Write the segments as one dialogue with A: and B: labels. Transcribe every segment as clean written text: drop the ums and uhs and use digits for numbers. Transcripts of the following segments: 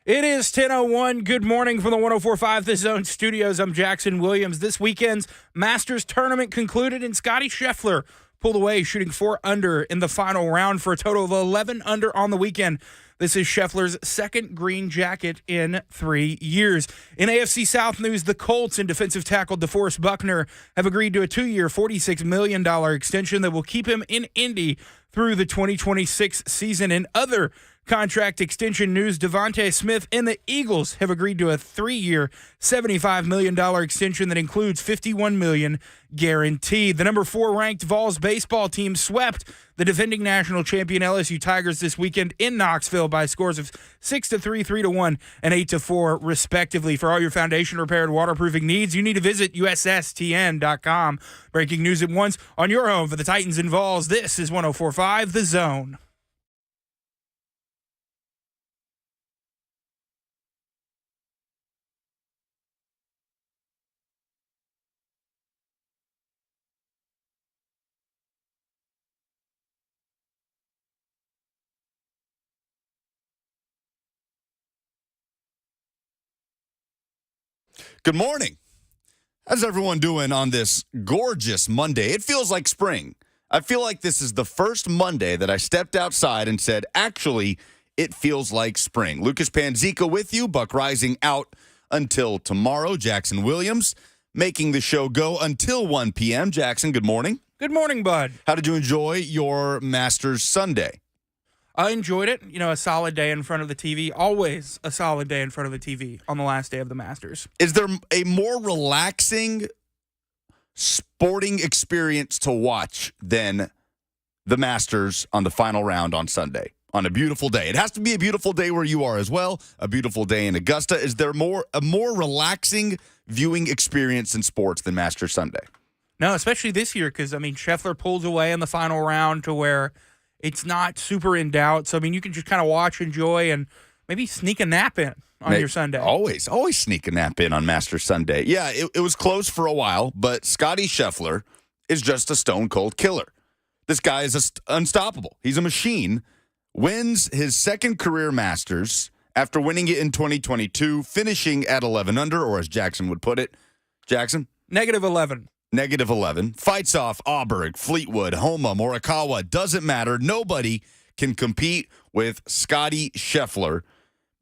A: It is 10:01. Good morning from the 104.5 The Zone studios. I'm Jackson Williams. This weekend's Masters tournament concluded, and Scotty Scheffler pulled away, shooting 4 under in the final round for a total of 11 under on the weekend. This is Scheffler's second green jacket in 3 years. In AFC South news, the Colts and defensive tackle DeForest Buckner have agreed to a 2-year, $46 million extension that will keep him in Indy through the 2026 season. In other contract extension news, Devontae Smith and the Eagles have agreed to a 3-year, $75 million extension that includes $51 million guaranteed. The number 4 ranked Vols baseball team swept the defending national champion LSU Tigers this weekend in Knoxville by scores of 6-3, 3-1, and 8-4, respectively. For all your foundation repair and waterproofing needs, you need to visit USSTN.com. Breaking news at once on your home for the Titans and Vols. This is 104.5 The Zone.
B: Good morning. How's everyone doing on this gorgeous Monday? It feels like spring. I feel like this is the first Monday that I stepped outside and said, actually, it feels like spring. Lucas Panzica with you, Buck Rising out until tomorrow. Jackson Williams making the show go until 1 p.m. Jackson, good morning.
A: Good morning, bud.
B: How did you enjoy your Masters Sunday?
A: I enjoyed it. You know, a solid day in front of the TV. Always a solid day in front of the TV on the last day of the Masters.
B: Is there a more relaxing sporting experience to watch than the Masters on the final round on Sunday, on a beautiful day? It has to be a beautiful day where you are as well, a beautiful day in Augusta. Is there a more relaxing viewing experience in sports than Masters Sunday?
A: No, especially this year because, Scheffler pulls away in the final round to where it's not super in doubt. So, you can just kind of watch, enjoy, and maybe sneak a nap in on your Sunday.
B: Always sneak a nap in on Masters Sunday. Yeah, it was close for a while, but Scotty Scheffler is just a stone-cold killer. This guy is unstoppable. He's a machine. Wins his second career Masters after winning it in 2022, finishing at 11 under, or as Jackson would put it. Jackson?
A: -11.
B: -11. Fights off Auberg, Fleetwood, Homa, Morikawa. Doesn't matter. Nobody can compete with Scotty Scheffler.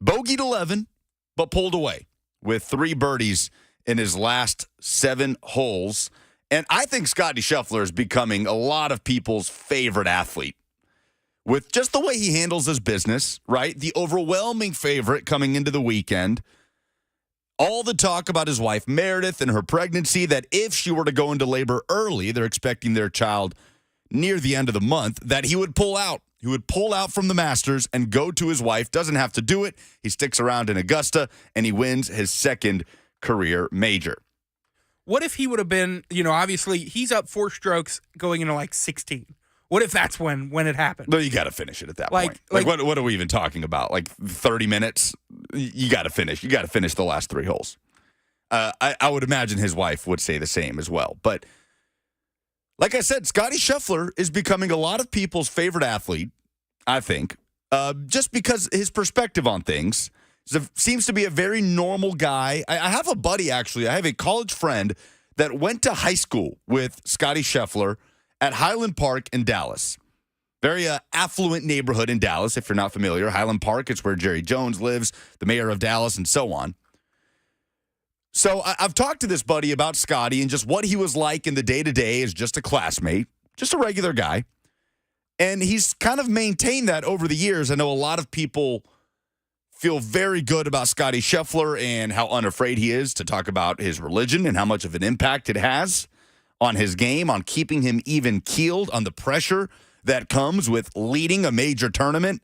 B: Bogeyed 11, but pulled away with 3 birdies in his last 7 holes. And I think Scotty Scheffler is becoming a lot of people's favorite athlete with just the way he handles his business, right? The overwhelming favorite coming into the weekend. All the talk about his wife, Meredith, and her pregnancy, that if she were to go into labor early, they're expecting their child near the end of the month, that he would pull out. He would pull out from the Masters and go to his wife. Doesn't have to do it. He sticks around in Augusta, and he wins his second career major.
A: What if he would have been, obviously he's up 4 strokes going into 16. What if that's when it happened?
B: No, you got to finish it at that point. What are we even talking about? 30 minutes? You got to finish. You got to finish the last 3 holes. I would imagine his wife would say the same as well. But like I said, Scotty Scheffler is becoming a lot of people's favorite athlete, I think, just because his perspective on things seems to be a very normal guy. I have a buddy, actually. I have a college friend that went to high school with Scotty Scheffler at Highland Park in Dallas. Very affluent neighborhood in Dallas, if you're not familiar. Highland Park, it's where Jerry Jones lives, the mayor of Dallas, and so on. So I've talked to this buddy about Scotty and just what he was like in the day-to-day as just a classmate, just a regular guy. And he's kind of maintained that over the years. I know a lot of people feel very good about Scotty Scheffler and how unafraid he is to talk about his religion and how much of an impact it has on his game, on keeping him even keeled, on the pressure that comes with leading a major tournament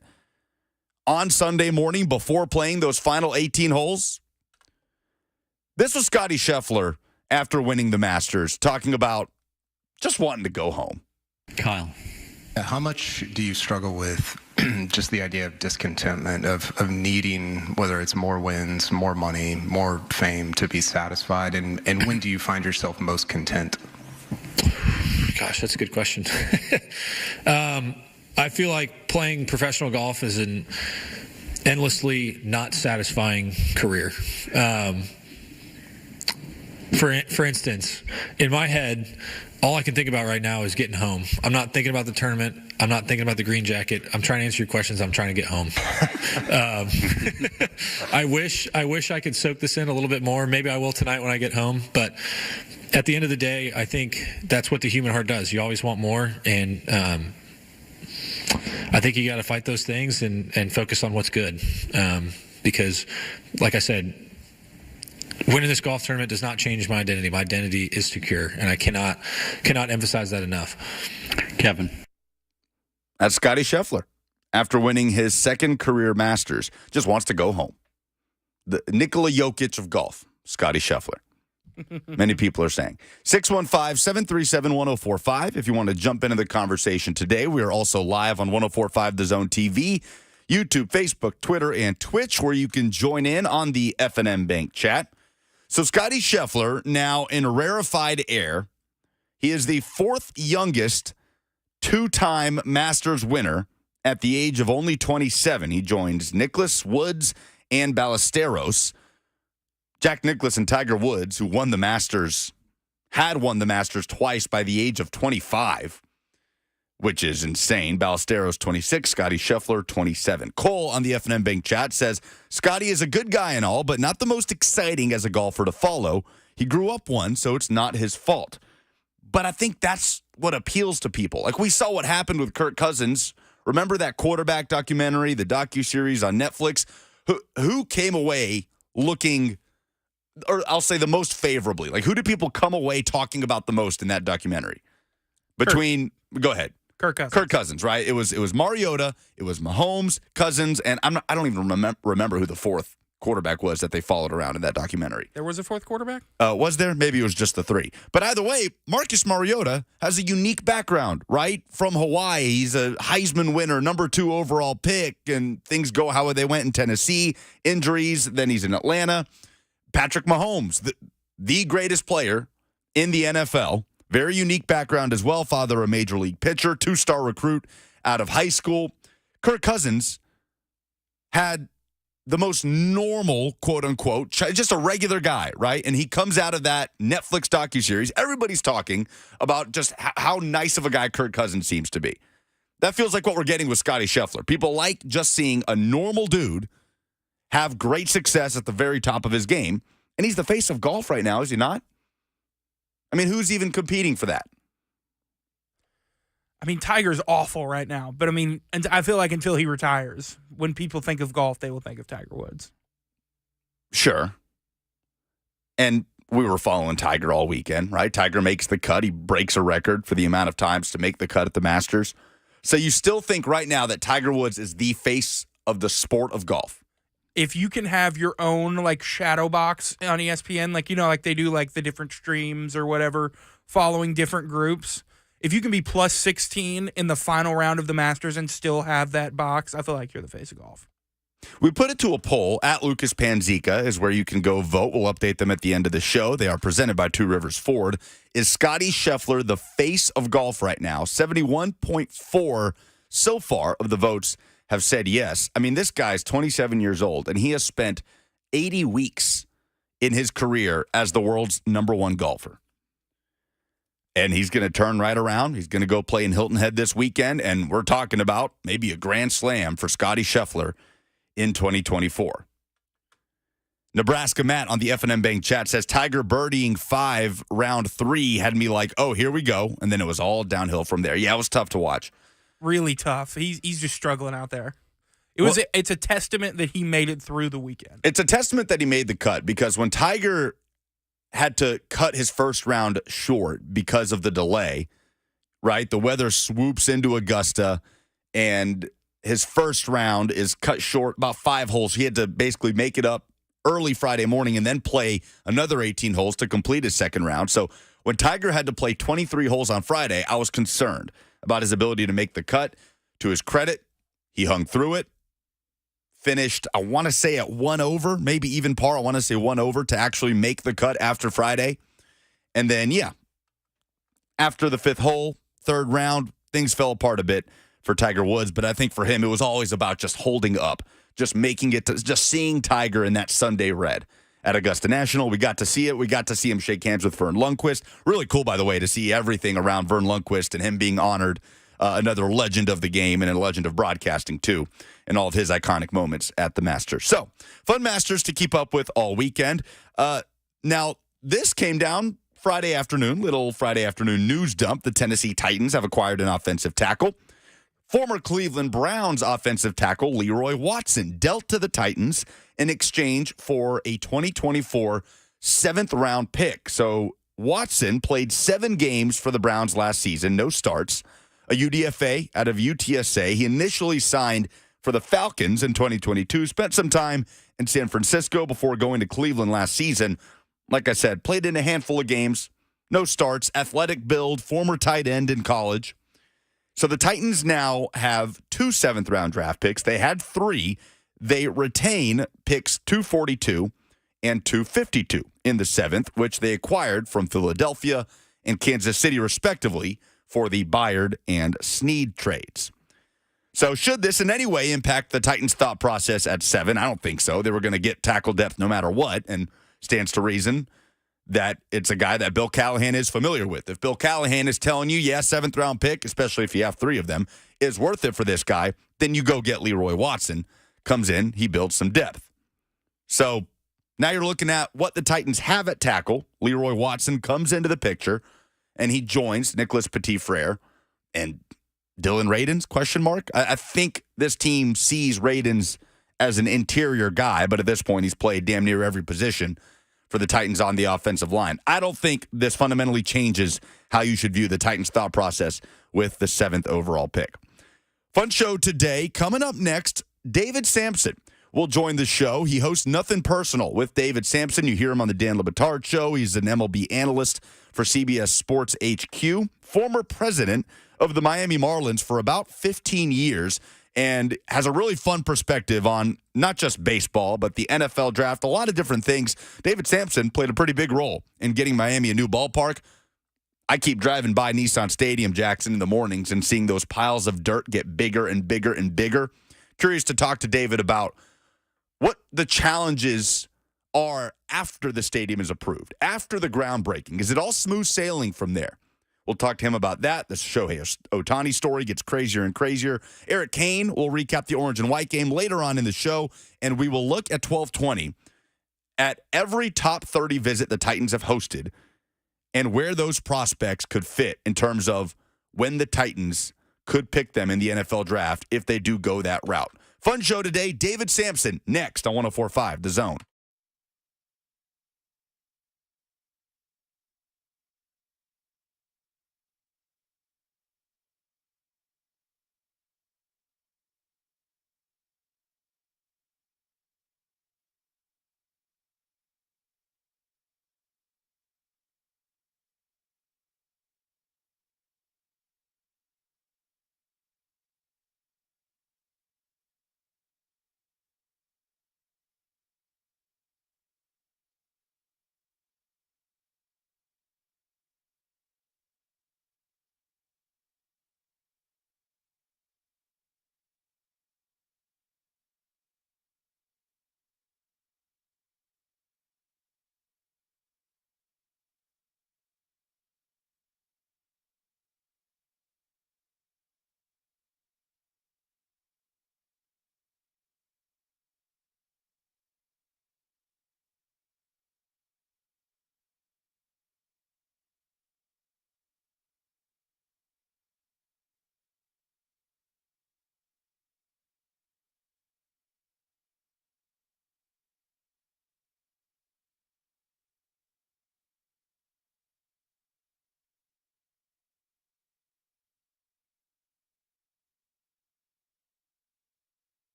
B: on Sunday morning before playing those final 18 holes. This was Scotty Scheffler after winning the Masters, talking about just wanting to go home.
C: Kyle.
D: How much do you struggle with just the idea of discontentment, of needing, whether it's more wins, more money, more fame to be satisfied? And when do you find yourself most content?
C: Gosh, that's a good question. I feel like playing professional golf is endlessly not satisfying career. For instance, in my head, all I can think about right now is getting home. I'm not thinking about the tournament. I'm not thinking about the green jacket. I'm trying to answer your questions. I'm trying to get home. I wish I could soak this in a little bit more. Maybe I will tonight when I get home. But at the end of the day, I think that's what the human heart does. You always want more, and I think you got to fight those things and focus on what's good. Because, like I said, winning this golf tournament does not change my identity. My identity is secure, and I cannot emphasize that enough.
E: Kevin.
B: That's Scotty Scheffler. After winning his second career Masters, just wants to go home. The Nikola Jokic of golf, Scotty Scheffler. Many people are saying. 615-737-1045 if you want to jump into the conversation today. We are also live on 1045 The Zone TV, YouTube, Facebook, Twitter, and Twitch, where you can join in on the F&M Bank chat. So Scotty Scheffler, now in rarefied air, he is the fourth youngest two-time Masters winner at the age of only 27. He joins Nicklaus, Woods, and Ballesteros. Jack Nicklaus and Tiger Woods, who won the Masters, had won the Masters twice by the age of 25, which is insane. Ballesteros, 26, Scotty Scheffler, 27. Cole on the F&M Bank chat says, Scotty is a good guy and all, but not the most exciting as a golfer to follow. He grew up one, so it's not his fault. But I think that's what appeals to people. Like, we saw what happened with Kirk Cousins. Remember that quarterback documentary, the docuseries on Netflix? Who came away looking, or I'll say the most favorably? Like, who did people come away talking about the most in that documentary? Go ahead.
A: Kirk Cousins.
B: Kirk Cousins, right? It was Mariota, it was Mahomes, Cousins, and I don't even remember who the fourth quarterback was that they followed around in that documentary.
A: There was a fourth quarterback?
B: Was there? Maybe it was just the three. But either way, Marcus Mariota has a unique background, right? From Hawaii. He's a Heisman winner, number 2 overall pick, and things go how they went in Tennessee. Injuries, then he's in Atlanta. Patrick Mahomes, the greatest player in the NFL. Very unique background as well. Father, a major league pitcher, 2-star recruit out of high school. Kirk Cousins had the most normal, quote unquote, just a regular guy, right? And he comes out of that Netflix docuseries. Everybody's talking about just how nice of a guy Kirk Cousins seems to be. That feels like what we're getting with Scotty Scheffler. People like just seeing a normal dude have great success at the very top of his game. And he's the face of golf right now, is he not? I mean, who's even competing for that?
A: I mean, Tiger's awful right now, but I mean, and I feel like until he retires, when people think of golf, they will think of Tiger Woods.
B: Sure. And we were following Tiger all weekend, right? Tiger makes the cut. He breaks a record for the amount of times to make the cut at the Masters. So you still think right now that Tiger Woods is the face of the sport of golf?
A: If you can have your own, like, shadow box on ESPN, like, you know, like they do, like, the different streams or whatever, following different groups, if you can be plus 16 in the final round of the Masters and still have that box, I feel like you're the face of golf.
B: We put it to a poll. At Lucas Panzica is where you can go vote. We'll update them at the end of the show. They are presented by Two Rivers Ford. Is Scotty Scheffler the face of golf right now? 71.4 so far of the votes have said yes. I mean, this guy's 27 years old, and he has spent 80 weeks in his career as the world's number 1 golfer. And he's going to turn right around. He's going to go play in Hilton Head this weekend, and we're talking about maybe a grand slam for Scotty Scheffler in 2024. Nebraska Matt on the F&M Bank chat says, Tiger birdieing 5 round 3 had me like, oh, here we go. And then it was all downhill from there. Yeah, it was tough to watch.
A: Really tough. He's just struggling out there. It's a testament that he made it through the weekend.
B: It's a testament that he made the cut, because when Tiger had to cut his first round short because of the delay, right? The weather swoops into Augusta, and his first round is cut short about 5 holes. He had to basically make it up early Friday morning and then play another 18 holes to complete his second round. So when Tiger had to play 23 holes on Friday, I was concerned about his ability to make the cut. To his credit, he hung through it, finished, I want to say at 1 over, maybe even par. I want to say 1 over to actually make the cut after Friday. And then, after the 5th hole, 3rd round, things fell apart a bit for Tiger Woods. But I think for him, it was always about just holding up just making it, just seeing Tiger in that Sunday red at Augusta National. We got to see it. We got to see him shake hands with Vern Lundquist. Really cool, by the way, to see everything around Vern Lundquist and him being honored, another legend of the game and a legend of broadcasting, too, and all of his iconic moments at the Masters. So, fun Masters to keep up with all weekend. Now, this came down Friday afternoon, little Friday afternoon news dump. The Tennessee Titans have acquired an offensive tackle. Former Cleveland Browns offensive tackle Leroy Watson dealt to the Titans in exchange for a 2024 7th-round pick. So Watson played 7 games for the Browns last season, no starts. A UDFA out of UTSA. He initially signed for the Falcons in 2022, spent some time in San Francisco before going to Cleveland last season. Like I said, played in a handful of games, no starts, athletic build, former tight end in college. So the Titans now have 2 7th-round draft picks. They had 3. They retain picks 242 and 252 in the 7th, which they acquired from Philadelphia and Kansas City, respectively, for the Byard and Snead trades. So should this in any way impact the Titans' thought process at 7? I don't think so. They were going to get tackle depth no matter what, and stands to reason that it's a guy that Bill Callahan is familiar with. If Bill Callahan is telling you, 7th-round pick, especially if you have 3 of them, is worth it for this guy, then you go get Leroy Watson. Comes in, he builds some depth. So now you're looking at what the Titans have at tackle. Leroy Watson comes into the picture, and he joins Nicholas Petit-Frere and Dylan Radins, question mark? I think this team sees Radins as an interior guy, but at this point he's played damn near every position for the Titans on the offensive line. I don't think this fundamentally changes how you should view the Titans' thought process with the 7th overall pick. Fun show today. Coming up next, David Sampson will join the show. He hosts Nothing Personal with David Sampson. You hear him on the Dan Le Batard Show. He's an MLB analyst for CBS Sports HQ, former president of the Miami Marlins for about 15 years, and has a really fun perspective on not just baseball, but the NFL draft, a lot of different things. David Sampson played a pretty big role in getting Miami a new ballpark. I keep driving by Nissan Stadium, Jackson, in the mornings and seeing those piles of dirt get bigger and bigger and bigger. Curious to talk to David about what the challenges are after the stadium is approved, after the groundbreaking. Is it all smooth sailing from there? We'll talk to him about that. The Shohei Ohtani story gets crazier and crazier. Eric Cain will recap the orange and white game later on in the show, and we will look at 1220 at every top 30 visit the Titans have hosted and where those prospects could fit in terms of when the Titans could pick them in the NFL draft if they do go that route. Fun show today. David Sampson next on 104.5 The Zone.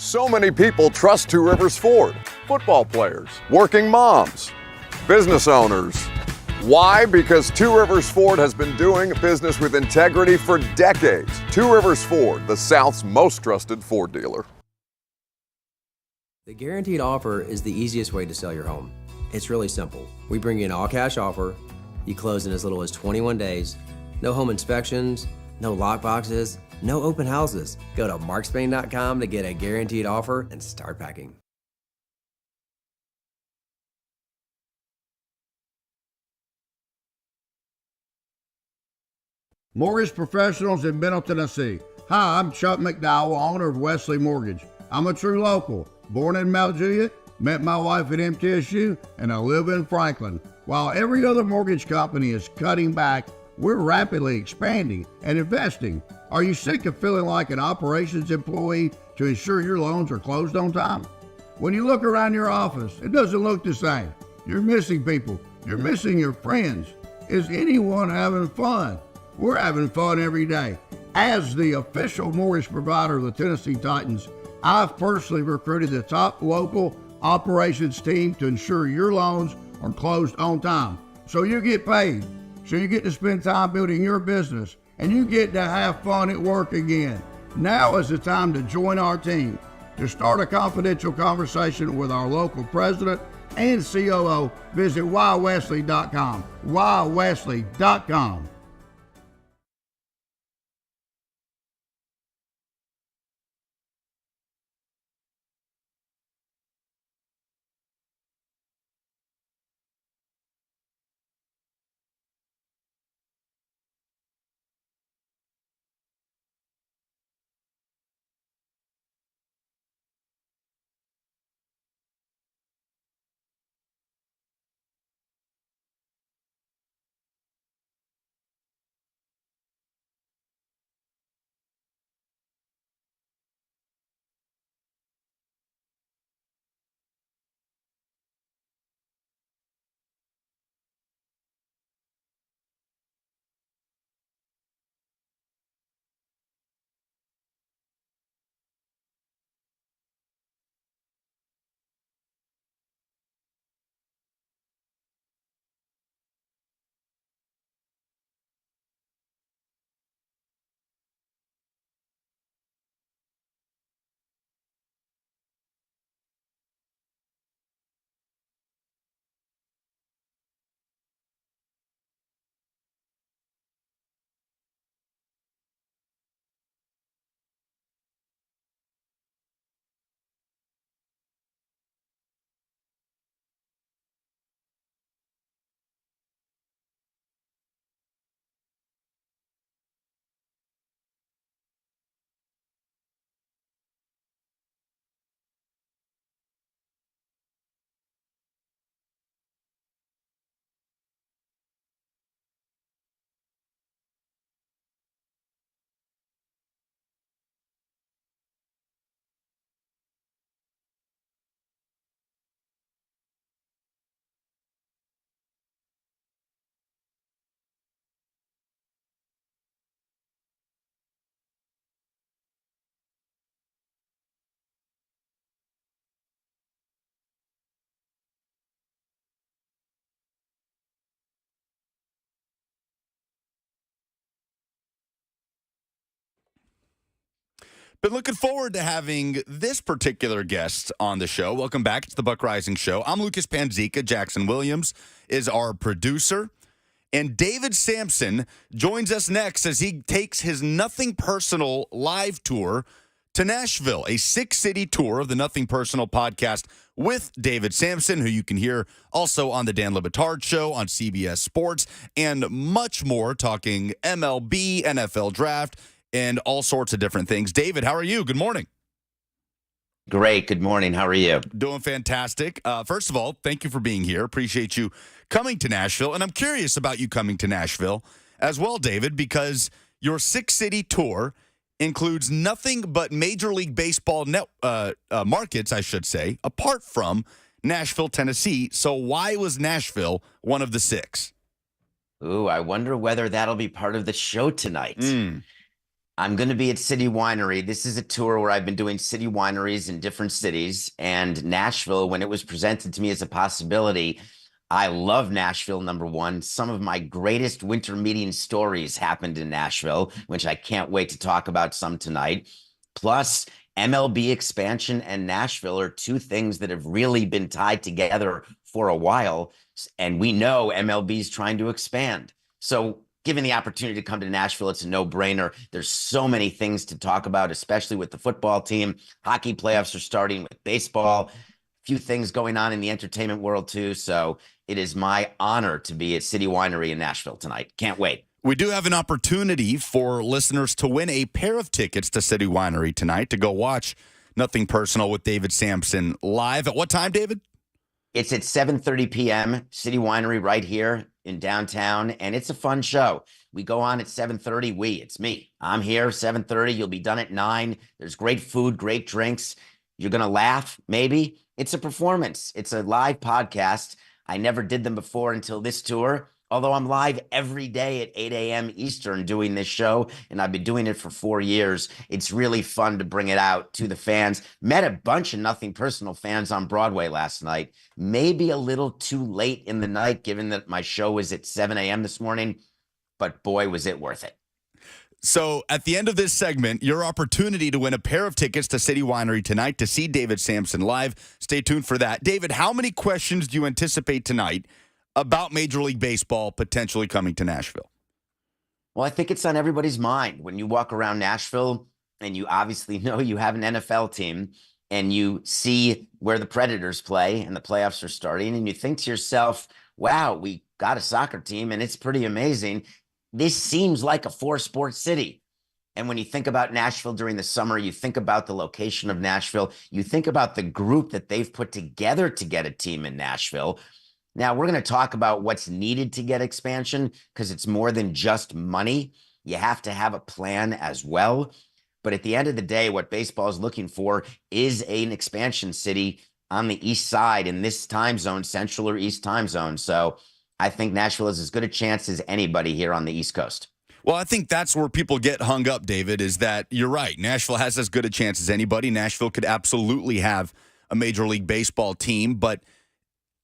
E: So many people trust Two Rivers Ford. Football players, working moms, business owners. Why? Because Two Rivers Ford has been doing business with integrity for decades. Two Rivers Ford, the South's most trusted Ford dealer.
F: The guaranteed offer is the easiest way to sell your home. It's really simple. We bring you an all-cash offer. You close in as little as 21 days. No home inspections, no lock boxes, no open houses. Go to markspain.com to get a guaranteed offer and start packing.
G: Mortgage professionals in Middle Tennessee. Hi, I'm Chuck McDowell, owner of Wesley Mortgage. I'm a true local. Born in Mount Juliet, met my wife at MTSU, and I live in Franklin. While every other mortgage company is cutting back, we're rapidly expanding and investing. Are you sick of feeling like an operations employee to ensure your loans are closed on time? When you look around your office, it doesn't look the same. You're missing people. You're missing your friends. Is anyone having fun? We're having fun every day. As the official mortgage provider of the Tennessee Titans, I've personally recruited the top local operations team to ensure your loans are closed on time. So you get paid. So you get to spend time building your business, and you get to have fun at work again. Now is the time to join our team. To start a confidential conversation with our local president and COO, visit whywesley.com. whywesley.com.
B: Been looking forward to having this particular guest on the show. Welcome back. It's the Buck Rising Show. I'm Lucas Panzica. Jackson Williams is our producer. And David Sampson joins us next as he takes his Nothing Personal live tour to Nashville, a 6-city tour of the Nothing Personal podcast with David Sampson, who you can hear also on the Dan Le Batard Show on CBS Sports, and much more, talking MLB, NFL Draft, and all sorts of different things. David, how are you? Good morning.
H: Great. Good morning. How are you?
B: Doing fantastic. First of all, thank you for being here. Appreciate you coming to Nashville. And I'm curious about you coming to Nashville as well, David, because your 6-city tour includes nothing but Major League Baseball markets, I should say, apart from Nashville, Tennessee. So why was Nashville one of the 6?
H: Ooh, I wonder whether that'll be part of the show tonight. I'm going to be at City Winery. This is a tour where I've been doing city wineries in different cities. And Nashville, when it was presented to me as a possibility, I love Nashville, number one. Some of my greatest winter meeting stories happened in Nashville, which I can't wait to talk about some tonight. Plus, MLB expansion and Nashville are two things that have really been tied together for a while. And we know MLB is trying to expand. So given the opportunity to come to Nashville, it's a no-brainer. There's so many things to talk about, especially with the football team. Hockey playoffs are starting with baseball. A few things going on in the entertainment world, too. So it is my honor to be at City Winery in Nashville tonight. Can't wait.
B: We do have an opportunity for listeners to win a pair of tickets to City Winery tonight to go watch Nothing Personal with David Sampson live. At what time, David?
H: It's at 7:30 p.m., City Winery right here in downtown, and it's a fun show. We go on at 7:30. It's me. I'm here, 7:30. You'll be done at 9. There's great food, great drinks. You're going to laugh, maybe. It's a performance. It's a live podcast. I never did them before until this tour, although I'm live every day at 8 a.m. Eastern doing this show, and I've been doing it for 4 years. It's really fun to bring it out to the fans. Met a bunch of Nothing Personal fans on Broadway last night. Maybe a little too late in the night, given that my show was at 7 a.m. this morning, but boy, was it worth it.
B: So at the end of this segment, your opportunity to win a pair of tickets to City Winery tonight to see David Sampson live. Stay tuned for that. David, how many questions do you anticipate tonight about Major League Baseball potentially coming to Nashville?
H: Well, I think it's on everybody's mind when you walk around Nashville and you obviously know you have an NFL team and you see where the Predators play and the playoffs are starting and you think to yourself, wow, we got a soccer team and it's pretty amazing. This seems like a 4-sport city. And when you think about Nashville during the summer, you think about the location of Nashville, you think about the group that they've put together to get a team in Nashville. Now, we're going to talk about what's needed to get expansion because it's more than just money. You have to have a plan as well. But at the end of the day, what baseball is looking for is an expansion city on the east side in this time zone, central or east time zone. So I think Nashville has as good a chance as anybody here on the East Coast.
B: Well, I think that's where people get hung up, David, is that you're right. Nashville has as good a chance as anybody. Nashville could absolutely have a Major League Baseball team, but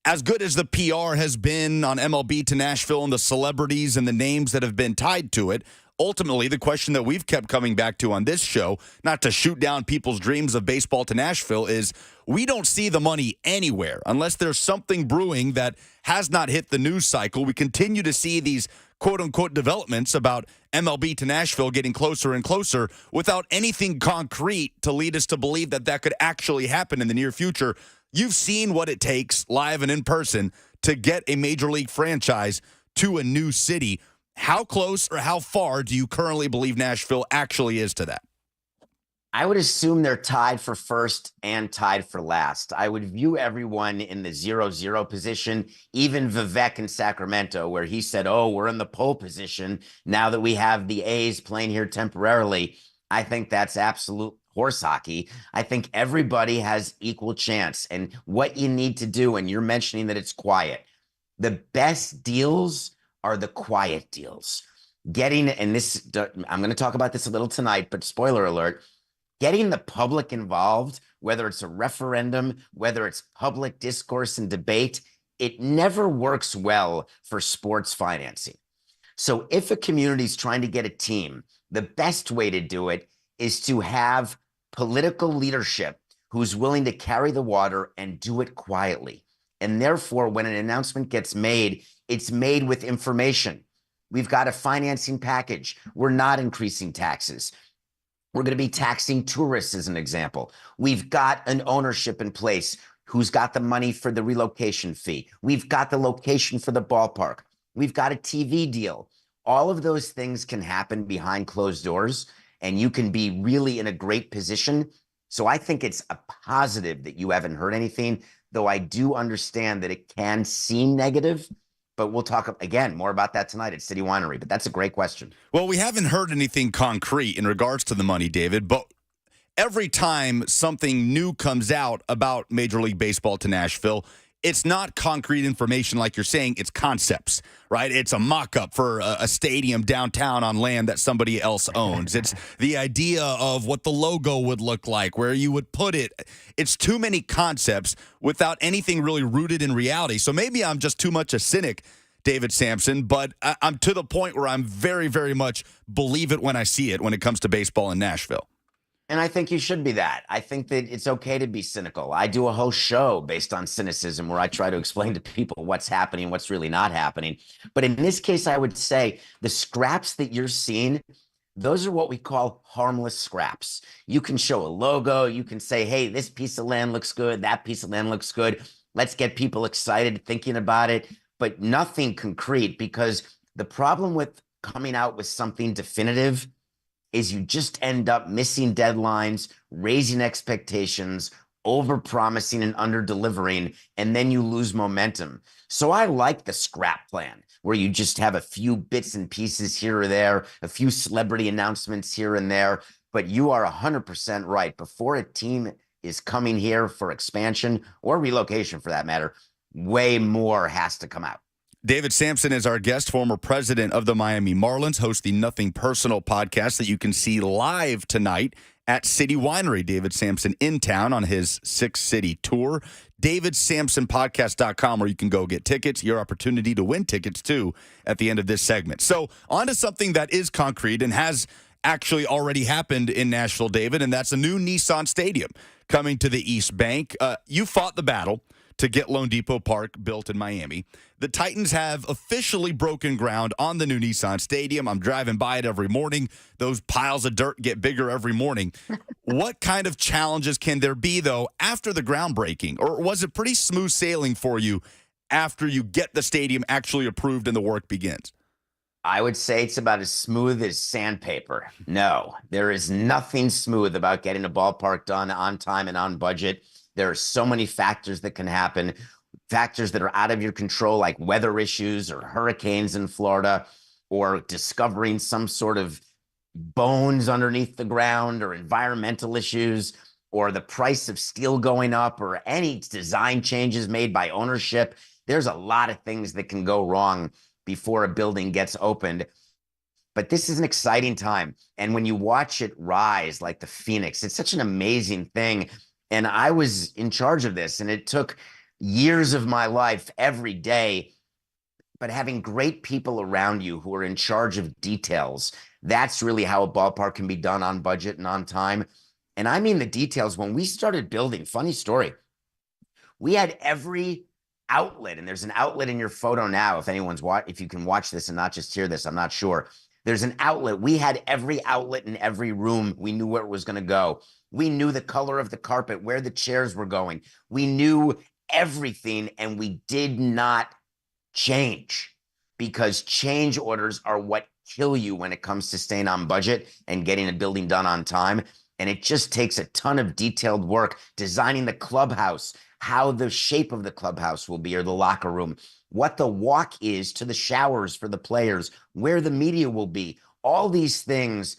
B: as good as the PR has been on MLB to Nashville and the celebrities and the names that have been tied to it, ultimately the question that we've kept coming back to on this show, not to shoot down people's dreams of baseball to Nashville, is we don't see the money anywhere unless there's something brewing that has not hit the news cycle. We continue to see these quote-unquote developments about MLB to Nashville getting closer and closer without anything concrete to lead us to believe that that could actually happen in the near future. You've seen what it takes live and in person to get a major league franchise to a new city. How close or how far do you currently believe Nashville actually is to that?
H: I would assume they're tied for first and tied for last. I would view everyone in the 0-0 position, even Vivek in Sacramento, where he said, oh, we're in the pole position now that we have the A's playing here temporarily. I think that's absolute horse hockey. I think everybody has equal chance. And what you need to do, and you're mentioning that it's quiet, the best deals are the quiet deals. Getting, and this, I'm going to talk about this a little tonight, but spoiler alert, getting the public involved, whether it's a referendum, whether it's public discourse and debate, it never works well for sports financing. So if a community is trying to get a team, the best way to do it is to have political leadership who's willing to carry the water and do it quietly. And therefore, when an announcement gets made, it's made with information. We've got a financing package. We're not increasing taxes. We're going to be taxing tourists as an example. We've got an ownership in place who's got the money for the relocation fee. We've got the location for the ballpark. We've got a TV deal. All of those things can happen behind closed doors, and you can be really in a great position. So I think it's a positive that you haven't heard anything, though I do understand that it can seem negative. But we'll talk, again, more about that tonight at City Winery. But that's a great question.
B: Well, we haven't heard anything concrete in regards to the money, David, but every time something new comes out about Major League Baseball to Nashville, it's not concrete information like you're saying. It's concepts, right? It's a mock-up for a stadium downtown on land that somebody else owns. It's the idea of what the logo would look like, where you would put it. It's too many concepts without anything really rooted in reality. So maybe I'm just too much a cynic, David Sampson, but I'm to the point where I'm very, very much believe it when I see it when it comes to baseball in Nashville.
H: And I think you should be that. I think that it's okay to be cynical. I do a whole show based on cynicism where I try to explain to people what's happening, what's really not happening. But in this case, I would say the scraps that you're seeing, those are what we call harmless scraps. You can show a logo. You can say, hey, this piece of land looks good. That piece of land looks good. Let's get people excited thinking about it, but nothing concrete, because the problem with coming out with something definitive is you just end up missing deadlines, raising expectations, over-promising and under-delivering, and then you lose momentum. So I like the scrap plan, where you just have a few bits and pieces here or there, a few celebrity announcements here and there, but you are 100% right. Before a team is coming here for expansion or relocation for that matter, way more has to come out.
B: David Sampson is our guest, former president of the Miami Marlins, hosts the Nothing Personal podcast that you can see live tonight at City Winery. David Sampson in town on his 6-city tour. DavidSampsonPodcast.com, where you can go get tickets. Your opportunity to win tickets, too, at the end of this segment. So on to something that is concrete and has actually already happened in Nashville, David, and that's a new Nissan Stadium coming to the East Bank. You fought the battle to get Lone Depot Park built in Miami. The Titans have officially broken ground on the new Nissan Stadium. I'm driving by it every morning. Those piles of dirt get bigger every morning. What kind of challenges can there be, though, after the groundbreaking? Or was it pretty smooth sailing for you after you get the stadium actually approved and the work begins?
H: I would say it's about as smooth as sandpaper. No, there is nothing smooth about getting a ballpark done on time and on budget. There are so many factors that can happen, factors that are out of your control, like weather issues or hurricanes in Florida, or discovering some sort of bones underneath the ground, or environmental issues, or the price of steel going up, or any design changes made by ownership. There's a lot of things that can go wrong before a building gets opened. But this is an exciting time. And when you watch it rise like the phoenix, it's such an amazing thing. And I was in charge of this, and it took years of my life every day. But having great people around you who are in charge of details, that's really how a ballpark can be done on budget and on time. And I mean the details. When we started building, funny story, we had every outlet, and there's an outlet in your photo now. If you can watch this and not just hear this, I'm not sure. There's an outlet. We had every outlet in every room. We knew where it was going to go. We knew the color of the carpet, where the chairs were going. We knew everything, and we did not change, because change orders are what kill you when it comes to staying on budget and getting a building done on time. And it just takes a ton of detailed work, designing the clubhouse, how the shape of the clubhouse will be, or the locker room, what the walk is to the showers for the players, where the media will be. All these things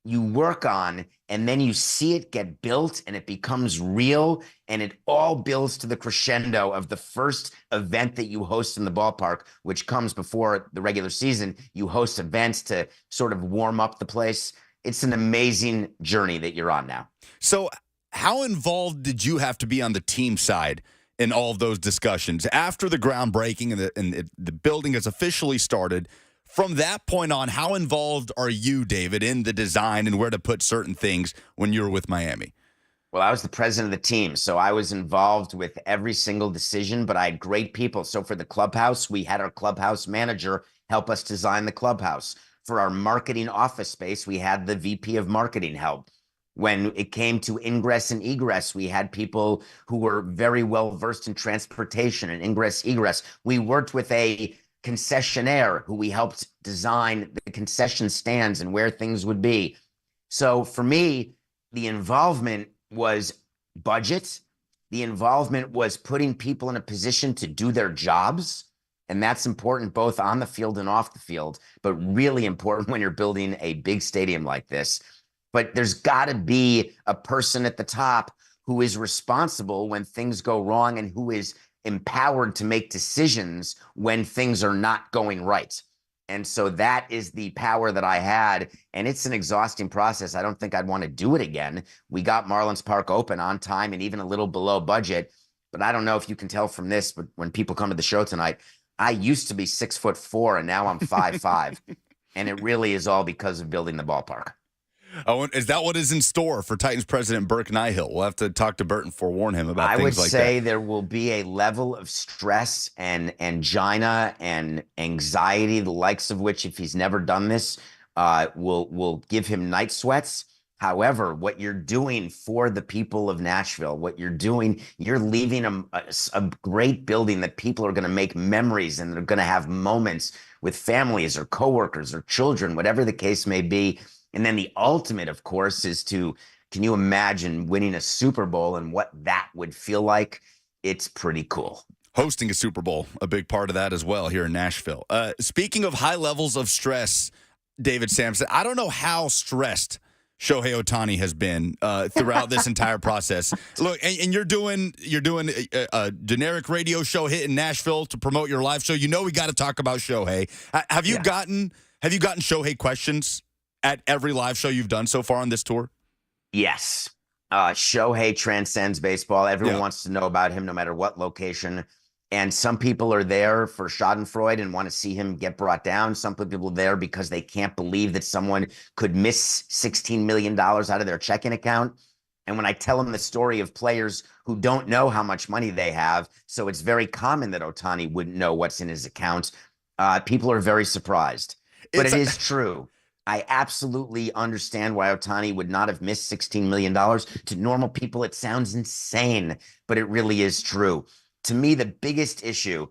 H: you work on, and then you see it get built, and it becomes real, and it all builds to the crescendo of the first event that you host in the ballpark, which comes before the regular season. You host events to sort of warm up the place. It's an amazing journey that you're on now.
B: So how involved did you have to be on the team side in all of those discussions after the groundbreaking and the building has officially started? From that point on, how involved are you, David, in the design and where to put certain things when you were with Miami?
H: Well, I was the president of the team, so I was involved with every single decision, but I had great people. So for the clubhouse, we had our clubhouse manager help us design the clubhouse. For our marketing office space, we had the VP of marketing help. When it came to ingress and egress, we had people who were very well versed in transportation and ingress, egress. We worked with a concessionaire who we helped design the concession stands and where things would be. So for me, the involvement was budget. The involvement was putting people in a position to do their jobs. And that's important both on the field and off the field, but really important when you're building a big stadium like this. But there's got to be a person at the top who is responsible when things go wrong and who is empowered to make decisions when things are not going right. And so that is the power that I had. And it's an exhausting process. I don't think I'd want to do it again. We got Marlins Park open on time and even a little below budget. But I don't know if you can tell from this, but when people come to the show tonight, I used to be 6'4" and now I'm 5'5". And it really is all because of building the ballpark.
B: Oh, is that what is in store for Titans president Burke Nihill? We'll have to talk to Burt and forewarn him about things like that.
H: I would say there will be a level of stress and angina and anxiety, the likes of which, if he's never done this, will give him night sweats. However, what you're doing for the people of Nashville, what you're doing, you're leaving a great building that people are going to make memories and they're going to have moments with families or coworkers or children, whatever the case may be. And then the ultimate, of course, is can you imagine winning a Super Bowl and what that would feel like? It's pretty cool.
B: Hosting a Super Bowl, a big part of that as well here in Nashville. Speaking of high levels of stress, David Sampson, I don't know how stressed Shohei Ohtani has been throughout this entire process. Look, and you're doing a generic radio show hit in Nashville to promote your live show. You know we got to talk about Shohei. Have you gotten Shohei questions at every live show you've done so far on this tour?
H: Yes. Shohei transcends baseball. Everyone wants to know about him no matter what location. And some people are there for schadenfreude and want to see him get brought down. Some people are there because they can't believe that someone could miss $16 million out of their checking account. And when I tell them the story of players who don't know how much money they have, so it's very common that Ohtani wouldn't know what's in his account, people are very surprised. But it is true. I absolutely understand why Ohtani would not have missed $16 million. To normal people, it sounds insane, but it really is true. To me, the biggest issue,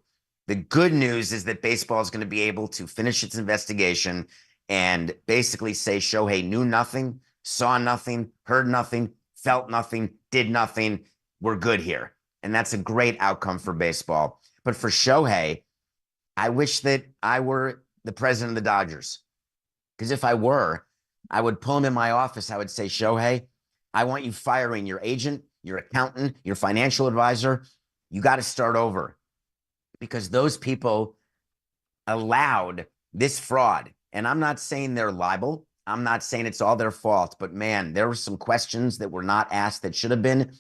H: the good news is that baseball is going to be able to finish its investigation and basically say Shohei knew nothing, saw nothing, heard nothing, felt nothing, did nothing. We're good here. And that's a great outcome for baseball. But for Shohei, I wish that I were the president of the Dodgers. Because if I were, I would pull him in my office. I would say, Shohei, I want you firing your agent, your accountant, your financial advisor. You got to start over because those people allowed this fraud. And I'm not saying they're liable. I'm not saying it's all their fault. But, man, there were some questions that were not asked that should have been.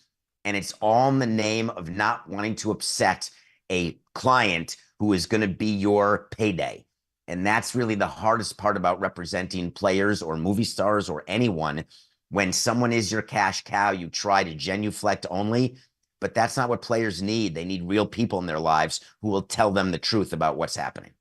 H: And it's all in the name of not wanting to upset a client who is going to be your payday. And that's really the hardest part about representing players or movie stars or anyone. When someone is your cash cow, you try to genuflect only, but that's not what players need. They need real people in their lives who will tell them the truth about what's happening.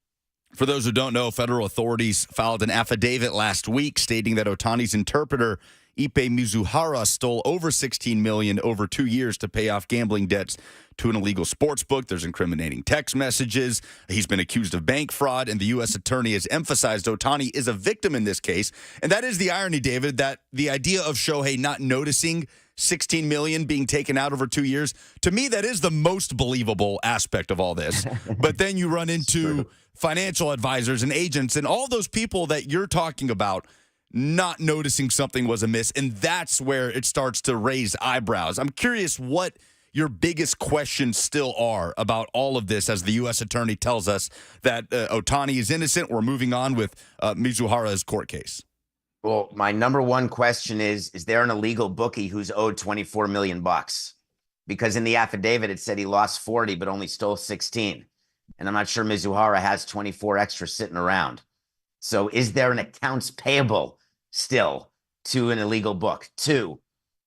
B: For those who don't know, federal authorities filed an affidavit last week stating that Ohtani's interpreter, Ippei Mizuhara, stole over $16 million over 2 years to pay off gambling debts to an illegal sports book. There's incriminating text messages. He's been accused of bank fraud, and the U.S. attorney has emphasized Ohtani is a victim in this case. And that is the irony, David, that the idea of Shohei not noticing $16 million being taken out over 2 years, to me, that is the most believable aspect of all this. But then you run into financial advisors and agents and all those people that you're talking about not noticing something was amiss, and that's where it starts to raise eyebrows. I'm curious what your biggest questions still are about all of this as the U.S. attorney tells us that Ohtani is innocent. We're moving on with Mizuhara's court case.
H: Well, my number one question is there an illegal bookie who's owed $24 million? Because in the affidavit, it said he lost 40, but only stole 16. And I'm not sure Mizuhara has 24 extra sitting around. So is there an accounts payable still to an illegal book? 2,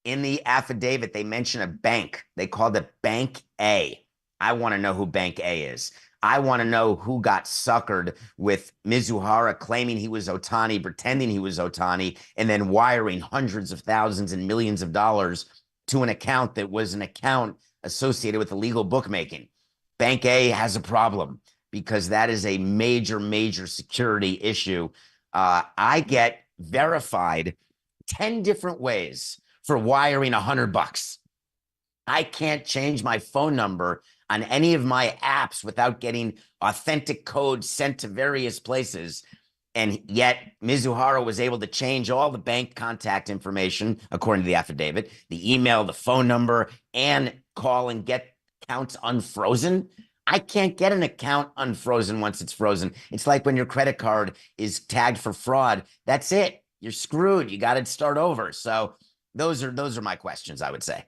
H: in the affidavit, they mention a bank. They called it Bank A. I want to know who Bank A is. I want to know who got suckered with Mizuhara claiming he was Ohtani, pretending he was Ohtani, and then wiring hundreds of thousands and millions of dollars to an account that was an account associated with illegal bookmaking. Bank A has a problem because that is a major, major security issue. I get verified 10 different ways for wiring $100. I can't change my phone number on any of my apps without getting authentic codes sent to various places. And yet Mizuhara was able to change all the bank contact information, according to the affidavit, the email, the phone number, and call and get accounts unfrozen. I can't get an account unfrozen once it's frozen. It's like when your credit card is tagged for fraud. That's it. You're screwed. You got to start over. So those are my questions, I would say.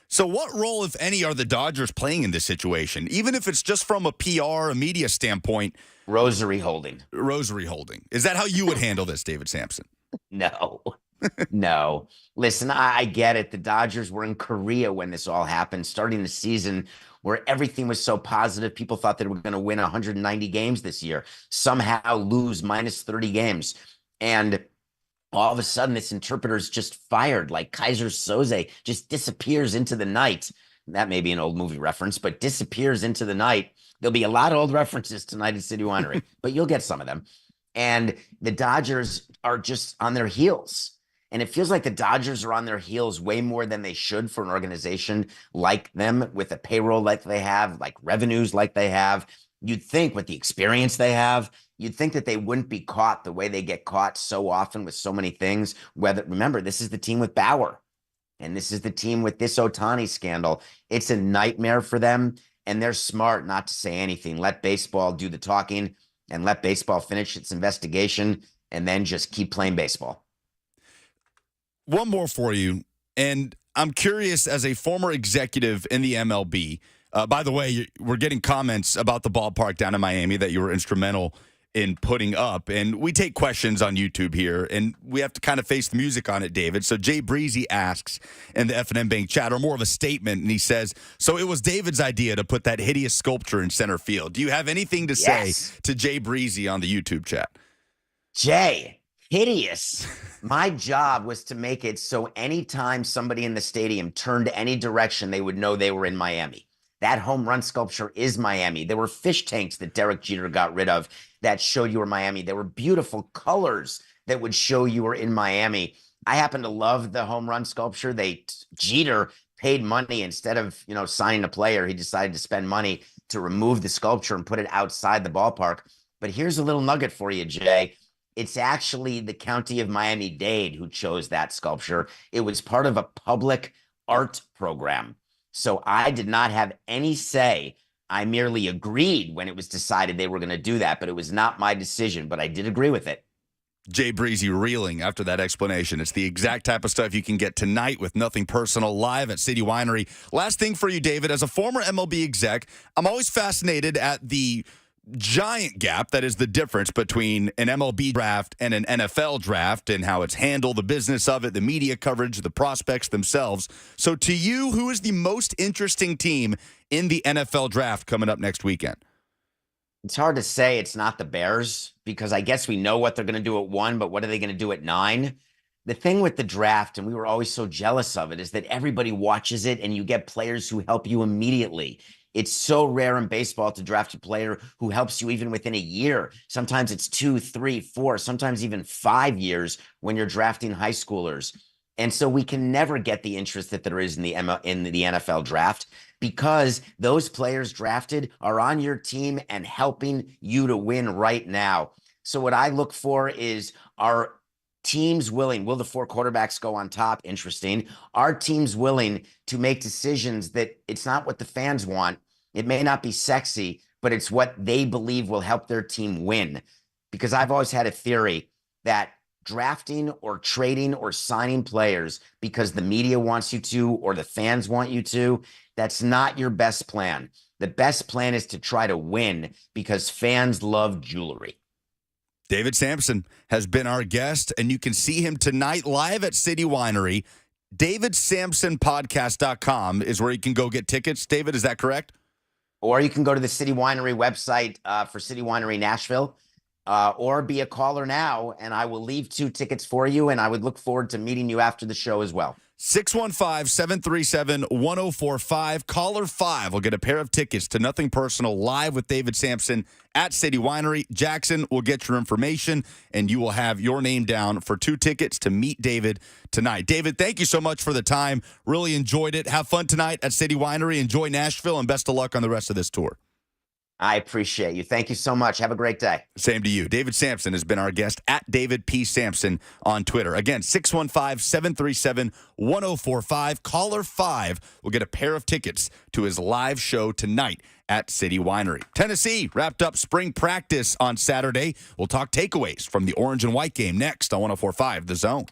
B: So what role, if any, are the Dodgers playing in this situation? Even if it's just from a PR, a media standpoint.
H: Rosary holding.
B: Rosary holding. Is that how you would handle this, David Sampson?
H: No. No. Listen, I get it. The Dodgers were in Korea when this all happened, starting the season where everything was so positive. People thought they were going to win 190 games this year, somehow lose minus 30 games. And all of a sudden, this interpreter's just fired, like Kaiser Soze just disappears into the night. That may be an old movie reference, but disappears into the night. There'll be a lot of old references tonight at City Winery, but you'll get some of them. And the Dodgers are just on their heels. And it feels like the Dodgers are on their heels way more than they should for an organization like them, with a payroll like they have, like revenues like they have. You'd think with the experience they have, you'd think that they wouldn't be caught the way they get caught so often with so many things. Remember, this is the team with Bauer, and this is the team with this Ohtani scandal. It's a nightmare for them, and they're smart not to say anything. Let baseball do the talking and let baseball finish its investigation, and then just keep playing baseball.
B: One more for you, and I'm curious, as a former executive in the MLB, by the way, we're getting comments about the ballpark down in Miami that you were instrumental in putting up, and we take questions on YouTube here, and we have to kind of face the music on it, David. So Jay Breezy asks in the F&M Bank chat, or more of a statement, and he says, so it was David's idea to put that hideous sculpture in center field. Do you have anything to say to Jay Breezy on the YouTube chat?
H: Jay, hideous. My job was to make it so anytime somebody in the stadium turned any direction, they would know they were in Miami. That home run sculpture is Miami. There were fish tanks that Derek Jeter got rid of that showed you were Miami. There were beautiful colors that would show you were in Miami. I happen to love the home run sculpture. Jeter paid money instead of, signing a player. He decided to spend money to remove the sculpture and put it outside the ballpark. But here's a little nugget for you, Jay. It's actually the county of Miami-Dade who chose that sculpture. It was part of a public art program. So I did not have any say. I merely agreed when it was decided they were going to do that, but it was not my decision, but I did agree with it.
B: Jay Breezy reeling after that explanation. It's the exact type of stuff you can get tonight with Nothing Personal live at City Winery. Last thing for you, David, as a former MLB exec, I'm always fascinated at the giant gap that is the difference between an MLB draft and an NFL draft, and how it's handled, the business of it, the media coverage, the prospects themselves. So to you, who is the most interesting team in the NFL draft coming up next weekend?
H: It's hard to say it's not the Bears, because I guess we know what they're going to do at 1, but what are they going to do at 9? The thing with the draft, and we were always so jealous of it, is that everybody watches it and you get players who help you immediately. It's so rare in baseball to draft a player who helps you even within a year. Sometimes it's 2, 3, 4, sometimes even 5 years when you're drafting high schoolers. And so we can never get the interest that there is in the NFL draft, because those players drafted are on your team and helping you to win right now. So what I look for is, are teams willing? Will the 4 quarterbacks go on top? Interesting. Are teams willing to make decisions that it's not what the fans want? It may not be sexy, but it's what they believe will help their team win. Because I've always had a theory that drafting or trading or signing players because the media wants you to or the fans want you to, that's not your best plan. The best plan is to try to win, because fans love jewelry.
B: David Sampson has been our guest, and you can see him tonight live at City Winery. DavidSampsonPodcast.com is where you can go get tickets. David, is that correct?
H: Or you can go to the City Winery website for City Winery Nashville, or be a caller now, and I will leave 2 tickets for you, and I would look forward to meeting you after the show as well.
B: 615-737-1045. Caller 5 will get a pair of tickets to Nothing Personal live with David Sampson at City Winery. Jackson will get your information, and you will have your name down for 2 tickets to meet David tonight. David, thank you so much for the time. Really enjoyed it. Have fun tonight at City Winery. Enjoy Nashville, and best of luck on the rest of this tour.
H: I appreciate you. Thank you so much. Have a great day.
B: Same to you. David Sampson has been our guest at David P. Sampson on Twitter. Again, 615-737-1045. Caller 5 will get a pair of tickets to his live show tonight at City Winery. Tennessee wrapped up spring practice on Saturday. We'll talk takeaways from the orange and white game next on 104.5 The Zone.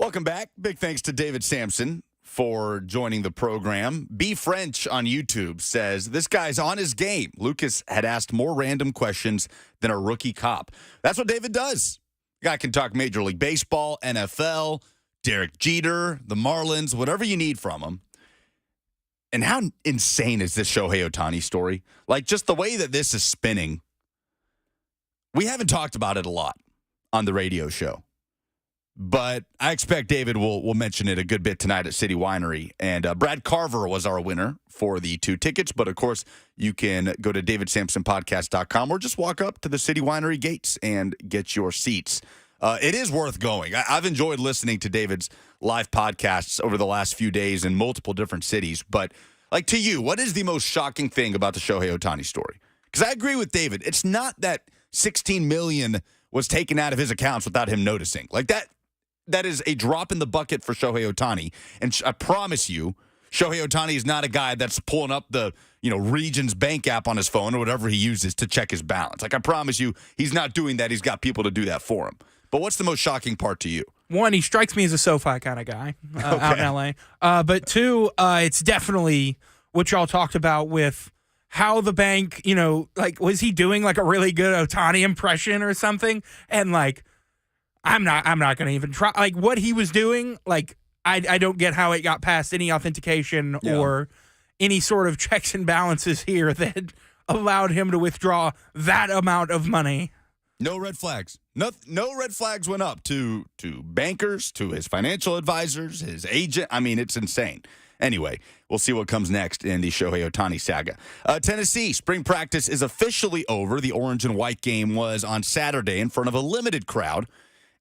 B: Welcome back. Big thanks to David Sampson for joining the program. B French on YouTube says, this guy's on his game. Lucas had asked more random questions than a rookie cop. That's what David does. Guy can talk Major League Baseball, NFL, Derek Jeter, the Marlins, whatever you need from him. And how insane is this Shohei Ohtani story? Like, just the way that this is spinning. We haven't talked about it a lot on the radio show. But I expect David will mention it a good bit tonight at City Winery. And Brad Carver was our winner for the 2 tickets. But, of course, you can go to davidsampsonpodcast.com or just walk up to the City Winery gates and get your seats. It is worth going. I've enjoyed listening to David's live podcasts over the last few days in multiple different cities. But, like, to you, what is the most shocking thing about the Shohei Ohtani story? Because I agree with David. It's not that $16 million was taken out of his accounts without him noticing. Like, that is a drop in the bucket for Shohei Ohtani. And I promise you, Shohei Ohtani is not a guy that's pulling up the, Regions Bank app on his phone or whatever he uses to check his balance. Like, I promise you, he's not doing that. He's got people to do that for him. But what's the most shocking part to you?
A: One, he strikes me as a SoFi kind of guy out in L.A. But two, it's definitely what y'all talked about with how the bank, was he doing like a really good Ohtani impression or something? And like, I'm not going to even try. Like, what he was doing, like, I don't get how it got past any authentication or any sort of checks and balances here that allowed him to withdraw that amount of money.
B: No red flags. No red flags went up to bankers, to his financial advisors, his agent. I mean, it's insane. Anyway, we'll see what comes next in the Shohei Ohtani saga. Tennessee, spring practice is officially over. The orange and white game was on Saturday in front of a limited crowd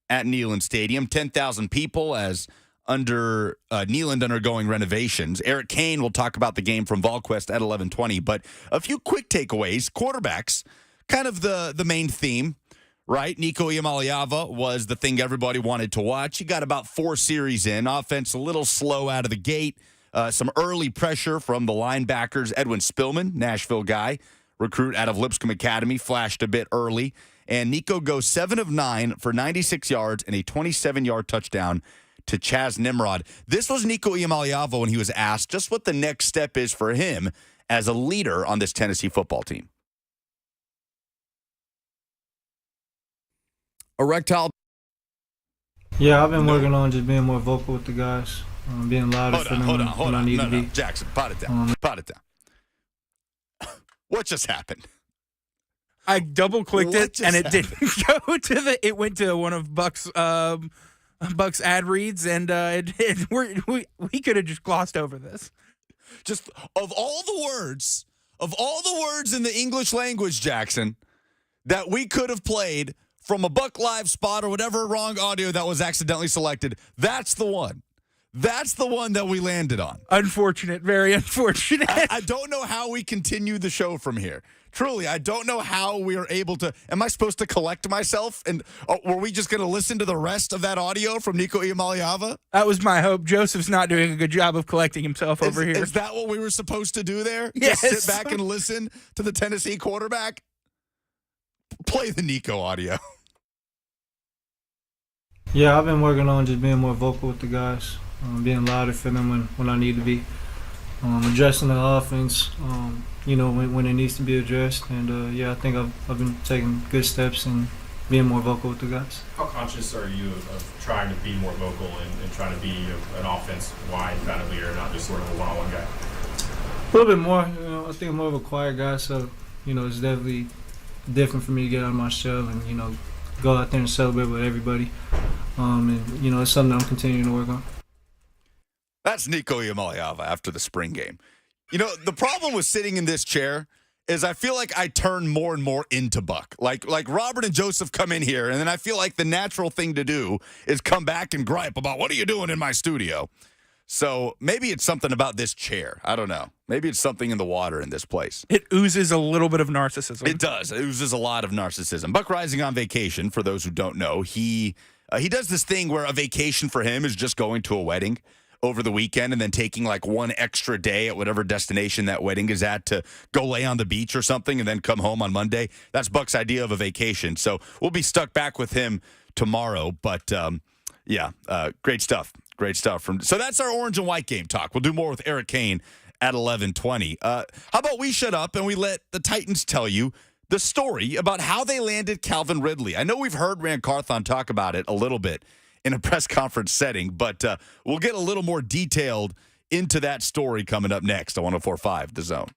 B: at Neyland Stadium. 10,000 people as under Neyland undergoing renovations. Eric Cain will talk about the game from VolQuest at 11:20. But a few quick takeaways. Quarterbacks, kind of the main theme, right? Nico Iamaleava was the thing everybody wanted to watch. He got about 4 series in. Offense a little slow out of the gate. Some early pressure from the linebackers. Edwin Spillman, Nashville guy, recruit out of Lipscomb Academy, flashed a bit early. And Nico goes 7 of 9 for 96 yards and a 27-yard touchdown to Chaz Nimrod. This was Nico Iamaleava when he was asked just what the next step is for him as a leader on this Tennessee football team. Erectile.
I: Yeah, I've been working on just being more vocal with the guys, being louder for them when I need to be.
B: Jackson, pot it down. Pot it down. What just happened?
A: I double-clicked it, and it didn't go to it went to one of Buck's ad reads, and we could have just glossed over this.
B: Just of all the words in the English language, Jackson, that we could have played from a Buck Live spot or whatever wrong audio that was accidentally selected, that's the one. That's the one that we landed on.
A: Unfortunate, very unfortunate.
B: I don't know how we continue the show from here. Truly, I don't know how we are able to. Am I supposed to collect myself? And were we just going to listen to the rest of that audio from Nico Iamaleava?
A: That was my hope. Joseph's not doing a good job of collecting himself over here.
B: Is that what we were supposed to do there?
A: Yes.
B: Just sit back and listen to the Tennessee quarterback? Play the Nico audio.
I: Yeah, I've been working on just being more vocal with the guys, being louder for them when I need to be, addressing the offense, when it needs to be addressed. And, I think I've been taking good steps and being more vocal with the guys.
J: How conscious are you of trying to be more vocal and trying to be an offense-wide kind of leader, not just sort of a one-on-one guy?
I: A little bit more. I think I'm more of a quiet guy, so, it's definitely different for me to get out of my shell and, go out there and celebrate with everybody. It's something I'm continuing to work on.
B: That's Nico Iamaleava after the spring game. The problem with sitting in this chair is I feel like I turn more and more into Buck. Like Robert and Joseph come in here, and then I feel like the natural thing to do is come back and gripe about, what are you doing in my studio? So maybe it's something about this chair. I don't know. Maybe it's something in the water in this place.
A: It oozes a little bit of narcissism.
B: It does. It oozes a lot of narcissism. Buck Rising on vacation, for those who don't know, he does this thing where a vacation for him is just going to a wedding over the weekend and then taking like one extra day at whatever destination that wedding is at to go lay on the beach or something and then come home on Monday. That's Buck's idea of a vacation. So we'll be stuck back with him tomorrow. But, Yeah, great stuff. Great stuff. So that's our orange and white game talk. We'll do more with Eric Cain at 11:20. How about we shut up and we let the Titans tell you the story about how they landed Calvin Ridley? I know we've heard Rand Carthon talk about it a little bit in a press conference setting, but we'll get a little more detailed into that story coming up next on 104.5 The Zone.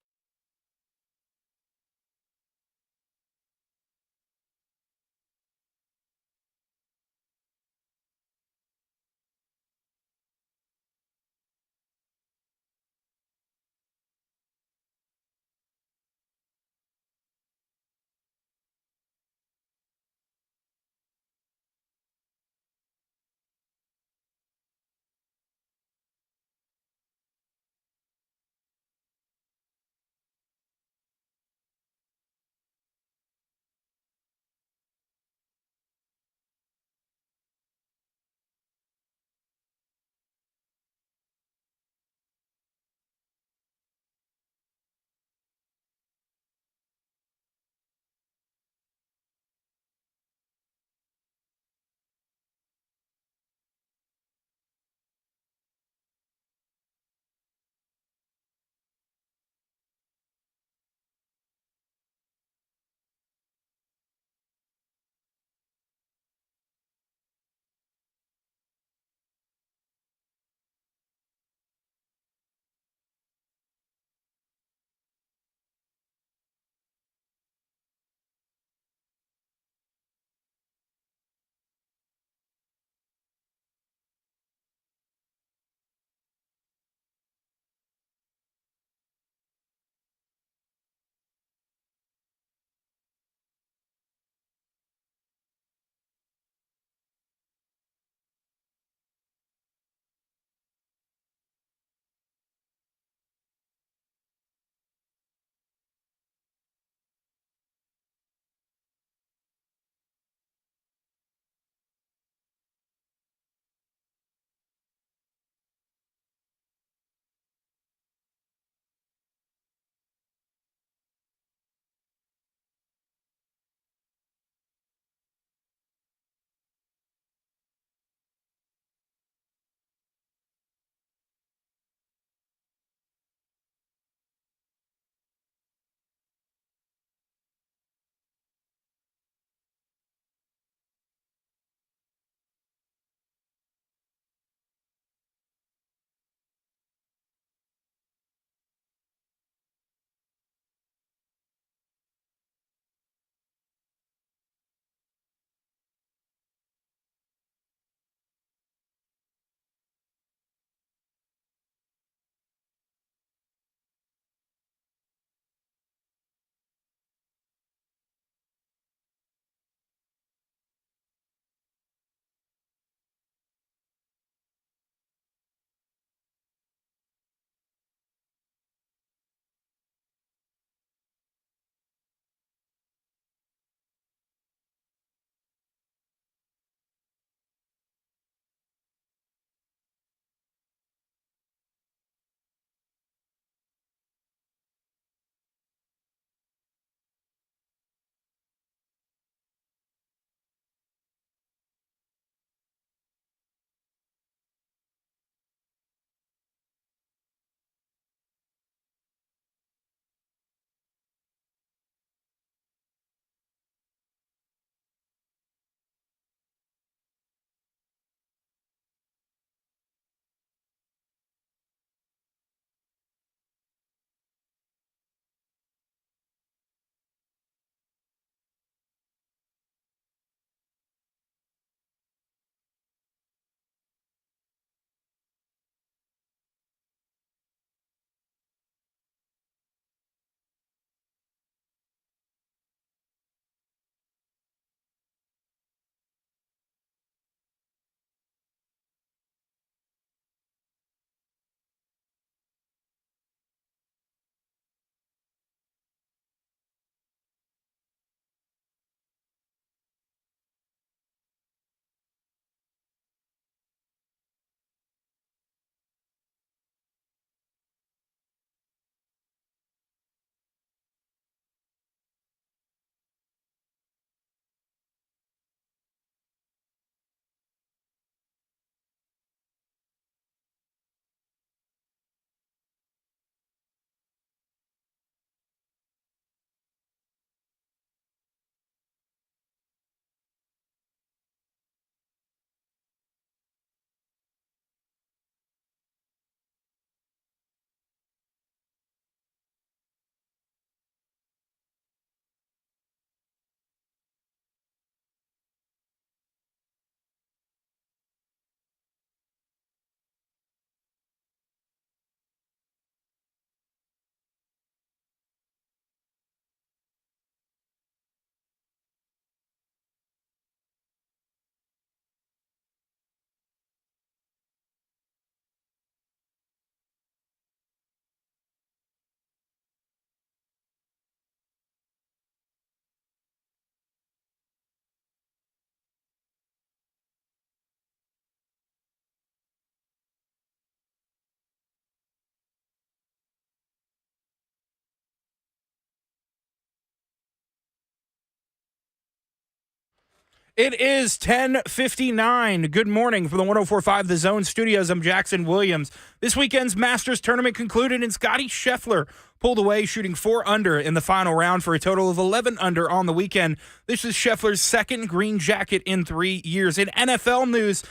A: It is 10:59. Good morning from the 104.5 The Zone Studios. I'm Jackson Williams. This weekend's Masters tournament concluded, and Scotty Scheffler pulled away, shooting 4 under in the final round for a total of 11 under on the weekend. This is Scheffler's second green jacket in 3 years. In NFL news,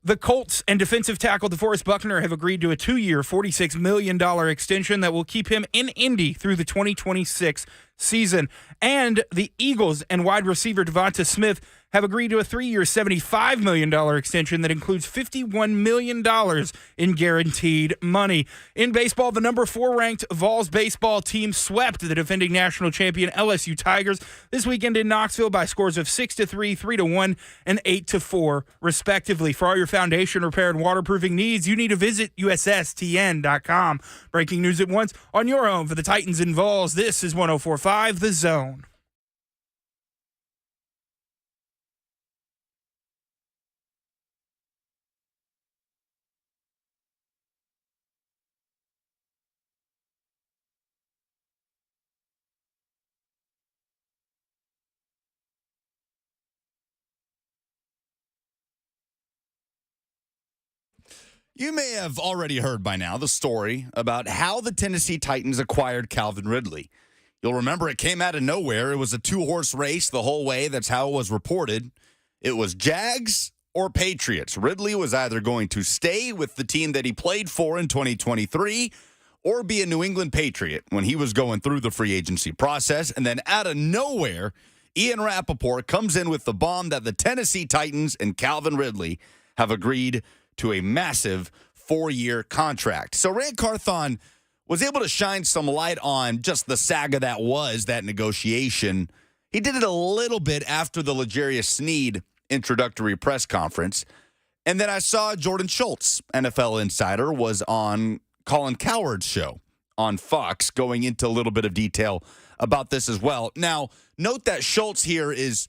A: the Colts and defensive tackle DeForest Buckner have agreed to a 2-year, $46 million extension that will keep him in Indy through the 2026 season. And the Eagles and wide receiver Devonta Smith have agreed to a 3-year, $75 million extension that includes $51 million in guaranteed money. In baseball, the number 4 ranked Vols baseball team swept the defending national champion LSU Tigers this weekend in Knoxville by scores of 6-3, 3-1, and 8-4, respectively. For all your foundation repair and waterproofing needs, you need to visit USSTN.com. Breaking news at once on your home for the Titans and Vols. This is 104.5 The Zone.
B: You may have already heard by now the story about how the Tennessee Titans acquired Calvin Ridley. You'll remember it came out of nowhere. It was a 2-horse race the whole way. That's how it was reported. It was Jags or Patriots. Ridley was either going to stay with the team that he played for in 2023 or be a New England Patriot when he was going through the free agency process. And then out of nowhere, Ian Rappaport comes in with the bomb that the Tennessee Titans and Calvin Ridley have agreed to a massive 4-year contract. So Rand Carthon was able to shine some light on just the saga that was that negotiation. He did it a little bit after the L'Jarius Sneed introductory press conference. And then I saw Jordan Schultz, NFL insider, was on Colin Cowherd's show on Fox, going into a little bit of detail about this as well. Now, note that Schultz here is,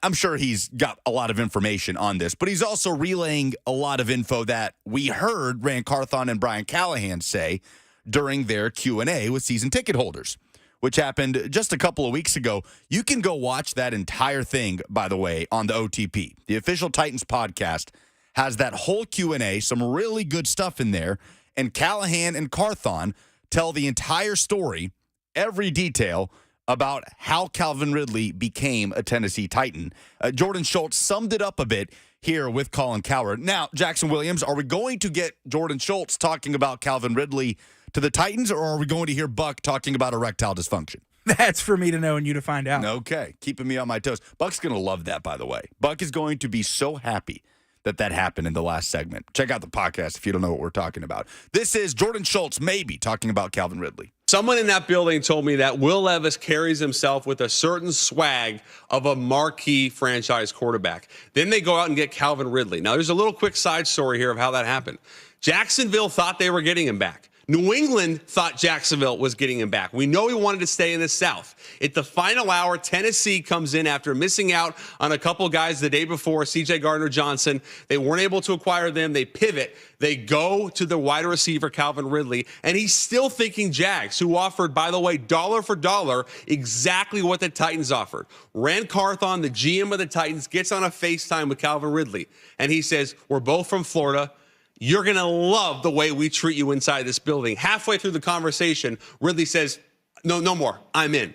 B: I'm sure he's got a lot of information on this, but he's also relaying a lot of info that we heard Rand Carthon and Brian Callahan say during their Q&A with season ticket holders, which happened just a couple of weeks ago. You can go watch that entire thing, by the way, on the OTP. The official Titans podcast has that whole Q&A, some really good stuff in there, and Callahan and Carthon tell the entire story, every detail, about how Calvin Ridley became a Tennessee Titan. Jordan Schultz summed it up a bit here with Colin Cowherd. Now, Jackson Williams, are we going to get Jordan Schultz talking about Calvin Ridley to the Titans, or are we going to hear Buck talking about erectile dysfunction?
A: That's for me to know and you to find out.
B: Okay, keeping me on my toes. Buck's going to love that, by the way. Buck is going to be so happy that happened in the last segment. Check out the podcast if you don't know what we're talking about. This is Jordan Schultz, maybe, talking about Calvin Ridley.
K: Someone in that building told me that Will Levis carries himself with a certain swag of a marquee franchise quarterback. Then they go out and get Calvin Ridley. Now, there's a little quick side story here of how that happened. Jacksonville thought they were getting him back. New England thought Jacksonville was getting him back. We know he wanted to stay in the South. At the final hour, Tennessee comes in after missing out on a couple guys the day before, C.J. Gardner-Johnson. They weren't able to acquire them. They pivot. They go to the wide receiver, Calvin Ridley, and he's still thinking Jags, who offered, by the way, dollar for dollar, exactly what the Titans offered. Rand Carthon, the GM of the Titans, gets on a FaceTime with Calvin Ridley, and he says, we're both from Florida. You're going to love the way we treat you inside this building. Halfway through the conversation, Ridley says, no more. I'm in.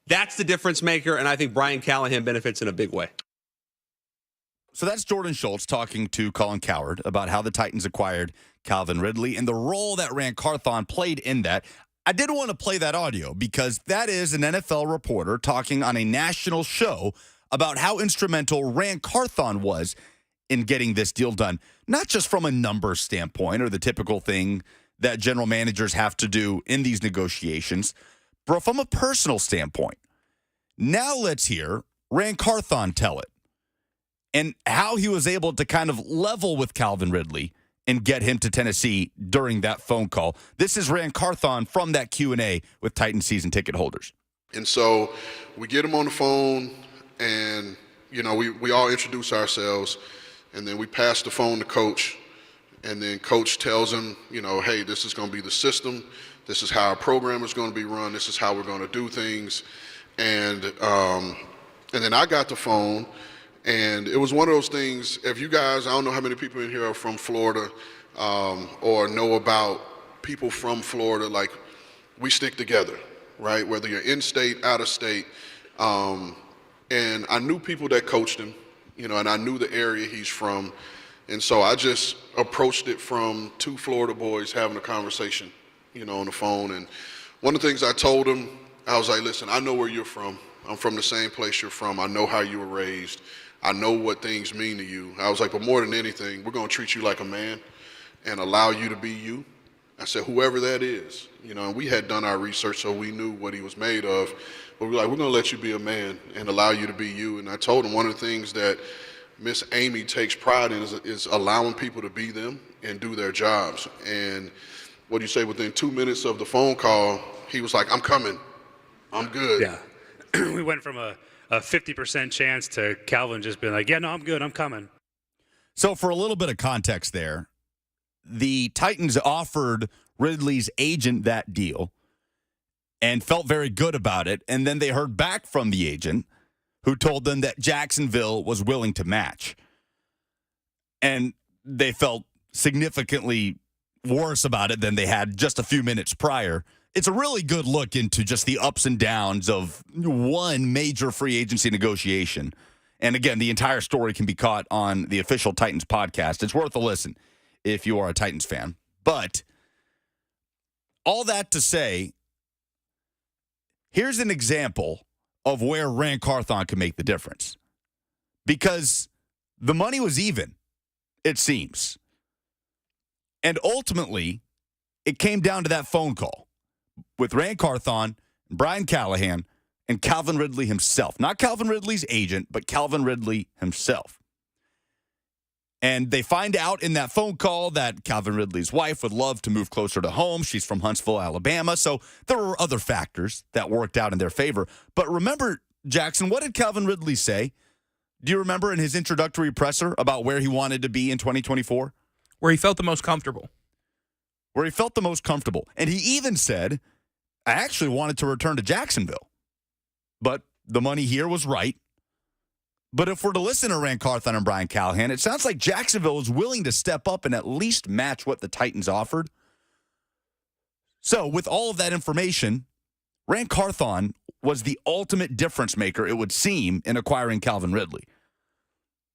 K: That's the difference maker, and I think Brian Callahan benefits in a big way.
B: So that's Jordan Schultz talking to Colin Cowherd about how the Titans acquired Calvin Ridley and the role that Rand Carthon played in that. I did want to play that audio because that is an NFL reporter talking on a national show about how instrumental Rand Carthon was in getting this deal done, not just from a numbers standpoint or the typical thing that general managers have to do in these negotiations, but from a personal standpoint. Now let's hear Rand Carthon tell it and how he was able to kind of level with Calvin Ridley and get him to Tennessee during that phone call. This is Rand Carthon from that Q&A with Titan season ticket holders.
L: And so we get him on the phone and, we all introduce ourselves. And then we pass the phone to Coach, and then Coach tells him, hey, this is going to be the system. This is how our program is going to be run. This is how we're going to do things. And And then I got the phone, and it was one of those things, if you guys, I don't know how many people in here are from Florida or know about people from Florida, like we stick together, right? Whether you're in state, out of state. And I knew people that coached him, and I knew the area he's from. And so I just approached it from two Florida boys having a conversation, on the phone. And one of the things I told him, I was like, listen, I know where you're from. I'm from the same place you're from. I know how you were raised. I know what things mean to you. I was like, but more than anything, we're going to treat you like a man and allow you to be you. I said, whoever that is, and we had done our research, so we knew what he was made of. But we were like, we're going to let you be a man and allow you to be you. And I told him one of the things that Miss Amy takes pride in is allowing people to be them and do their jobs. And what do you say, within 2 minutes of the phone call, he was like, I'm coming. I'm good.
M: Yeah. We went from a 50% chance to Calvin just being like, yeah, no, I'm good. I'm coming.
B: So for a little bit of context there, the Titans offered Ridley's agent that deal and felt very good about it. And then they heard back from the agent who told them that Jacksonville was willing to match. And they felt significantly worse about it than they had just a few minutes prior. It's a really good look into just the ups and downs of one major free agency negotiation. And again, the entire story can be caught on the official Titans podcast. It's worth a listen if you are a Titans fan. But all that to say, here's an example of where Rand Carthon can make the difference. Because the money was even, it seems. And ultimately, it came down to that phone call with Rand Carthon, Brian Callahan, and Calvin Ridley himself. Not Calvin Ridley's agent, but Calvin Ridley himself. And they find out in that phone call that Calvin Ridley's wife would love to move closer to home. She's from Huntsville, Alabama. So there were other factors that worked out in their favor. But remember, Jackson, what did Calvin Ridley say? Do you remember in his introductory presser about where he wanted to be in 2024?
A: Where he felt the most comfortable.
B: Where he felt the most comfortable. And he even said, I actually wanted to return to Jacksonville, but the money here was right. But if we're to listen to Rand Carthon and Brian Callahan, it sounds like Jacksonville is willing to step up and at least match what the Titans offered. So with all of that information, Rand Carthon was the ultimate difference maker, it would seem, in acquiring Calvin Ridley.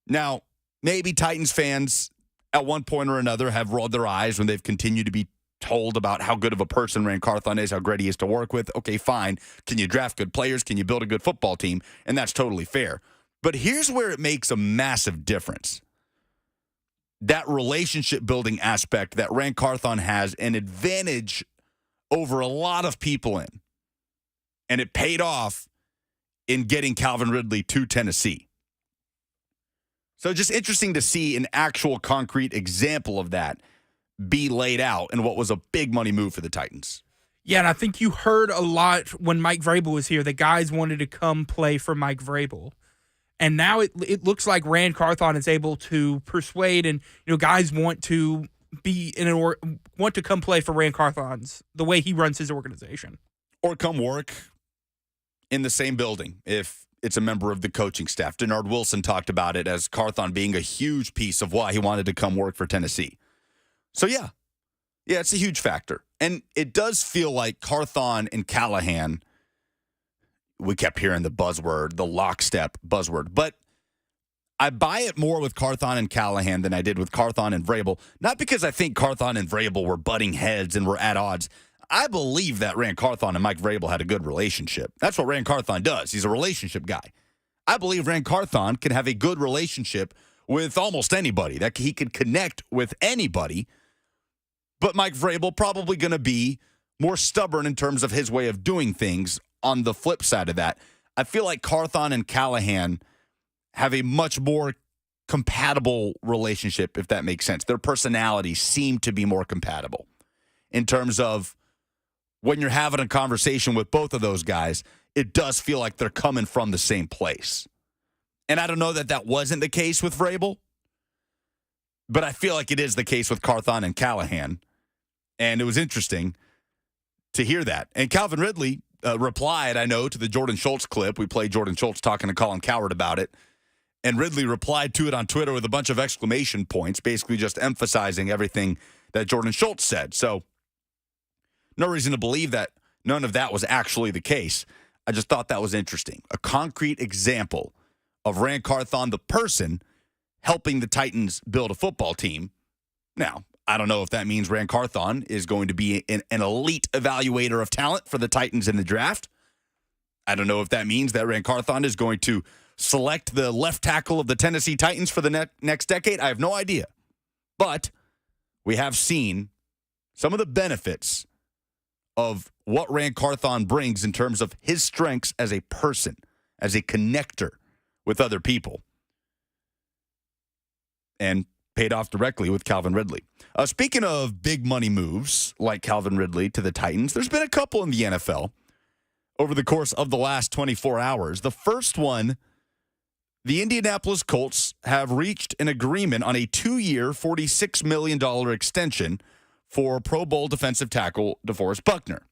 B: Now, maybe Titans fans at one point or another have rolled their eyes when they've continued to be told about how good of a person Rand Carthon is, how great he is to work with. Okay, fine. Can you draft good players? Can you build a good football team? And that's totally fair. But here's where it makes a massive difference. That relationship building aspect that Rand Carthon has an advantage over a lot of people in. And it paid off in getting Calvin Ridley to Tennessee. So just interesting to see an actual concrete example of that be laid out in what was a big money move for the Titans.
A: Yeah, and I think you heard a lot when Mike Vrabel was here. The guys wanted to come play for Mike Vrabel. And now it looks like Rand Carthon is able to persuade, and guys want to be want to come play for Rand Carthon's the way he runs his organization,
B: or come work in the same building if it's a member of the coaching staff. Denard Wilson talked about it as Carthon being a huge piece of why he wanted to come work for Tennessee. So yeah, it's a huge factor, and it does feel like Carthon and Callahan. We kept hearing the buzzword, the lockstep buzzword. But I buy it more with Carthon and Callahan than I did with Carthon and Vrabel. Not because I think Carthon and Vrabel were butting heads and were at odds. I believe that Rand Carthon and Mike Vrabel had a good relationship. That's what Rand Carthon does. He's a relationship guy. I believe Rand Carthon can have a good relationship with almost anybody, that he could connect with anybody. But Mike Vrabel probably going to be more stubborn in terms of his way of doing things. On the flip side of that, I feel like Carthon and Callahan have a much more compatible relationship, if that makes sense. Their personalities seem to be more compatible in terms of when you're having a conversation with both of those guys, it does feel like they're coming from the same place. And I don't know that wasn't the case with Vrabel, but I feel like it is the case with Carthon and Callahan. And it was interesting to hear that. And Calvin Ridley, replied, I know, to the Jordan Schultz clip. We played Jordan Schultz talking to Colin Cowherd about it. And Ridley replied to it on Twitter with a bunch of exclamation points, basically just emphasizing everything that Jordan Schultz said. So no reason to believe that none of that was actually the case. I just thought that was interesting. A concrete example of Ran Carthon, the person, helping the Titans build a football team. Now, I don't know if that means Ran Carthon is going to be an elite evaluator of talent for the Titans in the draft. I don't know if that means that Ran Carthon is going to select the left tackle of the Tennessee Titans for the next decade. I have no idea. But we have seen some of the benefits of what Ran Carthon brings in terms of his strengths as a person, as a connector with other people. And paid off directly with Calvin Ridley. Speaking of big money moves like Calvin Ridley to the Titans, there's been a couple in the NFL over the course of the last 24 hours. The first one, the Indianapolis Colts have reached an agreement on a 2-year, $46 million extension for Pro Bowl defensive tackle DeForest Buckner.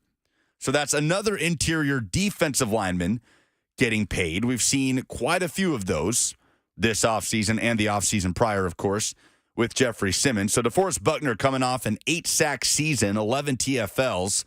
B: So that's another interior defensive lineman getting paid. We've seen quite a few of those this offseason and the offseason prior, of course, with Jeffrey Simmons. So DeForest Buckner coming off an 8-sack season, 11 TFLs,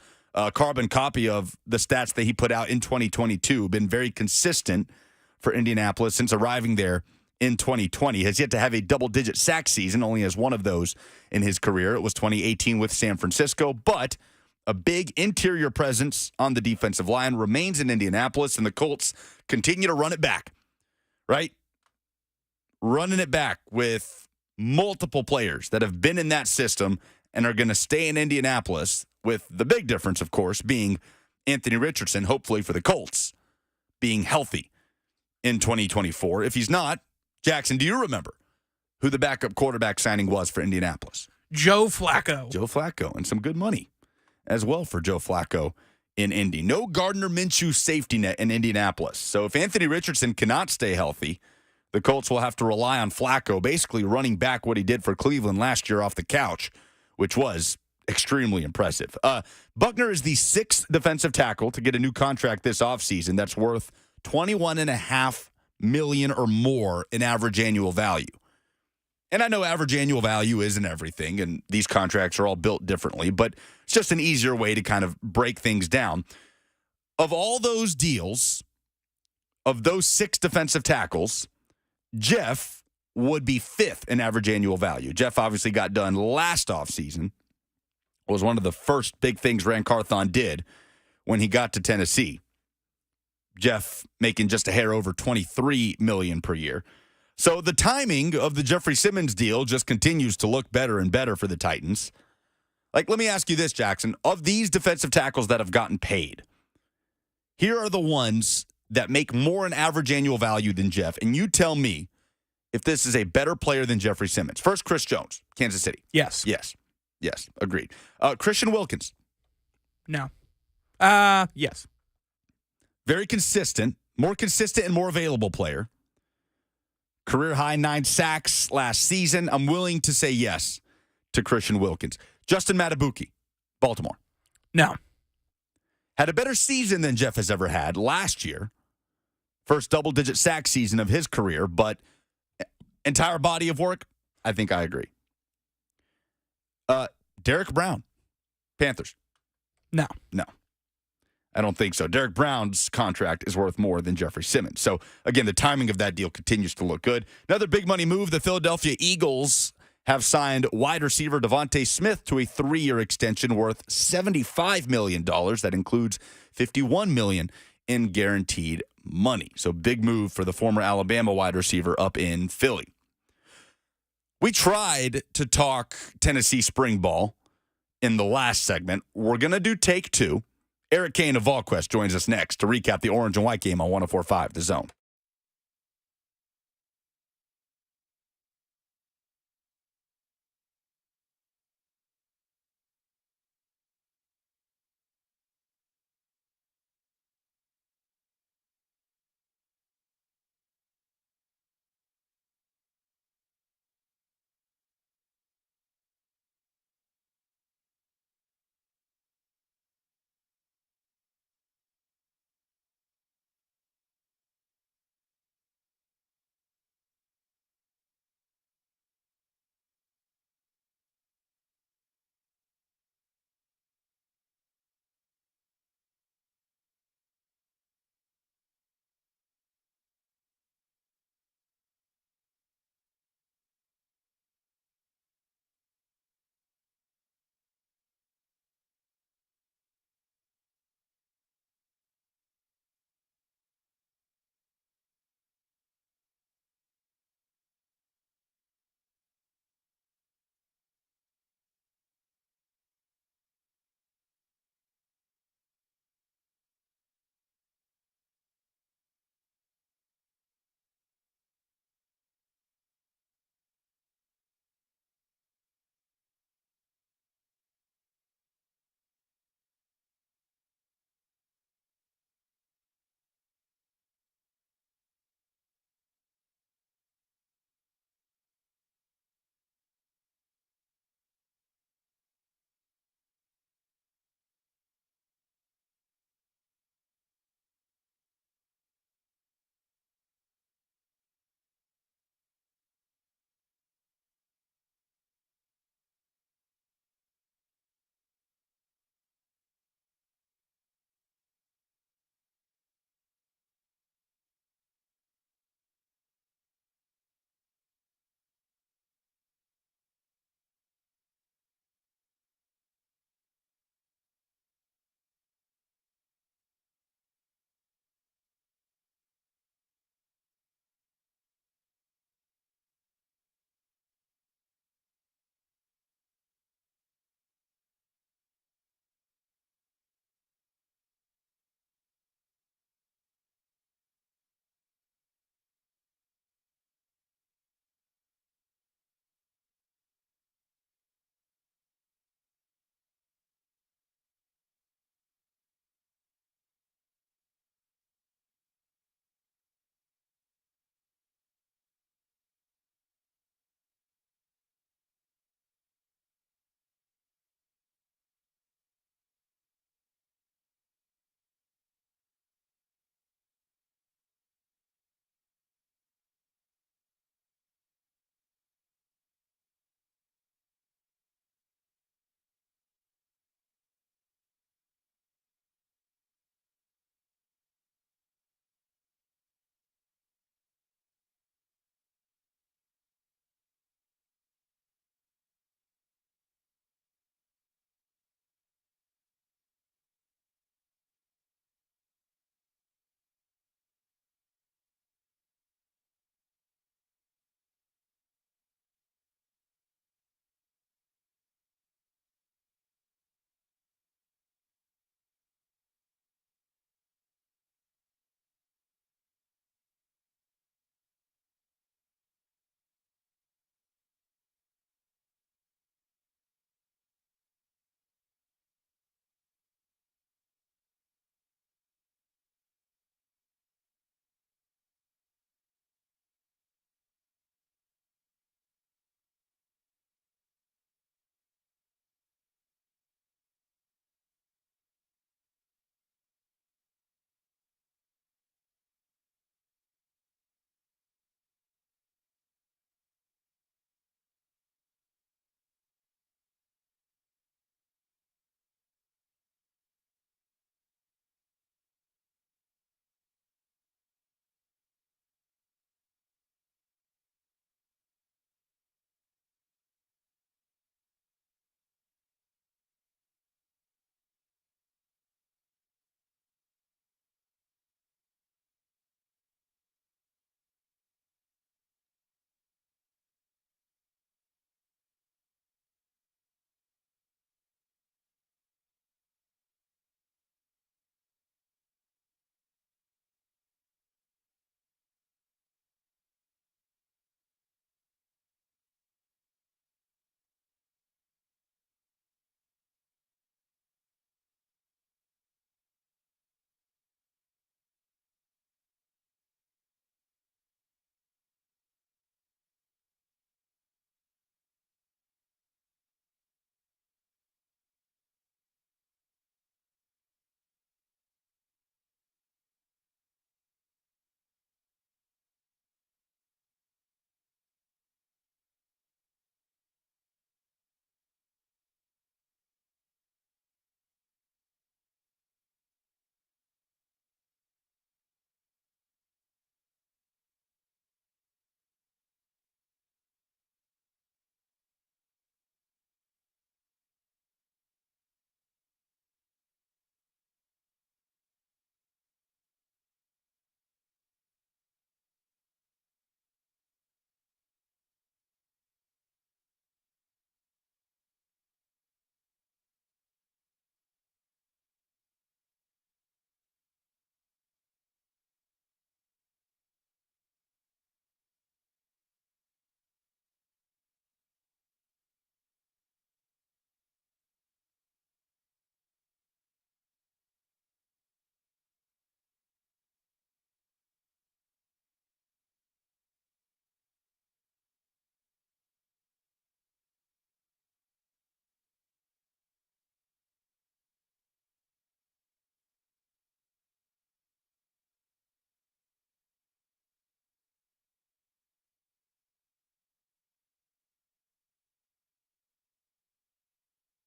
B: carbon copy of the stats that he put out in 2022, been very consistent for Indianapolis since arriving there in 2020. Has yet to have a double-digit sack season, only has one of those in his career. It was 2018 with San Francisco, but a big interior presence on the defensive line remains in Indianapolis, and the Colts continue to run it back, right? Running it back with multiple players that have been in that system and are going to stay in Indianapolis, with the big difference, of course, being Anthony Richardson, hopefully for the Colts, being healthy in 2024. If he's not, Jackson, do you remember who the backup quarterback signing was for Indianapolis?
A: Joe Flacco.
B: Joe Flacco, and some good money as well for Joe Flacco in Indy. No Gardner Minshew safety net in Indianapolis. So if Anthony Richardson cannot stay healthy, the Colts will have to rely on Flacco, basically running back what he did for Cleveland last year off the couch, which was extremely impressive. Buckner is the 6th defensive tackle to get a new contract this offseason that's worth $21.5 million or more in average annual value. And I know average annual value isn't everything, and these contracts are all built differently, but it's just an easier way to kind of break things down. Of all those deals, of those 6 defensive tackles, Jeff would be 5th in average annual value. Jeff obviously got done last offseason. It was one of the first big things Ran Carthon did when he got to Tennessee. Jeff making just a hair over $23 million per year. So the timing of the Jeffrey Simmons deal just continues to look better and better for the Titans. Like, let me ask you this, Jackson. Of these defensive tackles that have gotten paid, here are the ones that make more in average annual value than Jeff. And you tell me if this is a better player than Jeffrey Simmons. First, Chris Jones, Kansas City.
A: Yes.
B: Yes, agreed. Christian Wilkins.
A: No. Yes.
B: Very consistent, more consistent and more available player. Career high 9 sacks last season. I'm willing to say yes to Christian Wilkins. Justin Matabuki, Baltimore.
A: No.
B: Had a better season than Jeff has ever had last year. First double-digit sack season of his career, but entire body of work, I think I agree. Derek Brown, Panthers.
A: No.
B: I don't think so. Derek Brown's contract is worth more than Jeffrey Simmons. So, again, the timing of that deal continues to look good. Another big money move, the Philadelphia Eagles have signed wide receiver Devontae Smith to a 3-year extension worth $75 million. That includes $51 million in guaranteed money. So, big move for the former Alabama wide receiver up in Philly. We tried to talk Tennessee spring ball in the last segment. We're going to do take 2. Eric Cain of VolQuest joins us next to recap the orange and white game on 104.5 The Zone.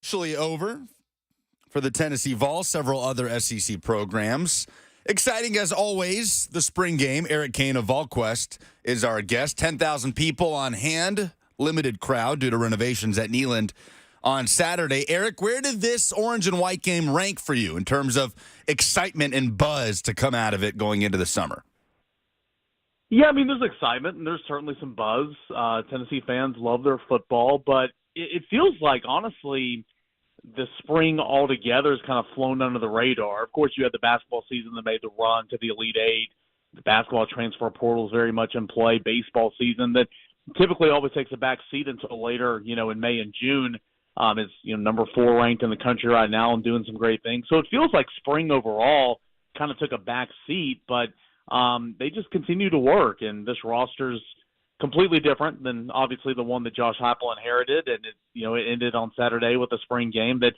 B: officially over for the Tennessee Vols, several other SEC programs. Exciting as always, the spring game. Eric Cain of VolQuest is our guest. 10,000 people on hand, limited crowd due to renovations at Neyland on Saturday. Eric, where did this orange and white game rank for you in terms of excitement and buzz to come out of it going into the summer?
N: Yeah, I mean, there's excitement and there's certainly some buzz. Tennessee fans love their football, but it feels like, honestly, the spring altogether has kind of flown under the radar. Of course, you had the basketball season that made the run to the Elite Eight. The basketball transfer portal is very much in play. Baseball season that typically always takes a back seat until later, in May and June. Is number 4 ranked in the country right now and doing some great things. So it feels like spring overall kind of took a back seat, but they just continue to work. And this roster's completely different than obviously the one that Josh Heupel inherited, and it ended on Saturday with a spring game that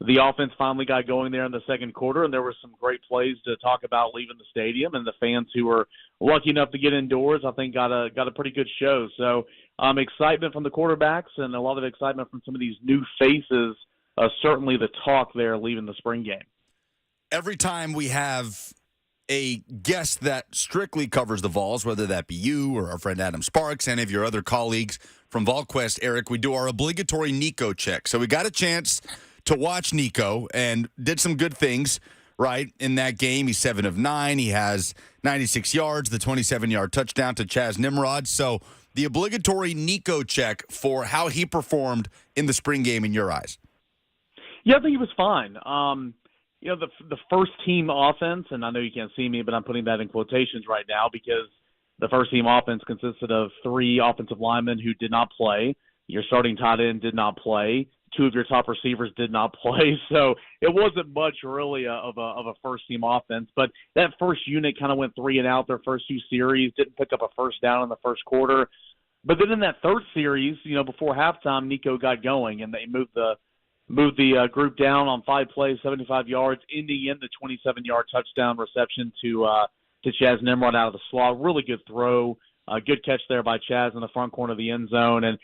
N: the offense finally got going there in the second quarter, and there were some great plays to talk about leaving the stadium, and the fans who were lucky enough to get indoors, I think, got a pretty good show. So excitement from the quarterbacks and a lot of excitement from some of these new faces, certainly the talk there leaving the spring game.
B: Every time we have a guest that strictly covers the Vols, whether that be you or our friend Adam Sparks, any of your other colleagues from VolQuest, Eric, we do our obligatory Nico check. So we got a chance to watch Nico and did some good things, right, in that game. He's 7 of 9. He has 96 yards, the 27-yard touchdown to Chaz Nimrod. So the obligatory Nico check for how he performed in the spring game in your eyes.
N: Yeah, I think he was fine. The first team offense, and I know you can't see me, but I'm putting that in quotations right now because the first team offense consisted of 3 offensive linemen who did not play. Your starting tight end did not play. 2 of your top receivers did not play. So it wasn't much really of a first team offense, but that first unit kind of went 3 and out their first 2 series, didn't pick up a first down in the first quarter. But then in that third series, before halftime, Nico got going and they moved the group down on 5 plays, 75 yards, ending in the 27-yard touchdown reception to Chaz Nimrod out of the slot. Really good throw, good catch there by Chaz in the front corner of the end zone, and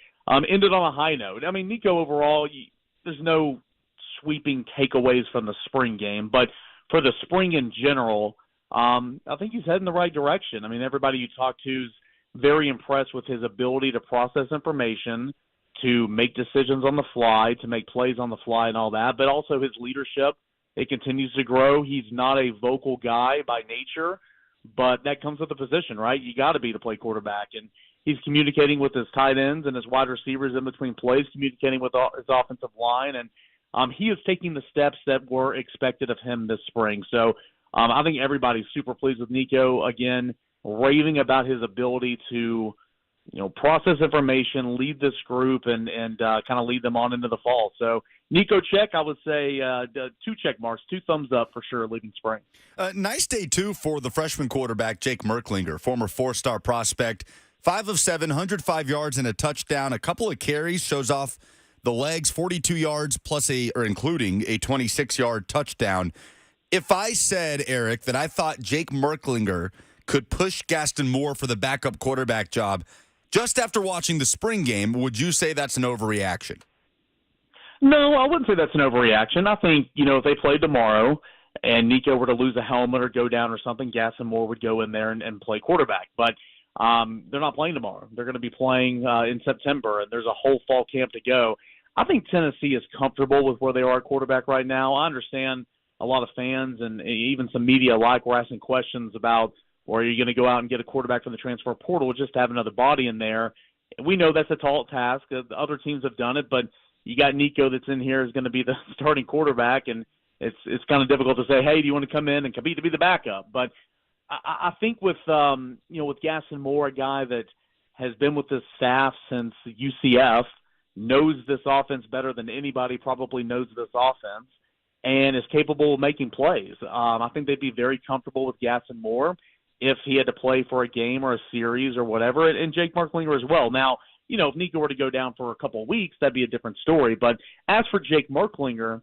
N: ended on a high note. I mean, Nico overall, there's no sweeping takeaways from the spring game, but for the spring in general, I think he's heading the right direction. I mean, everybody you talk to is very impressed with his ability to process information, to make decisions on the fly, to make plays on the fly and all that, but also his leadership. It continues to grow. He's not a vocal guy by nature, but that comes with the position, right? You got to be to play quarterback. And he's communicating with his tight ends and his wide receivers in between plays, communicating with his offensive line. And he is taking the steps that were expected of him this spring. So I think everybody's super pleased with Nico, again, raving about his ability to process information, lead this group, and kind of lead them on into the fall. So Nico check, I would say 2 check marks, 2 thumbs up for sure leaving spring.
B: Nice day, too, for the freshman quarterback, Jake Merklinger, former 4-star prospect, 5 of 7, 105 yards and a touchdown, a couple of carries, shows off the legs, 42 yards plus including a 26-yard touchdown. If I said, Eric, that I thought Jake Merklinger could push Gaston Moore for the backup quarterback job, just after watching the spring game, would you say that's an overreaction?
N: No, I wouldn't say that's an overreaction. I think, if they played tomorrow and Nico were to lose a helmet or go down or something, Gaston Moore would go in there and play quarterback. But they're not playing tomorrow. They're going to be playing in September, and there's a whole fall camp to go. I think Tennessee is comfortable with where they are at quarterback right now. I understand a lot of fans and even some media alike were asking questions about, or are you going to go out and get a quarterback from the transfer portal just to have another body in there? We know that's a tall task. Other teams have done it, but you got Nico that's in here is going to be the starting quarterback, and it's kind of difficult to say, hey, do you want to come in and compete to be the backup? But I think with with Gaston Moore, a guy that has been with this staff since UCF, knows this offense better than anybody probably knows this offense, and is capable of making plays. I think they'd be very comfortable with Gaston Moore if he had to play for a game or a series or whatever, and Jake Merklinger as well. Now, if Nico were to go down for a couple of weeks, that'd be a different story. But as for Jake Merklinger,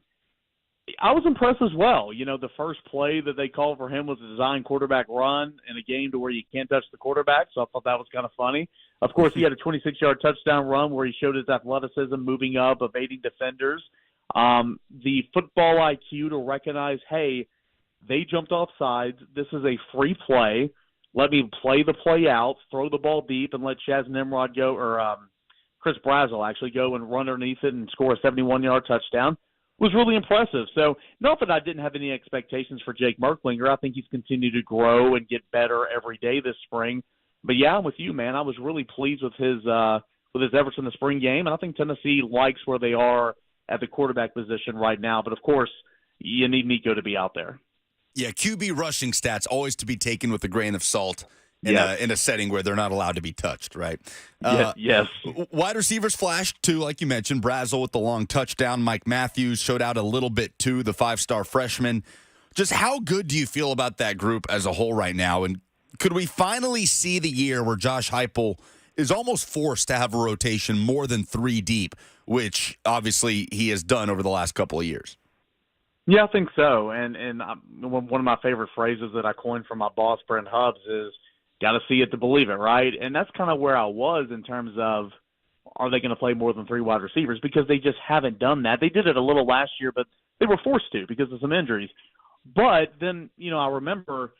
N: I was impressed as well. The first play that they called for him was a design quarterback run in a game to where you can't touch the quarterback, so I thought that was kind of funny. Of course, he had a 26-yard touchdown run where he showed his athleticism, moving up, evading defenders. The football IQ to recognize, hey, they jumped off sides. This is a free play. Let me play the play out, throw the ball deep, and let Chaz Nimrod go, or Chris Brazel actually go and run underneath it and score a 71-yard touchdown. Was really impressive. So not that I didn't have any expectations for Jake Merklinger. I think he's continued to grow and get better every day this spring. But, yeah, I'm with you, man. I was really pleased with his efforts in the spring game, and I think Tennessee likes where they are at the quarterback position right now. But, of course, you need Nico to be out there.
B: Yeah, QB rushing stats always to be taken with a grain of salt in a setting where they're not allowed to be touched, right?
N: Yes.
B: Wide receivers flashed, too, like you mentioned. Brazel with the long touchdown. Mike Matthews showed out a little bit, too, the 5-star freshman. Just how good do you feel about that group as a whole right now? And could we finally see the year where Josh Heupel is almost forced to have a rotation more than 3 deep, which obviously he has done over the last couple of years?
N: Yeah, I think so. And one of my favorite phrases that I coined from my boss, Brent Hubbs, is got to see it to believe it, right? And that's kind of where I was in terms of, are they going to play more than 3 wide receivers? Because they just haven't done that. They did it a little last year, but they were forced to because of some injuries. But then, I remember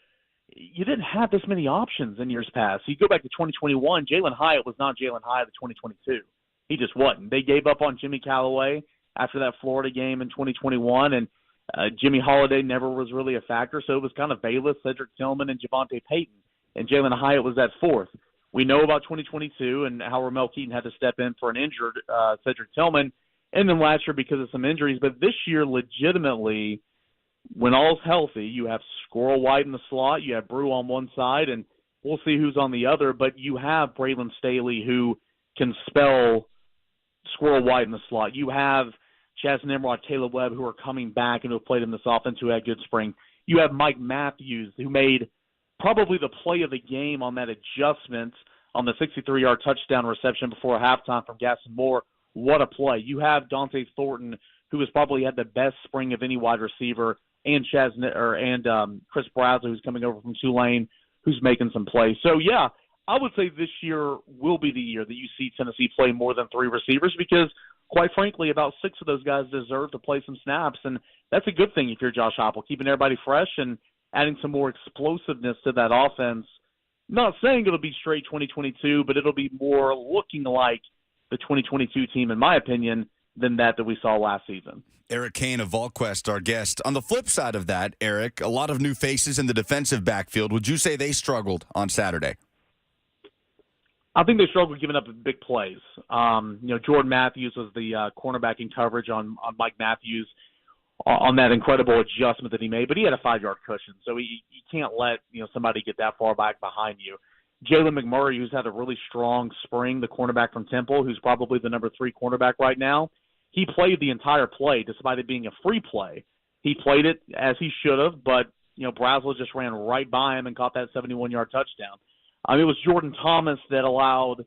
N: you didn't have this many options in years past. You go back to 2021, Jalen Hyatt was not Jalen Hyatt of 2022. He just wasn't. They gave up on Jimmy Callaway after that Florida game in 2021, and Jimmy Holiday never was really a factor, so it was kind of Bayless, Cedric Tillman, and Javonte Payton, and Jalen Hyatt was that 4th. We know about 2022 and how Ramel Keaton had to step in for an injured Cedric Tillman, and then last year because of some injuries. But this year, legitimately, when all's healthy, you have Squirrel White in the slot, you have Brew on one side, and we'll see who's on the other, but you have Braylon Staley who can spell Squirrel White in the slot. You have Chaz Nimrod, Caleb Webb, who are coming back and who have played in this offense, who had good spring. You have Mike Matthews, who made probably the play of the game on that adjustment on the 63-yard touchdown reception before halftime from Gaston Moore. What a play. You have Dante Thornton, who has probably had the best spring of any wide receiver, and Chris Brazel, who's coming over from Tulane, who's making some plays. So, yeah, I would say this year will be the year that you see Tennessee play more than 3 receivers because, quite frankly, about 6 of those guys deserve to play some snaps, and that's a good thing if you're Josh Heupel, keeping everybody fresh and adding some more explosiveness to that offense. Not saying it'll be straight 2022, but it'll be more looking like the 2022 team, in my opinion, than that we saw last season.
B: Eric Cain of VaultQuest, our guest. On the flip side of that, Eric, a lot of new faces in the defensive backfield. Would you say they struggled on Saturday?
N: I think they struggled giving up big plays. Jordan Matthews was the cornerback in coverage on Mike Matthews on that incredible adjustment that he made, but he had a 5-yard cushion, so you can't let somebody get that far back behind you. Jalen McMurray, who's had a really strong spring, the cornerback from Temple, who's probably the number 3 cornerback right now, he played the entire play despite it being a free play. He played it as he should have, but Brazel just ran right by him and caught that 71-yard touchdown. It was Jordan Thomas that allowed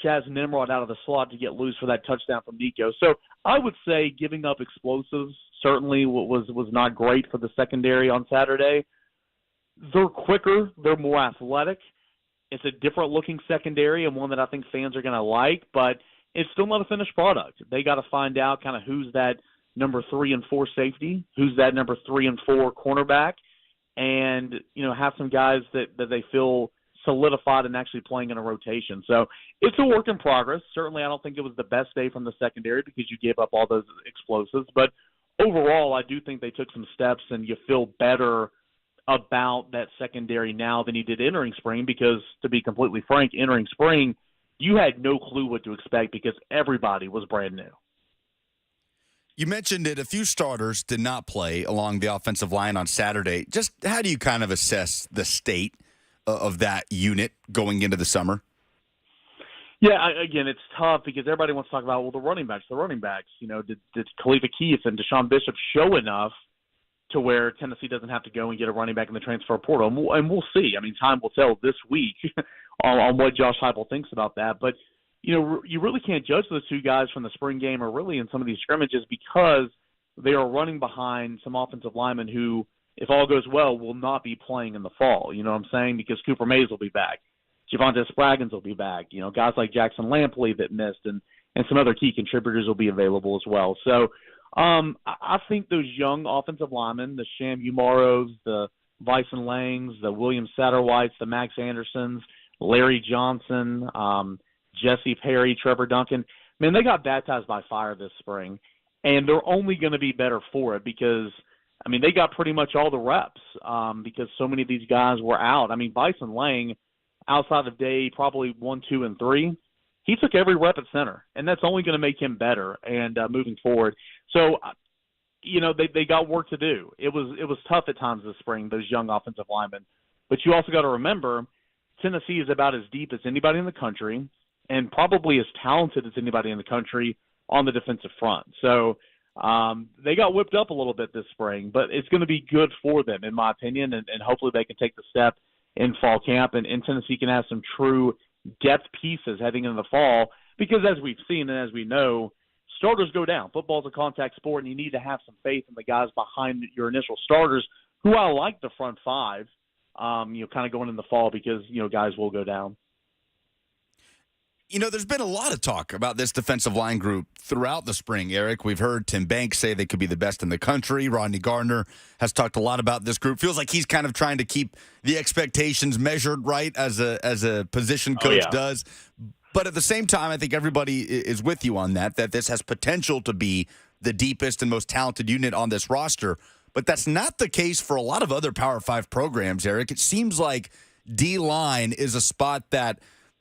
N: Chaz Nimrod out of the slot to get loose for that touchdown from Nico. So I would say giving up explosives certainly was not great for the secondary on Saturday. They're quicker. They're more athletic. It's a different-looking secondary and one that I think fans are going to like, but it's still not a finished product. They got to find out kind of who's that number 3 and 4 safety, who's that number 3 and 4 cornerback, and have some guys that they feel solidified and actually playing in a rotation. So it's a work in progress. Certainly, I don't think it was the best day from the secondary because you gave up all those explosives. But overall, I do think they took some steps, and you feel better about that secondary now than you did entering spring because, to be completely frank, entering spring, you had no clue what to expect because everybody was brand new.
B: You mentioned it. A few starters did not play along the offensive line on Saturday. Just how do you kind of assess the state of that unit going into the summer?
N: Yeah, again, it's tough because everybody wants to talk about, the running backs. Did Khalifa Keith and Deshaun Bishop show enough to where Tennessee doesn't have to go and get a running back in the transfer portal? And we'll see. Time will tell this week on what Josh Heupel thinks about that. But, you really can't judge those 2 guys from the spring game or really in some of these scrimmages because they are running behind some offensive linemen who, if all goes well, will not be playing in the fall. You know what I'm saying? Because Cooper Mays will be back. Javonte Spraggins will be back. Guys like Jackson Lampley that missed and some other key contributors will be available as well. So I think those young offensive linemen, the Sham Umaros, the Bison Langs, the William Satterwhites, the Max Andersons, Larry Johnson, Jesse Perry, Trevor Duncan, man, they got baptized by fire this spring, and they're only going to be better for it because, I mean, they got pretty much all the reps because so many of these guys were out. I mean, Bison Lang, outside of day probably 1, 2, and 3, he took every rep at center, and that's only going to make him better and moving forward. So, you know, they got work to do. It was tough at times this spring, those young offensive linemen. But you also got to remember, Tennessee is about as deep as anybody in the country and probably as talented as anybody in the country on the defensive front. So they got whipped up a little bit this spring, but it's going to be good for them, in my opinion, and hopefully they can take the step in fall camp, and Tennessee can have some true depth pieces heading into the fall because, as we've seen and as we know, starters go down. Football's a contact sport, and you need to have some faith in the guys behind your initial starters, who I like the front five, you know, kind of going in the fall because, you know, guys will go down.
B: You know, there's been a lot of talk about this defensive line group throughout the spring, Eric. We've heard Tim Banks say they could be the best in the country. Rodney Gardner has talked a lot about this group. Feels like he's kind of trying to keep the expectations measured right as a position coach does. But at the same time, I think everybody is with you on that this has potential to be the deepest and most talented unit on this roster. But that's not the case for a lot of other Power 5 programs, Eric. It seems like D-line is a spot that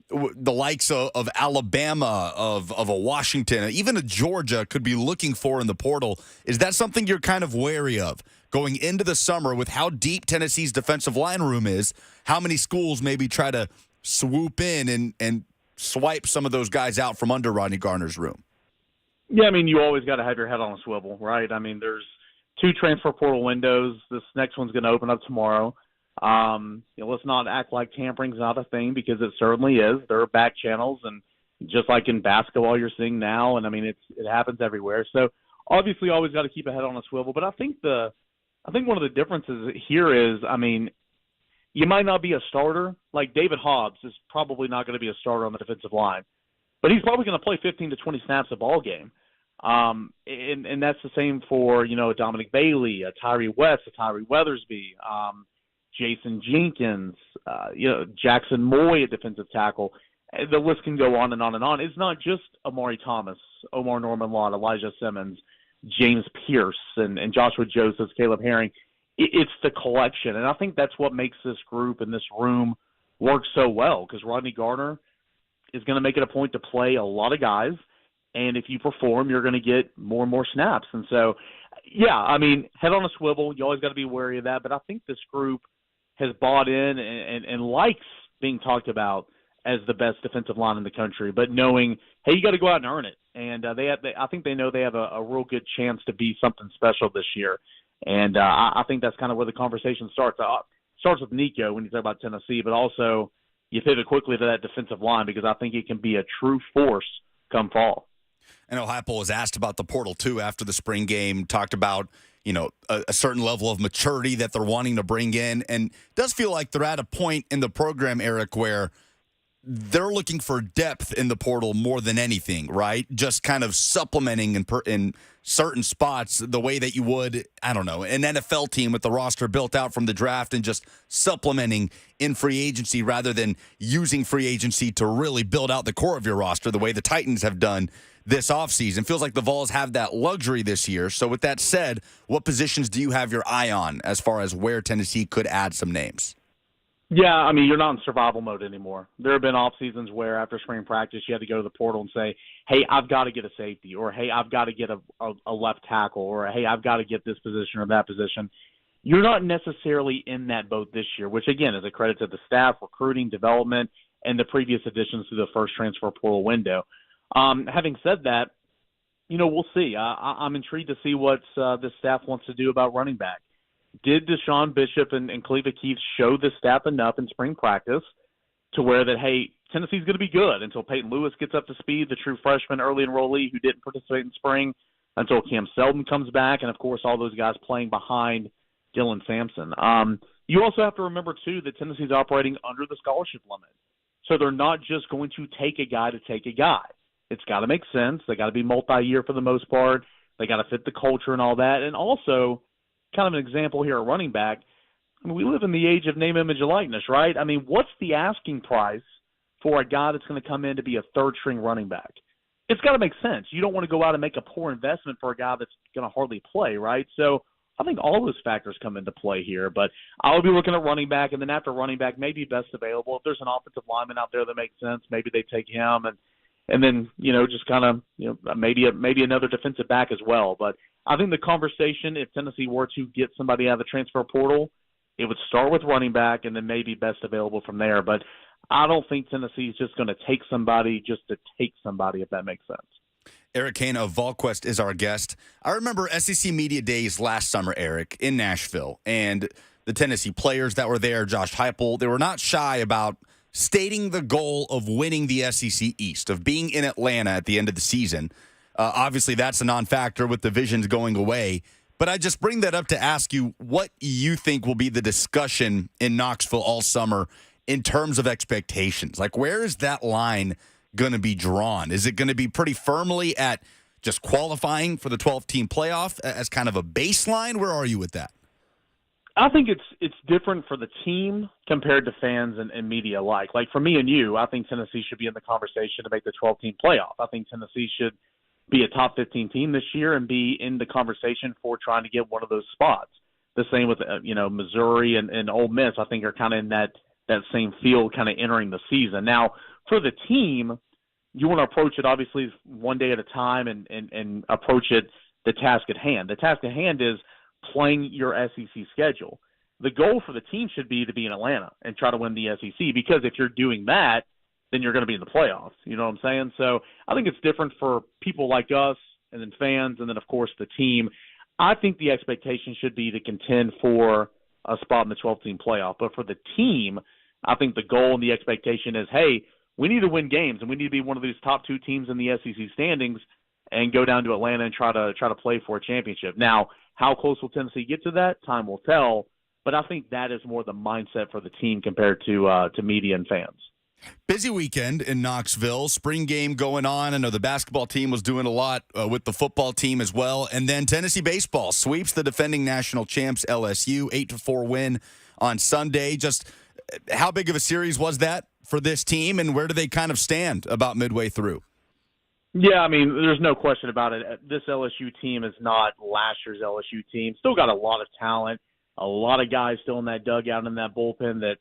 B: the likes of Alabama, of a Washington, even a Georgia could be looking for in the portal. Is that something you're kind of wary of going into the summer with how deep Tennessee's defensive line room is? How many schools maybe try to swoop in and swipe some of those guys out from under Rodney Garner's room?
N: Yeah, I mean, you always got to have your head on a swivel, right? I mean, there's 2 transfer portal windows. This next one's going to open up tomorrow. You know, let's not act like tampering's not a thing because it certainly is. There are back channels, and just like in basketball you're seeing now, and I mean it happens everywhere. So obviously always got to keep a head on a swivel. But I think one of the differences here is, I mean, you might not be a starter. Like David Hobbs is probably not going to be a starter on the defensive line, but he's probably going to play 15 to 20 snaps a ball game. And that's the same for, you know, Dominic Bailey, a Tyree West, a Tyree Weathersby, Jason Jenkins, you know, Jackson Moy at defensive tackle. The list can go on and on and on. It's not just Amari Thomas, Omar Norman Lott, Elijah Simmons, James Pierce, and Joshua Josephs, Caleb Herring. It's the collection. And I think that's what makes this group and this room work so well, because Rodney Gardner is going to make it a point to play a lot of guys. And if you perform, you're going to get more and more snaps. And so, yeah, I mean, head on a swivel. You always got to be wary of that. But I think this group has bought in and likes being talked about as the best defensive line in the country, but knowing, hey, you got to go out and earn it. And I think they know they have a real good chance to be something special this year. And I think that's kind of where the conversation starts. Starts with Nico when you talk about Tennessee, but also you pivot quickly to that defensive line because I think it can be a true force come fall.
B: And Heupel was asked about the portal, too, after the spring game, talked about, you know, a certain level of maturity that they're wanting to bring in. And it does feel like they're at a point in the program, Eric, where they're looking for depth in the portal more than anything, right? Just kind of supplementing in certain spots the way that you would, I don't know, an NFL team with the roster built out from the draft and just supplementing in free agency rather than using free agency to really build out the core of your roster the way the Titans have done this offseason. Feels like the Vols have that luxury this year. So with that said, what positions do you have your eye on as far as where Tennessee could add some names?
N: Yeah, I mean, you're not in survival mode anymore. There have been off seasons where after spring practice you had to go to the portal and say, hey, I've got to get a safety, or hey, I've got to get a left tackle, or hey, I've got to get this position or that position. You're not necessarily in that boat this year, which, again, is a credit to the staff, recruiting, development, and the previous additions to the first transfer portal window. Having said that, you know, we'll see. I'm intrigued to see what the staff wants to do about running back. Did Deshaun Bishop and Cleva Keith show the staff enough in spring practice to where that, hey, Tennessee's going to be good until Peyton Lewis gets up to speed, the true freshman early enrollee who didn't participate in spring, until Cam Seldon comes back, and, of course, all those guys playing behind Dylan Sampson. You also have to remember, too, that Tennessee's operating under the scholarship limit. So they're not just going to take a guy to take a guy. It's got to make sense. They got to be multi-year for the most part. They got to fit the culture and all that. And also, kind of an example here at running back, I mean, we live in the age of name, image, and likeness, right? I mean, what's the asking price for a guy that's going to come in to be a third-string running back? It's got to make sense. You don't want to go out and make a poor investment for a guy that's going to hardly play, right? So I think all those factors come into play here. But I would be looking at running back, and then after running back, maybe best available. If there's an offensive lineman out there that makes sense, maybe they take him, and then, just kind of, maybe another defensive back as well. But I think the conversation, if Tennessee were to get somebody out of the transfer portal, it would start with running back and then maybe best available from there. But I don't think Tennessee is just going to take somebody just to take somebody, if that makes sense.
B: Eric Cain of VolQuest is our guest. I remember SEC Media Days last summer, Eric, in Nashville, and the Tennessee players that were there, Josh Heupel, they were not shy about stating the goal of winning the SEC East, of being in Atlanta at the end of the season. Obviously, that's a non-factor with divisions going away. But I just bring that up to ask you what you think will be the discussion in Knoxville all summer in terms of expectations. Like, where is that line going to be drawn? Is it going to be pretty firmly at just qualifying for the 12-team playoff as kind of a baseline? Where are you with that?
N: I think it's different for the team compared to fans and media alike. Like, for me and you, I think Tennessee should be in the conversation to make the 12-team playoff. I think Tennessee should be a top 15 team this year and be in the conversation for trying to get one of those spots. The same with, Missouri and Ole Miss, I think, are kind of in that same field kind of entering the season. Now, for the team, you want to approach it obviously one day at a time and approach it the task at hand. The task at hand is playing your SEC schedule. The goal for the team should be to be in Atlanta and try to win the SEC, because if you're doing that, then you're going to be in the playoffs. You know what I'm saying? So I think it's different for people like us and then fans and then, of course, the team. I think the expectation should be to contend for a spot in the 12-team playoff. But for the team, I think the goal and the expectation is, hey, we need to win games, and we need to be one of these top two teams in the SEC standings and go down to Atlanta and try to play for a championship. Now, how close will Tennessee get to that? Time will tell. But I think that is more the mindset for the team compared to media and fans.
B: Busy weekend in Knoxville. Spring game going on. I know the basketball team was doing a lot with the football team as well. And then Tennessee baseball sweeps the defending national champs LSU, 8-4 win on Sunday. Just how big of a series was that for this team, and where do they kind of stand about midway through?
N: Yeah, I mean, there's no question about it. This LSU team is not last year's LSU team. Still got a lot of talent, a lot of guys still in that dugout, in that bullpen that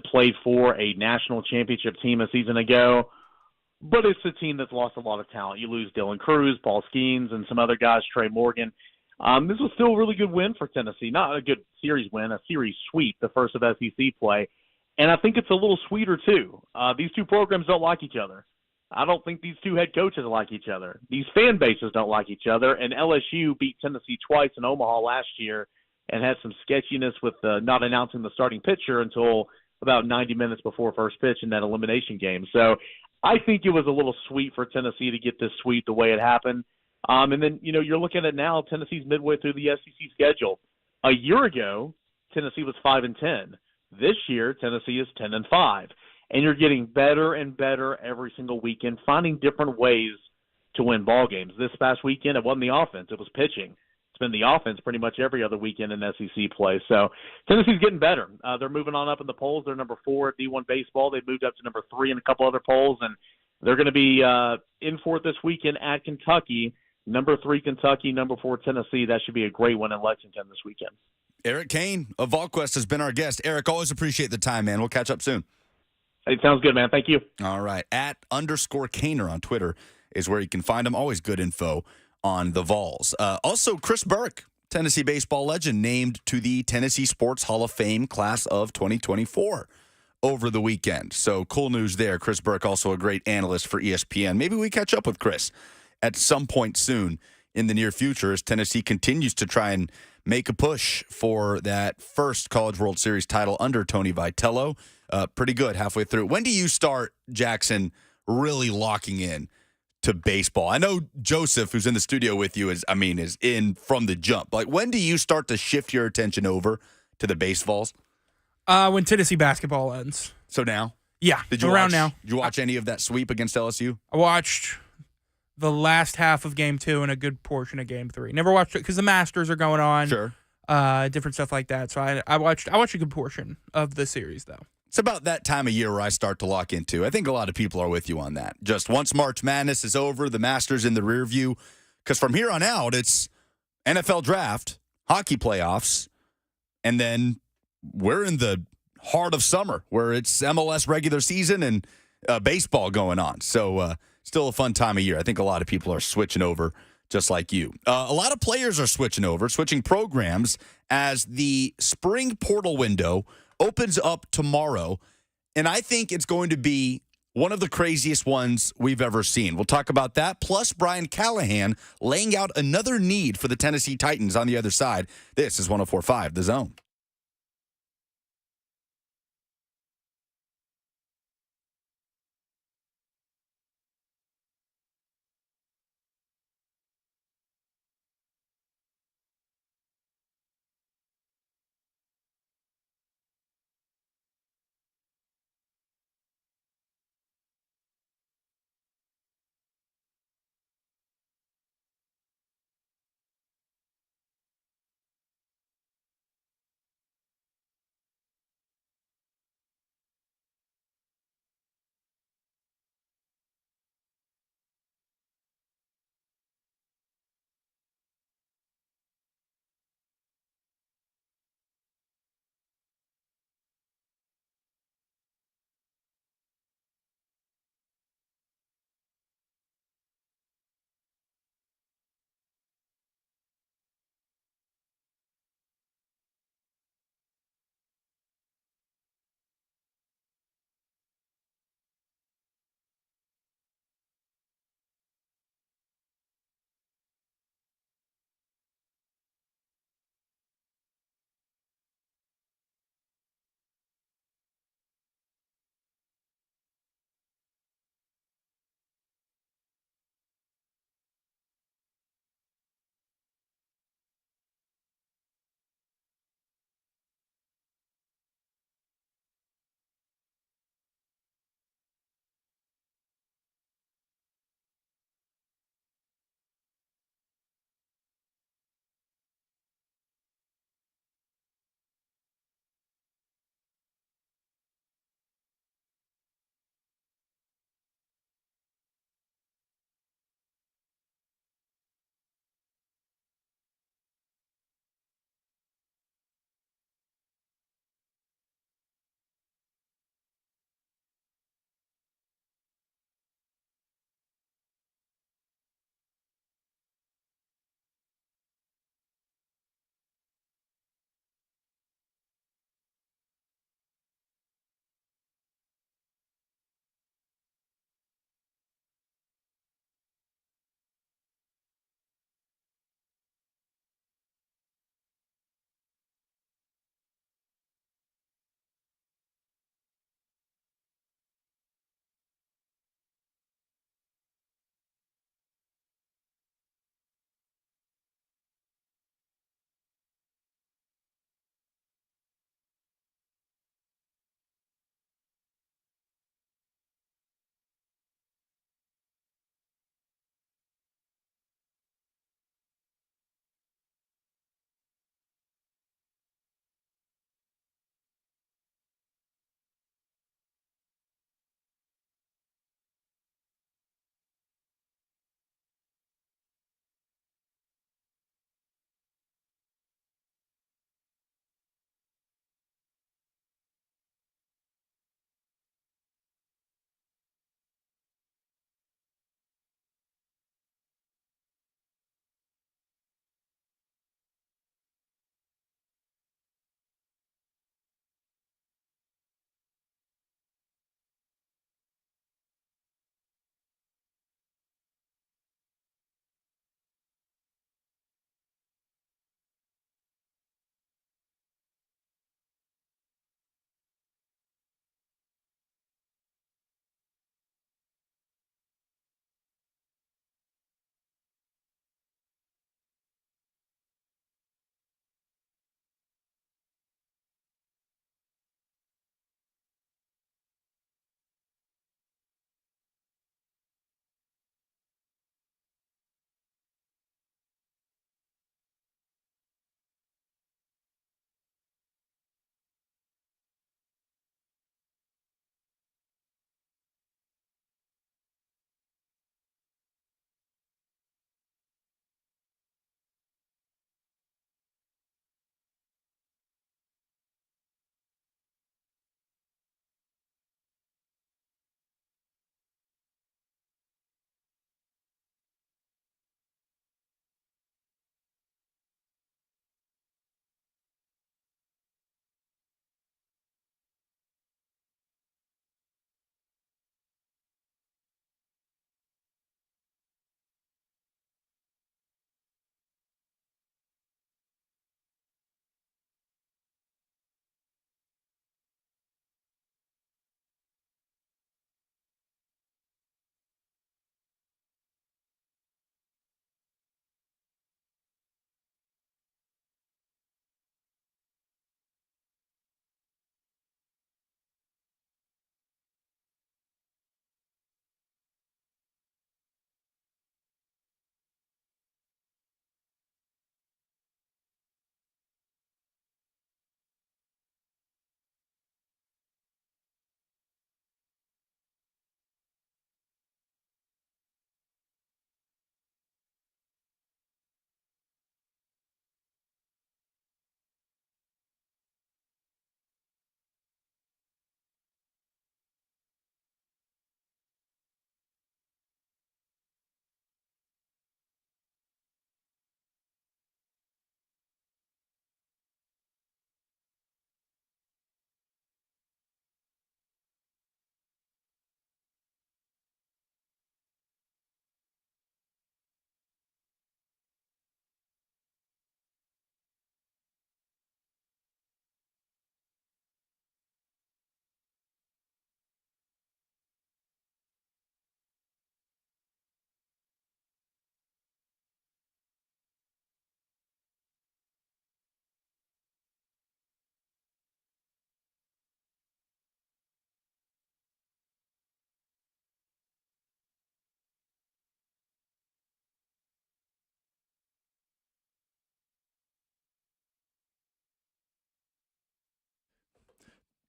N: played for a national championship team a season ago. But it's a team that's lost a lot of talent. You lose Dylan Cruz, Paul Skeens, and some other guys, Trey Morgan. This was still a really good win for Tennessee. Not a good series win, a series sweep, the first of SEC play. And I think it's a little sweeter, too. These two programs don't like each other. I don't think these two head coaches like each other. These fan bases don't like each other. And LSU beat Tennessee twice in Omaha last year and had some sketchiness with not announcing the starting pitcher until about 90 minutes before first pitch in that elimination game. So I think it was a little sweet for Tennessee to get this sweep the way it happened. And then, you're looking at now Tennessee's midway through the SEC schedule. A year ago, Tennessee was 5-10. This year, Tennessee is 10-5. And you're getting better and better every single weekend, finding different ways to win ball games. This past weekend, it wasn't the offense. It was pitching. It's been the offense pretty much every other weekend in SEC play. So Tennessee's getting better. They're moving on up in the polls. They're number 4 at D1 baseball. They've moved up to number 3 in a couple other polls, and they're going to be in for it this weekend at Kentucky. Number 3 Kentucky, number 4 Tennessee. That should be a great one in Lexington this weekend.
B: Eric Cain of VolQuest has been our guest. Eric, always appreciate the time, man. We'll catch up soon.
N: It sounds good, man. Thank you.
B: All right. @_Cainer on Twitter is where you can find him. Always good info on the Vols. Also, Chris Burke, Tennessee baseball legend, named to the Tennessee Sports Hall of Fame class of 2024 over the weekend. So cool news there. Chris Burke, also a great analyst for ESPN. Maybe we catch up with Chris at some point soon in the near future as Tennessee continues to try and make a push for that first College World Series title under Tony Vitello. Pretty good halfway through. When do you start, Jackson, really locking in to baseball? I know Joseph, who's in the studio with you, is in from the jump. Like, when do you start to shift your attention over to the baseballs?
A: When Tennessee basketball ends.
B: So now?
A: Yeah,
B: Did you
A: around
B: watch,
A: now.
B: Did you watch any of that sweep against LSU?
A: I watched the last half of Game 2 and a good portion of Game 3. Never watched it because the Masters are going on.
B: Sure.
A: Different stuff like that. So I watched a good portion of the series, though.
B: It's about that time of year where I start to lock into. I think a lot of people are with you on that. Just once March Madness is over, the Masters in the rear view, because from here on out, it's NFL draft, hockey playoffs, and then we're in the heart of summer where it's MLS regular season and baseball going on. So still a fun time of year. I think a lot of people are switching over just like you. A lot of players are switching programs as the spring portal window opens up tomorrow. And I think it's going to be one of the craziest ones we've ever seen. We'll talk about that. Plus, Brian Callahan laying out another need for the Tennessee Titans on the other side. This is 104.5 The Zone.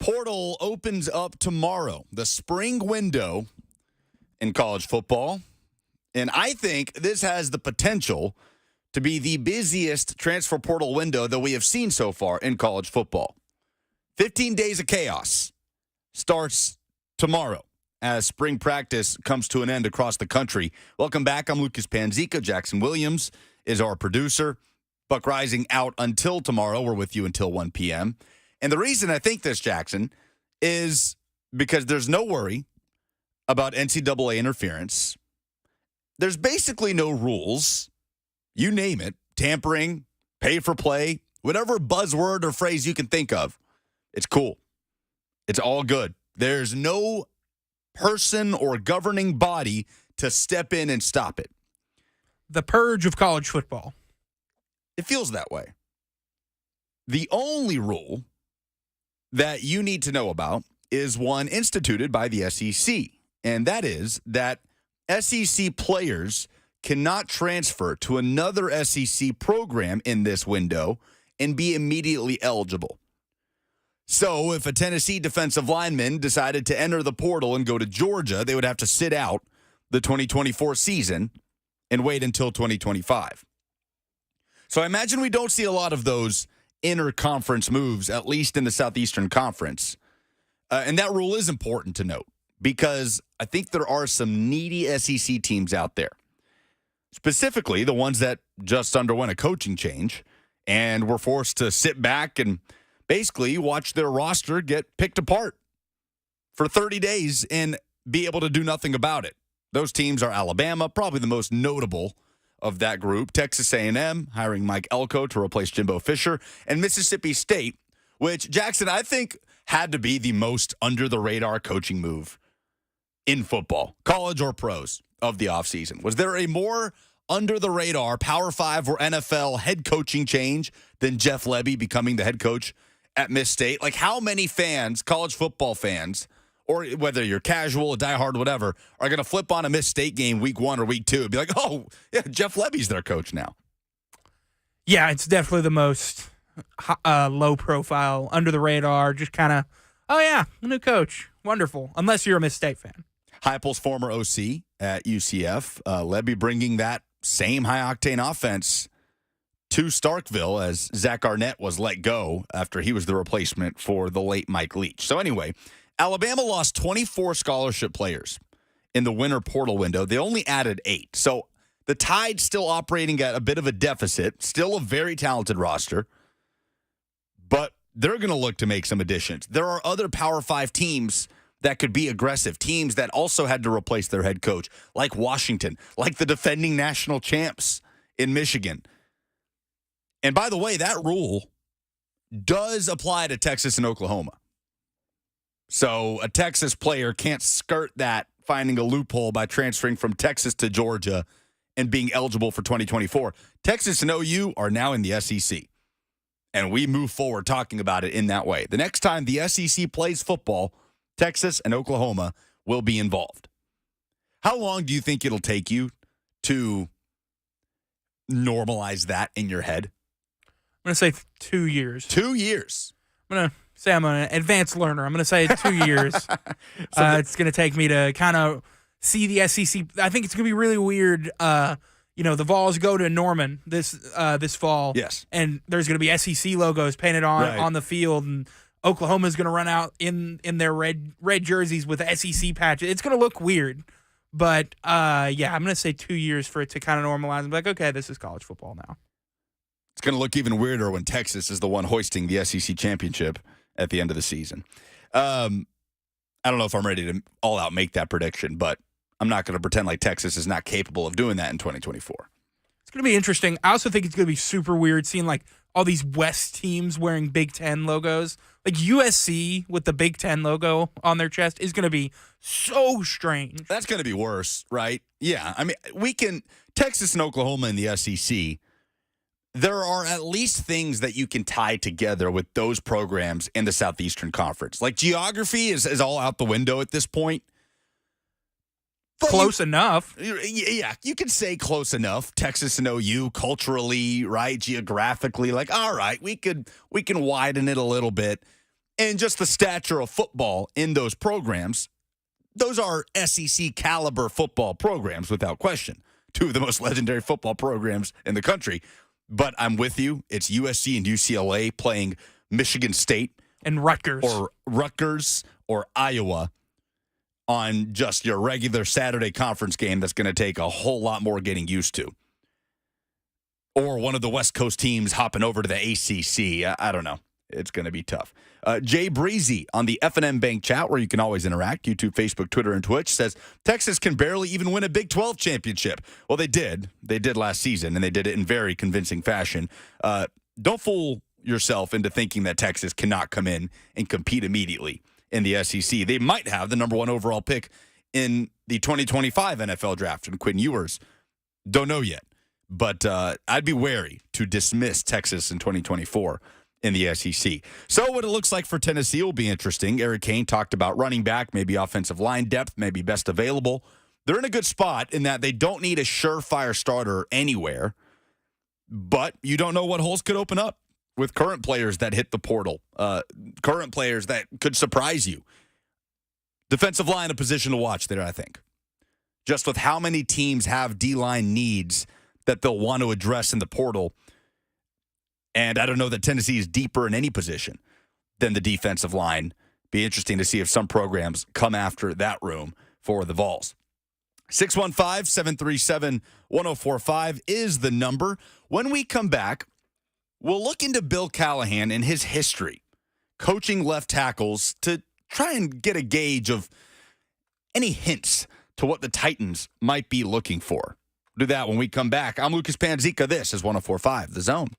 B: portal opens up tomorrow, the spring window in college football. And I think this has the potential to be the busiest transfer portal window that we have seen so far in college football. 15 days of chaos starts tomorrow as spring practice comes to an end across the country. Welcome back. I'm Lucas Panzica. Jackson Williams is our producer. Buck Rising out until tomorrow. We're with you until 1 p.m. And the reason I think this, Jackson, is because there's no worry about NCAA interference. There's basically no rules. You name it, tampering, pay for play, whatever buzzword or phrase you can think of. It's cool. It's all good. There's no person or governing body to step in and stop it.
A: The purge of college football.
B: It feels that way. The only rule that you need to know about is one instituted by the SEC, and that is that SEC players cannot transfer to another SEC program in this window and be immediately eligible. So if a Tennessee defensive lineman decided to enter the portal and go to Georgia, they would have to sit out the 2024 season and wait until 2025. So I imagine we don't see a lot of those inter-conference moves, at least in the Southeastern Conference. And that rule is important to note because I think there are some needy SEC teams out there. Specifically, the ones that just underwent a coaching change and were forced to sit back and basically watch their roster get picked apart for 30 days and be able to do nothing about it. Those teams are Alabama, probably the most notable of that group, Texas A&M, hiring Mike Elko to replace Jimbo Fisher, and Mississippi State, which, Jackson, I think had to be the most under-the-radar coaching move in football, college or pros, of the offseason. Was there a more under-the-radar Power 5 or NFL head coaching change than Jeff Lebby becoming the head coach at Miss State? Like, how many fans, college football fans, or whether you're casual, a diehard, whatever, are going to flip on a Miss State game week 1 or week 2 and be like, oh, yeah, Jeff Lebby's their coach now?
A: Yeah, it's definitely the most low-profile, under-the-radar, just kind of, oh, yeah, new coach. Wonderful. Unless you're a Miss State fan.
B: Heupel's former OC at UCF, Lebby bringing that same high-octane offense to Starkville as Zach Arnett was let go after he was the replacement for the late Mike Leach. So anyway, Alabama lost 24 scholarship players in the winter portal window. They only added 8. So the Tide's still operating at a bit of a deficit, still a very talented roster, but they're going to look to make some additions. There are other Power 5 teams that could be aggressive, teams that also had to replace their head coach, like Washington, like the defending national champs in Michigan. And by the way, that rule does apply to Texas and Oklahoma. So a Texas player can't skirt that, finding a loophole by transferring from Texas to Georgia and being eligible for 2024. Texas and OU are now in the SEC. And we move forward talking about it in that way. The next time the SEC plays football, Texas and Oklahoma will be involved. How long do you think it'll take you to normalize that in your head?
A: I'm going to say 2 years.
B: 2 years.
A: I'm going to say I'm an advanced learner. I'm going to say 2 years. It's going to take me to kind of see the SEC. I think it's going to be really weird. The Vols go to Norman this fall.
B: Yes.
A: And there's going to be SEC logos painted on the field, and Oklahoma's going to run out in their red jerseys with SEC patches. It's going to look weird. But, I'm going to say 2 years for it to kind of normalize and be like, okay, this is college football now.
B: It's going to look even weirder when Texas is the one hoisting the SEC championship at the end of the season. I don't know if I'm ready to all out make that prediction, but I'm not going to pretend like Texas is not capable of doing that in 2024.
A: It's going to be interesting. I also think it's going to be super weird seeing like all these West teams wearing Big Ten logos. Like USC with the Big Ten logo on their chest is going to be so strange.
B: That's going to be worse, right? Yeah. I mean, Texas and Oklahoma in the SEC, there are at least things that you can tie together with those programs in the Southeastern Conference. Like geography is all out the window at this point. But
A: close enough.
B: Yeah, you could say close enough. Texas and OU culturally, right, geographically, like, all right, we can widen it a little bit. And just the stature of football in those programs, those are SEC caliber football programs without question. Two of the most legendary football programs in the country. But I'm with you. It's USC and UCLA playing Michigan State.
A: And Rutgers.
B: Or Rutgers or Iowa on just your regular Saturday conference game that's going to take a whole lot more getting used to. Or one of the West Coast teams hopping over to the ACC. I don't know. It's going to be tough. Jay Breezy on the F&M Bank chat, where you can always interact, YouTube, Facebook, Twitter, and Twitch, says Texas can barely even win a Big 12 championship. Well, they did. They did last season, and they did it in very convincing fashion. Don't fool yourself into thinking that Texas cannot come in and compete immediately in the SEC. They might have the number 1 overall pick in the 2025 NFL draft, and Quinn Ewers. Don't know yet, but I'd be wary to dismiss Texas in 2024 in the SEC. So what it looks like for Tennessee will be interesting. Eric Cain talked about running back, maybe offensive line depth, maybe best available. They're in a good spot in that they don't need a surefire starter anywhere, but you don't know what holes could open up with current players that hit the portal, current players that could surprise you. Defensive line, a position to watch there, I think. Just with how many teams have D-line needs that they'll want to address in the portal. And I don't know that Tennessee is deeper in any position than the defensive line. Be interesting to see if some programs come after that room for the Vols. 615-737-1045 is the number. When we come back, we'll look into Bill Callahan and his history, coaching left tackles to try and get a gauge of any hints to what the Titans might be looking for. We'll do that when we come back. I'm Lucas Panzica. This is 1045 The Zone.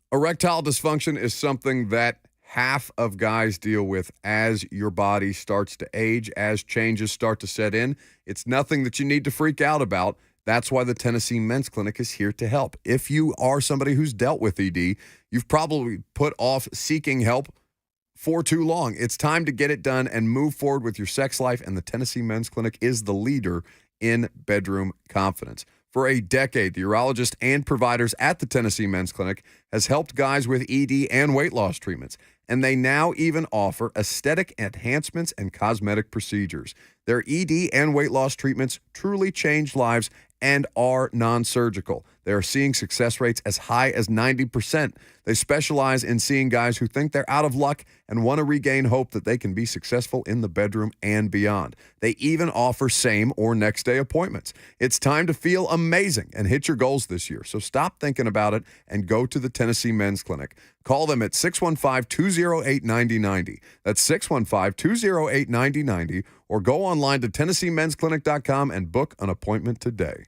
E: Erectile dysfunction is something that half of guys deal with as your body starts to age, as changes start to set in. It's nothing that you need to freak out about. That's why the Tennessee Men's Clinic is here to help. If you are somebody who's dealt with ED, you've probably put off seeking help for too long. It's time to get it done and move forward with your sex life, and the Tennessee Men's Clinic is the leader in bedroom confidence. For a decade, the urologist and providers at the Tennessee Men's Clinic has helped guys with ED and weight loss treatments, and they now even offer aesthetic enhancements and cosmetic procedures. Their ED and weight loss treatments truly change lives and are non-surgical. They are seeing success rates as high as 90%. They specialize in seeing guys who think they're out of luck and want to regain hope that they can be successful in the bedroom and beyond. They even offer same or next day appointments. It's time to feel amazing and hit your goals this year. So stop thinking about it and go to the Tennessee Men's Clinic. Call them at 615-208-9090. That's 615-208-9090, or go online to TennesseeMen'sClinic.com and book an appointment today.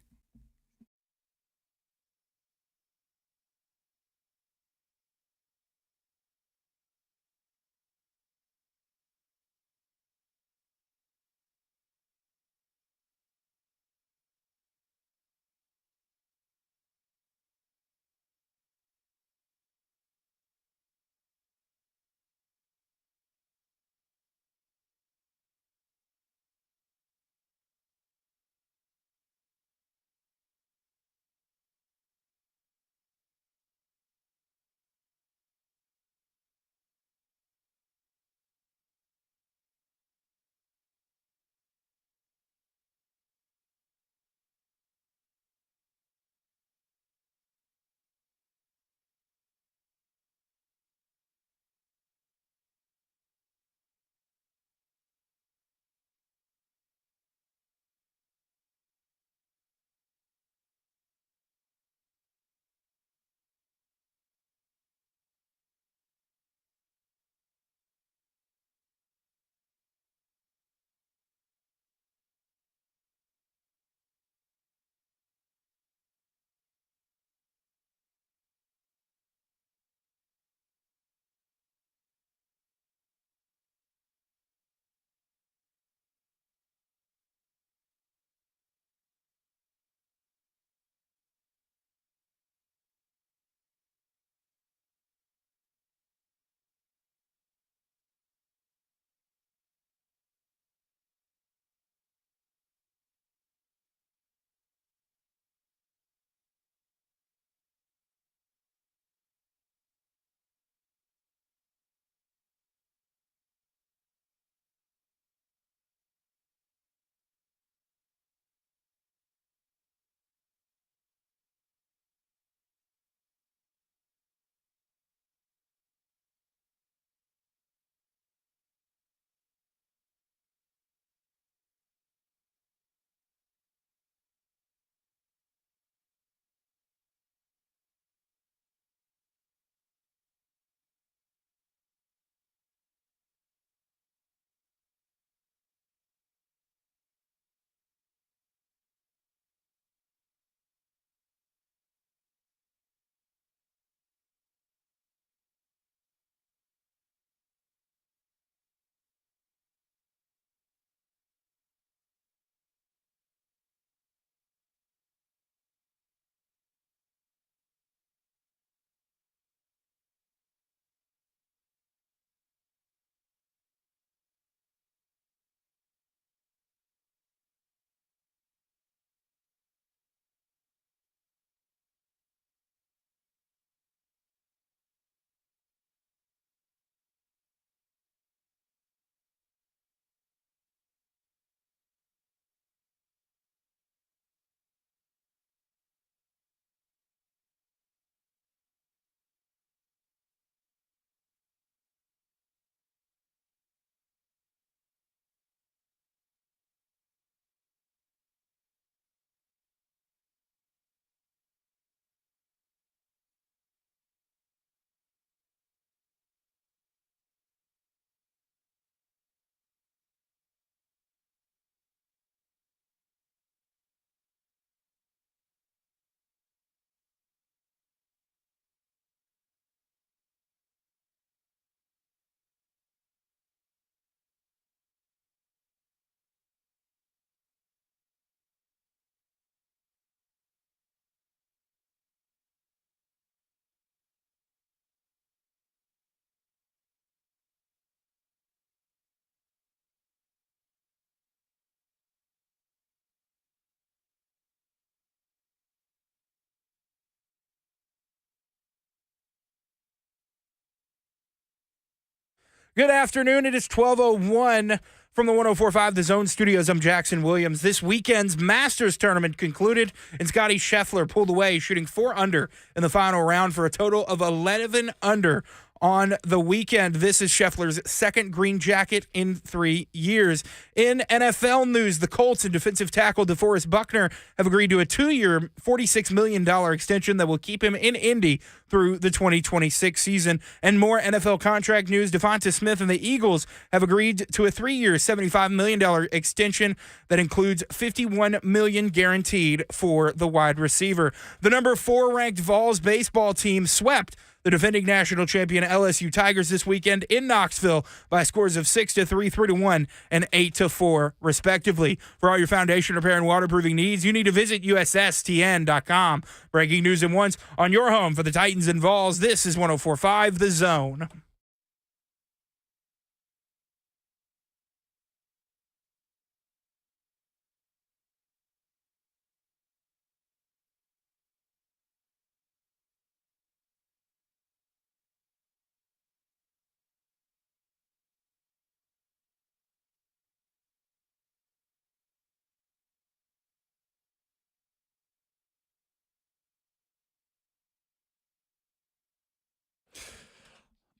A: Good afternoon. It is 12:01 from the 104.5 The Zone Studios. I'm Jackson Williams. This weekend's Masters tournament concluded, and Scotty Scheffler pulled away, shooting 4 under in the final round for a total of 11 under on the weekend. This is Scheffler's second green jacket in 3 years. In NFL news, the Colts and defensive tackle DeForest Buckner have agreed to a 2-year, $46 million extension that will keep him in Indy through the 2026 season. And more NFL contract news, Devonta Smith and the Eagles have agreed to a 3-year, $75 million extension that includes $51 million guaranteed for the wide receiver. The number 4 ranked Vols baseball team swept the defending national champion LSU Tigers this weekend in Knoxville by scores of 6-3, 3-1, and 8-4, respectively. For all your foundation repair and waterproofing needs, you need to visit USSTN.com. Breaking news at once on your home for the Titans and Vols. This is 104.5 The Zone.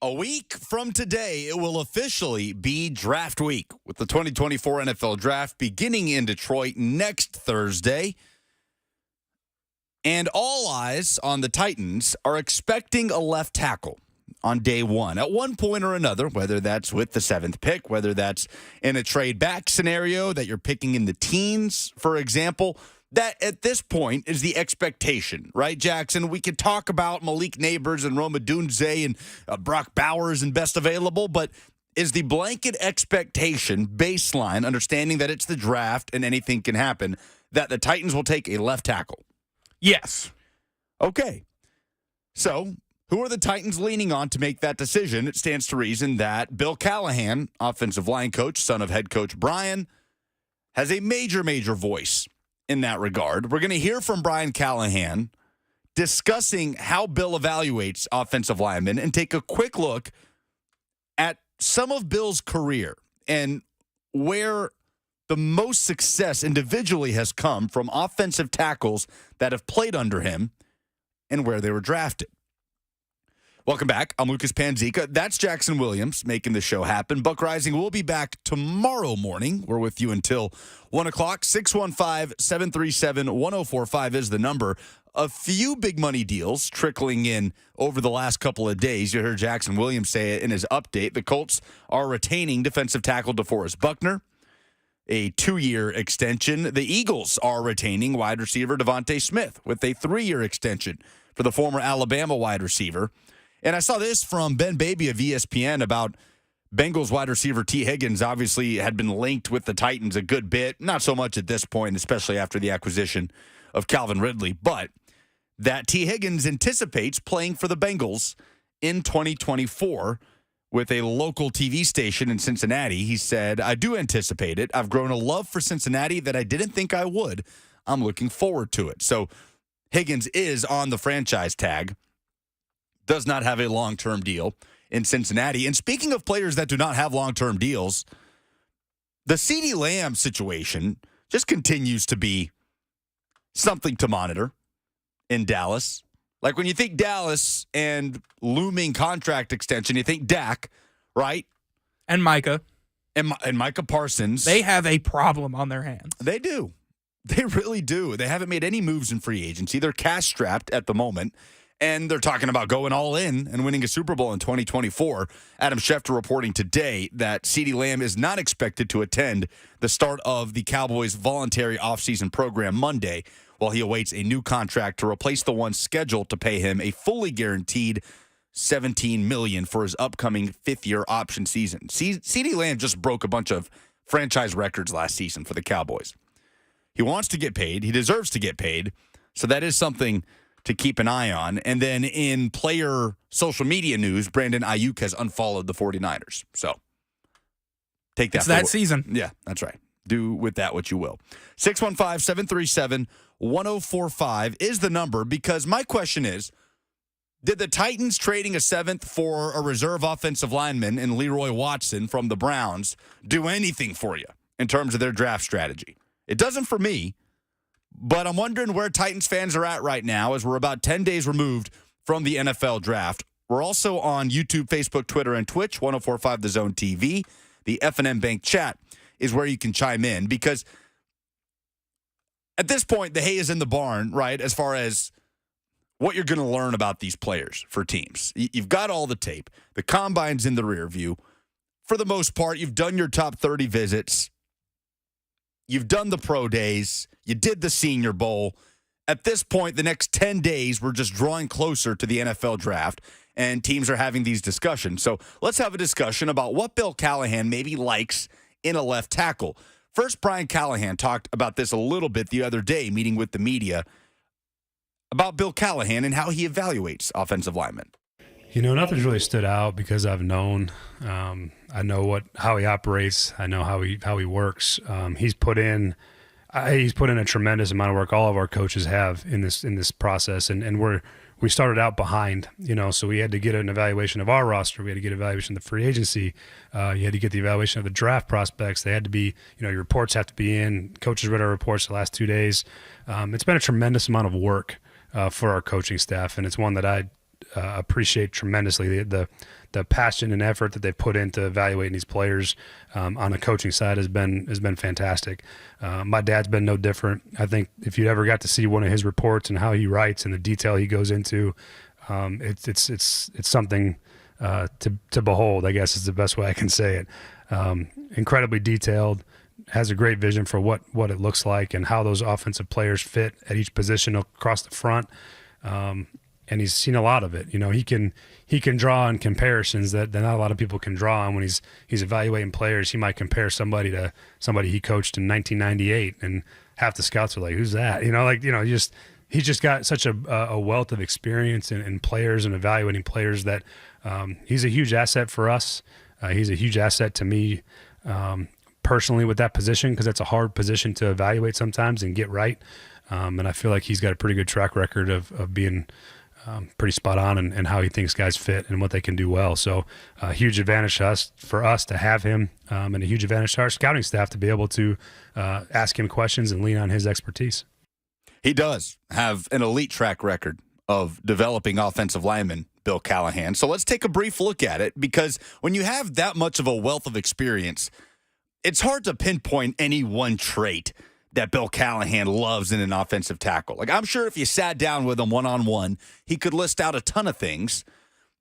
B: A week from today, it will officially be draft week, with the 2024 NFL Draft beginning in Detroit next Thursday. And all eyes on the Titans are expecting a left tackle on day one at one point or another, whether that's with the 7th pick, whether that's in a trade back scenario that you're picking in the teens, for example. That at this point is the expectation, right, Jackson? We could talk about Malik Neighbors and Rome Odunze and Brock Bowers and best available, but is the blanket expectation baseline, understanding that it's the draft and anything can happen, that the Titans will take a left tackle?
A: Yes.
B: Okay. So who are the Titans leaning on to make that decision? It stands to reason that Bill Callahan, offensive line coach, son of head coach Brian, has a major voice in that regard. We're going to hear from Brian Callahan discussing how Bill evaluates offensive linemen and take a quick look at some of Bill's career and where the most success individually has come from offensive tackles that have played under him and where they were drafted. Welcome back. I'm Lucas Panzica. That's Jackson Williams making the show happen. Buck Rising will be back tomorrow morning. We're with you until 1 o'clock. 615-737-1045 is the number. A few big money deals trickling in over the last couple of days. You heard Jackson Williams say it in his update. The Colts are retaining defensive tackle DeForest Buckner, a 2-year extension. The Eagles are retaining wide receiver Devonta Smith with a 3-year extension for the former Alabama wide receiver. And I saw this from Ben Baby of ESPN about Bengals wide receiver T. Higgins obviously had been linked with the Titans a good bit. Not so much at this point, especially after the acquisition of Calvin Ridley, but that T. Higgins anticipates playing for the Bengals in 2024 with a local TV station in Cincinnati. He said, "I do anticipate it. I've grown a love for Cincinnati that I didn't think I would. I'm looking forward to it." So Higgins is on the franchise tag. Does not have a long-term deal in Cincinnati. And speaking of players that do not have long-term deals, the CeeDee Lamb situation just continues to be something to monitor in Dallas. Like when you think Dallas and looming contract extension, you think Dak, right?
A: And Micah.
B: And Micah Parsons.
A: They have a problem on their hands.
B: They do. They really do. They haven't made any moves in free agency. They're cash-strapped at the moment. And they're talking about going all in and winning a Super Bowl in 2024. Adam Schefter reporting today that CeeDee Lamb is not expected to attend the start of the Cowboys' voluntary offseason program Monday, while he awaits a new contract to replace the one scheduled to pay him a fully guaranteed $17 million for his upcoming 5th-year option season. CeeDee Lamb just broke a bunch of franchise records last season for the Cowboys. He wants to get paid. He deserves to get paid. So that is something to keep an eye on. And then in player social media news, Brandon Ayuk has unfollowed the 49ers. So take that.
A: It's that season.
B: Yeah, that's right. Do with that what you will. 615-737-1045 is the number, because my question is, Did the Titans trading a 7th for a reserve offensive lineman in Leroy Watson from the Browns do anything for you in terms of their draft strategy? It doesn't for me, but I'm wondering where Titans fans are at right now as we're about 10 days removed from the NFL draft. We're also on YouTube, Facebook, Twitter, and Twitch, 1045 The Zone TV. The F&M Bank chat is where you can chime in because at this point, the hay is in the barn, right, as far as what you're going to learn about these players for teams. You've got all the tape. The combine's in the rear view. For the most part, you've done your top 30 visits. You've done the pro days. You did the Senior Bowl. At this point, the next 10 days, we're just drawing closer to the NFL draft, and teams are having these discussions. So let's have a discussion about what Bill Callahan maybe likes in a left tackle. First, Brian Callahan talked about this a little bit the other day, meeting with the media, about Bill Callahan and how he evaluates offensive linemen.
O: Nothing's really stood out because I've known. I know how he operates. I know how he works. He's put in a tremendous amount of work. All of our coaches have in this process, and we started out behind. So we had to get an evaluation of our roster. We had to get an evaluation of the free agency. You had to get the evaluation of the draft prospects. They had to be, your reports have to be in. Coaches read our reports the last 2 days. It's been a tremendous amount of work for our coaching staff, and it's one that I appreciate tremendously. The passion and effort that they've put into evaluating these players on the coaching side has been fantastic. My dad's been no different. I think if you ever got to see one of his reports and how he writes and the detail he goes into, it's something to behold, I guess is the best way I can say it. Incredibly detailed. Has a great vision for what it looks like and how those offensive players fit at each position across the front. And he's seen a lot of it. He can draw on comparisons that not a lot of people can draw on. When he's evaluating players, he might compare somebody to somebody he coached in 1998, and half the scouts are like, "Who's that?" He's just got such a wealth of experience in players and evaluating players that he's a huge asset for us. He's a huge asset to me. Personally with that position, because that's a hard position to evaluate sometimes and get right. And I feel like he's got a pretty good track record of being pretty spot on and how he thinks guys fit and what they can do well. So a huge advantage for us to have him, and a huge advantage to our scouting staff to be able to ask him questions and lean on his expertise.
B: He does have an elite track record of developing offensive linemen, Bill Callahan. So let's take a brief look at it, because when you have that much of a wealth of experience, it's hard to pinpoint any one trait that Bill Callahan loves in an offensive tackle. Like, I'm sure if you sat down with him one-on-one, he could list out a ton of things,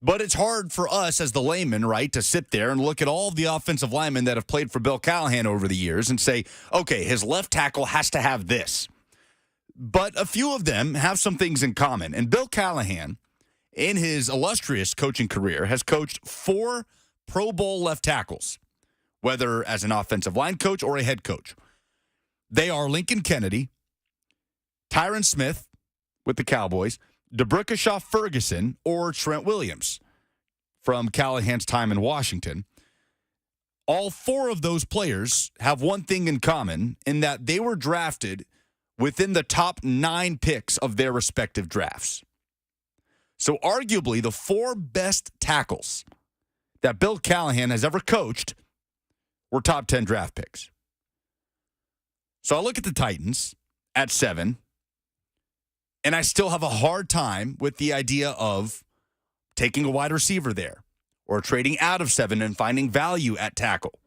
B: but it's hard for us as the layman, right, to sit there and look at all of the offensive linemen that have played for Bill Callahan over the years and say, okay, his left tackle has to have this. But a few of them have some things in common. And Bill Callahan, in his illustrious coaching career, has coached 4 Pro Bowl left tackles, whether as an offensive line coach or a head coach. They are Lincoln Kennedy, Tyron Smith with the Cowboys, DeBrickashaw Ferguson, or Trent Williams from Callahan's time in Washington. All 4 of those players have one thing in common, in that they were drafted within the top 9 picks of their respective drafts. So arguably the 4 best tackles that Bill Callahan has ever coached were top 10 draft picks. So I look at the Titans at 7, and I still have a hard time with the idea of taking a wide receiver there or trading out of 7 and finding value at tackle.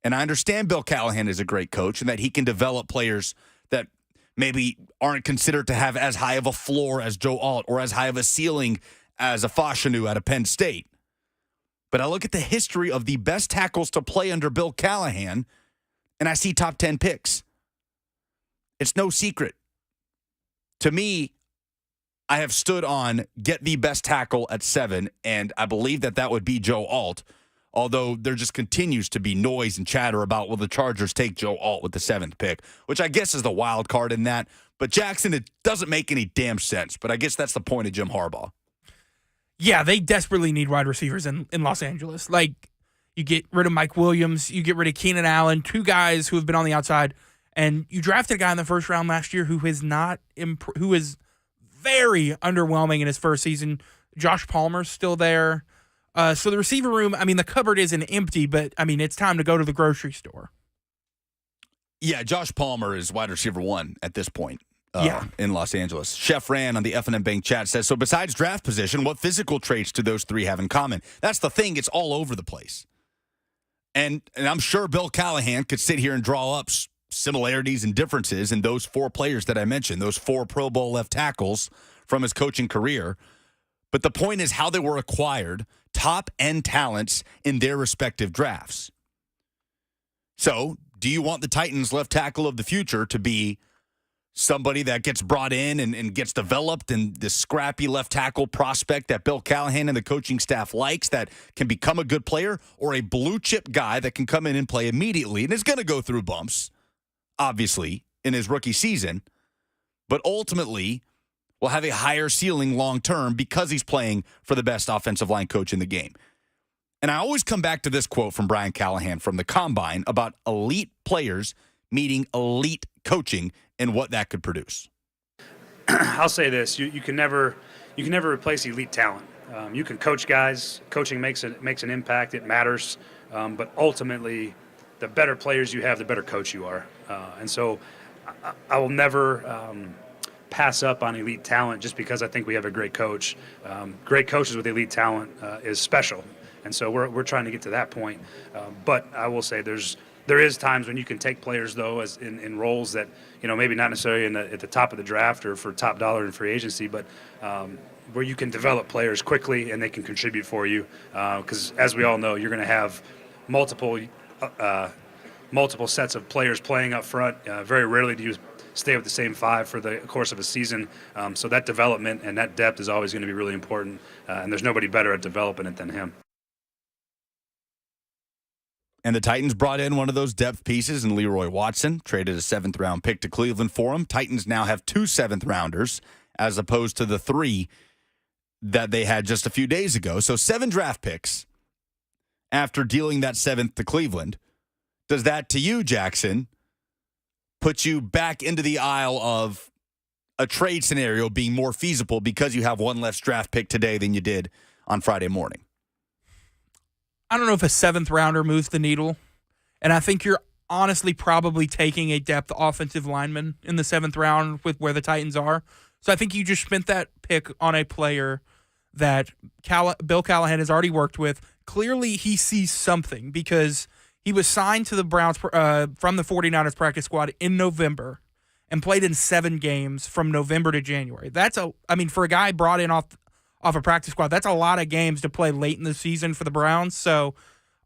B: And I understand Bill Callahan is a great coach and that he can develop players that maybe aren't considered to have as high of a floor as Joe Alt or as high of a ceiling as a Fashanu out of Penn State. But I look at the history of the best tackles to play under Bill Callahan, and I see top 10 picks. It's no secret. To me, I have stood on get the best tackle at 7, and I believe that would be Joe Alt, although there just continues to be noise and chatter about, will the Chargers take Joe Alt with the 7th pick, which I guess is the wild card in that. But Jackson, it doesn't make any damn sense, but I guess that's the point of Jim Harbaugh.
A: Yeah, they desperately need wide receivers in Los Angeles. Like, you get rid of Mike Williams, you get rid of Keenan Allen, 2 guys who have been on the outside, and you drafted a guy in the first round last year who is very underwhelming in his first season. Josh Palmer's still there. So the receiver room, I mean, the cupboard isn't empty, but, I mean, it's time to go to the grocery store.
B: Yeah, Josh Palmer is wide receiver 1 at this point
A: Yeah.
B: in Los Angeles. Chef Ran on the F&M Bank chat says, so besides draft position, what physical traits do those three have in common? That's the thing. It's all over the place. And I'm sure Bill Callahan could sit here and draw up similarities and differences in those 4 players that I mentioned, those 4 Pro Bowl left tackles from his coaching career. But the point is how they were acquired, top-end talents in their respective drafts. So, do you want the Titans left tackle of the future to be somebody that gets brought in and gets developed and this scrappy left tackle prospect that Bill Callahan and the coaching staff likes that can become a good player, or a blue-chip guy that can come in and play immediately and is going to go through bumps, obviously, in his rookie season, but ultimately will have a higher ceiling long-term because he's playing for the best offensive line coach in the game. And I always come back to this quote from Brian Callahan from the Combine about elite players meeting elite coaching and what that could produce.
M: I'll say this: you can never replace elite talent. You can coach guys. Coaching makes an impact. It matters. But ultimately, the better players you have, the better coach you are. And so, I will never pass up on elite talent just because I think we have a great coach. Great coaches with elite talent is special. And so we're trying to get to that point. But I will say there is times when you can take players, though, as in roles that, maybe not necessarily at the top of the draft or for top dollar in free agency, but where you can develop players quickly and they can contribute for you. Because as we all know, you're going to have multiple sets of players playing up front. Very rarely do you stay with the same 5 for the course of a season. So that development and that depth is always going to be really important. And there's nobody better at developing it than him.
B: And the Titans brought in one of those depth pieces in Leroy Watson, traded a 7th-round pick to Cleveland for him. Titans now have 2 7th-rounders as opposed to the 3 that they had just a few days ago. So 7 draft picks after dealing that 7th to Cleveland. Does that, to you, Jackson, put you back into the aisle of a trade scenario being more feasible because you have one less draft pick today than you did on Friday morning?
A: I don't know if a 7th rounder moves the needle. And I think you're honestly probably taking a depth offensive lineman in the 7th round with where the Titans are. So I think you just spent that pick on a player that Bill Callahan has already worked with. Clearly he sees something because he was signed to the Browns from the 49ers practice squad in November and played in 7 games from November to January. For a guy brought in off a practice squad, that's a lot of games to play late in the season for the Browns. So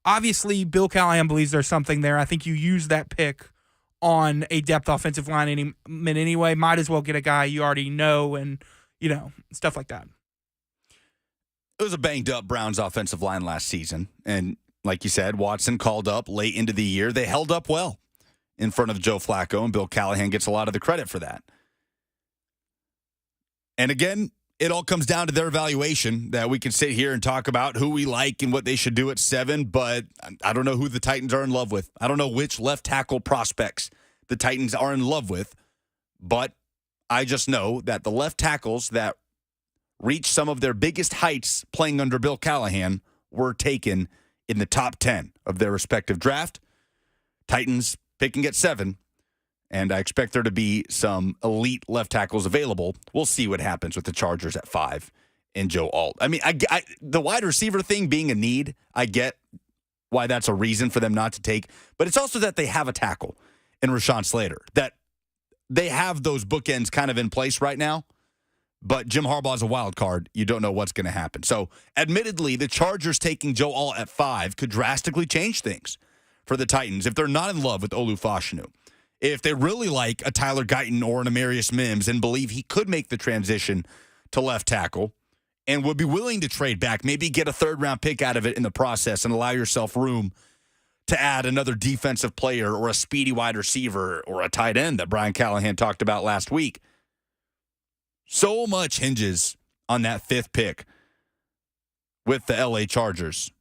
A: obviously Bill Callahan believes there's something there. I think you use that pick on a depth offensive line anyway. Might as well get a guy you already know and, stuff like that.
B: It was a banged-up Browns offensive line last season. And like you said, Watson called up late into the year. They held up well in front of Joe Flacco, and Bill Callahan gets a lot of the credit for that. And again, it all comes down to their evaluation that we can sit here and talk about who we like and what they should do at 7, but I don't know who the Titans are in love with. I don't know which left tackle prospects the Titans are in love with, but I just know that the left tackles that reached some of their biggest heights playing under Bill Callahan were taken in the top 10 of their respective draft. Titans picking at 7. And I expect there to be some elite left tackles available. We'll see what happens with the Chargers at 5 and Joe Alt. I mean, the wide receiver thing being a need, I get why that's a reason for them not to take. But it's also that they have a tackle in Rashawn Slater, that they have those bookends kind of in place right now. But Jim Harbaugh's a wild card. You don't know what's going to happen. So, admittedly, the Chargers taking Joe Alt at 5 could drastically change things for the Titans if they're not in love with Olu Fashanu. If they really like a Tyler Guyton or an Amarius Mims and believe he could make the transition to left tackle and would be willing to trade back, maybe get a 3rd-round pick out of it in the process and allow yourself room to add another defensive player or a speedy wide receiver or a tight end that Brian Callahan talked about last week. So much hinges on that 5th pick with the LA Chargers.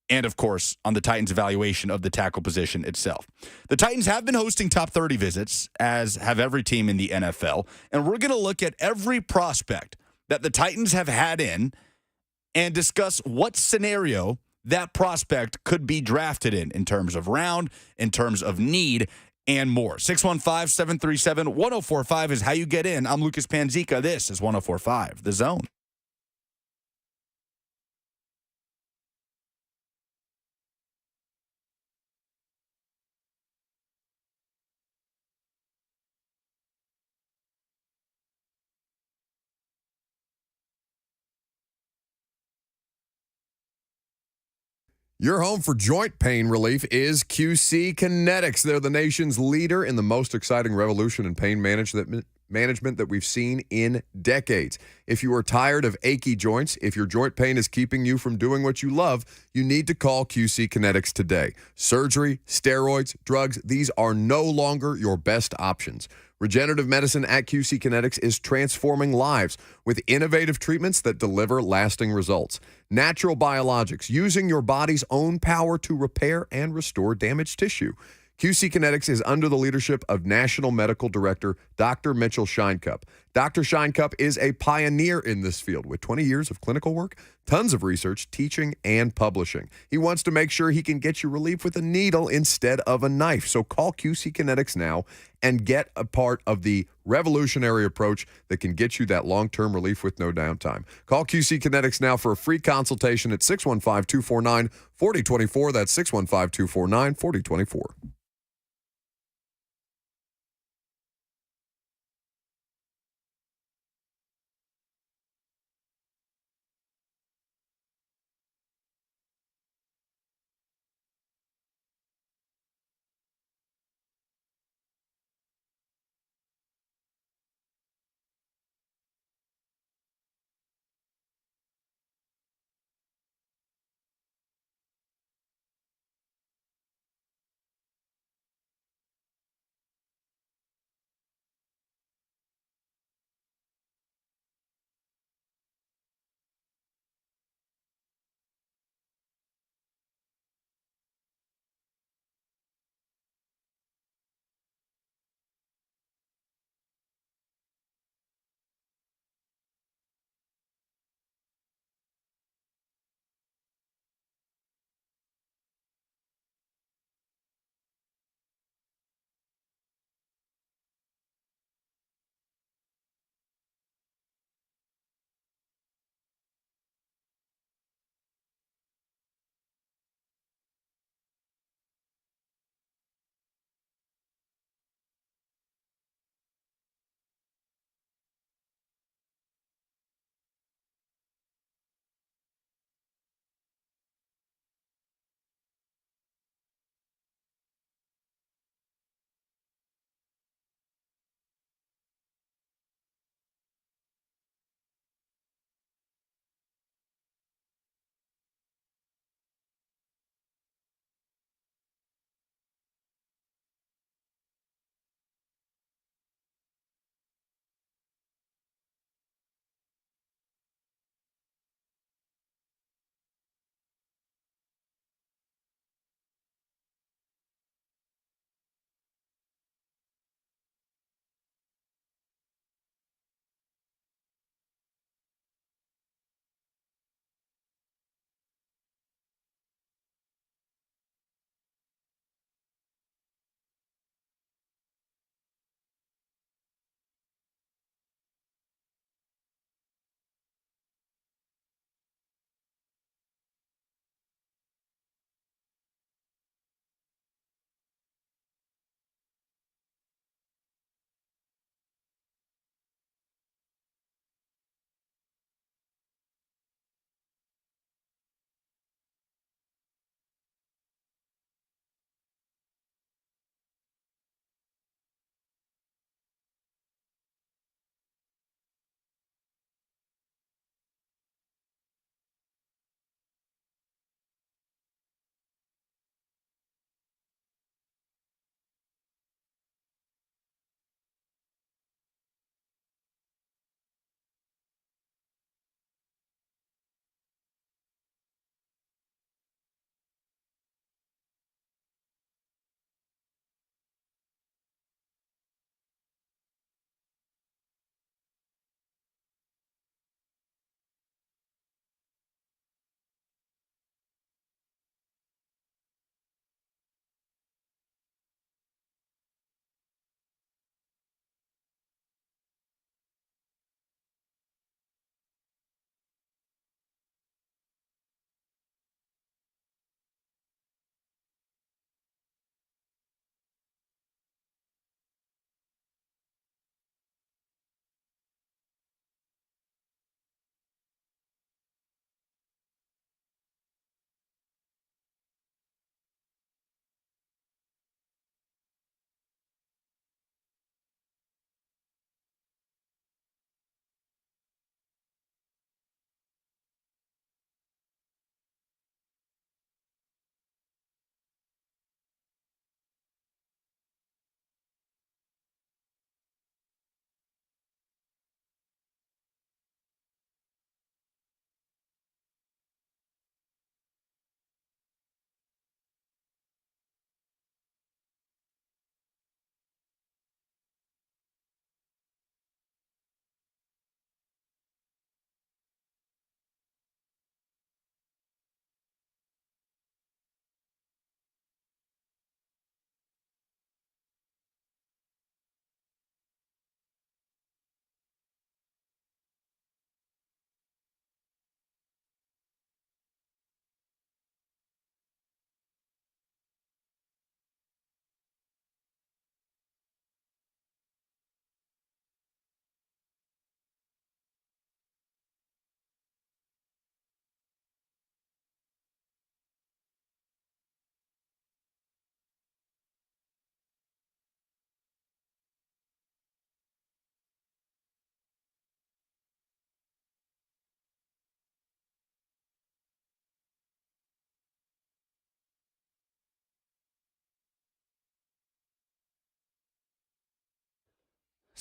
B: And, of course, on the Titans' evaluation of the tackle position itself. The Titans have been hosting top 30 visits, as have every team in the NFL. And we're going to look at every prospect that the Titans have had in and discuss what scenario that prospect could be drafted in terms of round, in terms of need, and more. 615-737-1045 is how you get in. I'm Lucas Panzica. This is 1045 The Zone.
E: Your home for joint pain relief is QC Kinetics. They're the nation's leader in the most exciting revolution in pain management that we've seen in decades. If you are tired of achy joints, if your joint pain is keeping you from doing what you love, you need to call QC Kinetics today. Surgery, steroids, drugs, these are no longer your best options. Regenerative medicine at QC Kinetics is transforming lives with innovative treatments that deliver lasting results. Natural biologics, using your body's own power to repair and restore damaged tissue. QC Kinetics is under the leadership of National Medical Director Dr. Mitchell Scheinkupp. Dr. Scheinkupp is a pioneer in this field with 20 years of clinical work, tons of research, teaching, and publishing. He wants to make sure he can get you relief with a needle instead of a knife. So call QC Kinetics now and get a part of the revolutionary approach that can get you that long-term relief with no downtime. Call QC Kinetics now for a free consultation at 615-249-4024. That's 615-249-4024.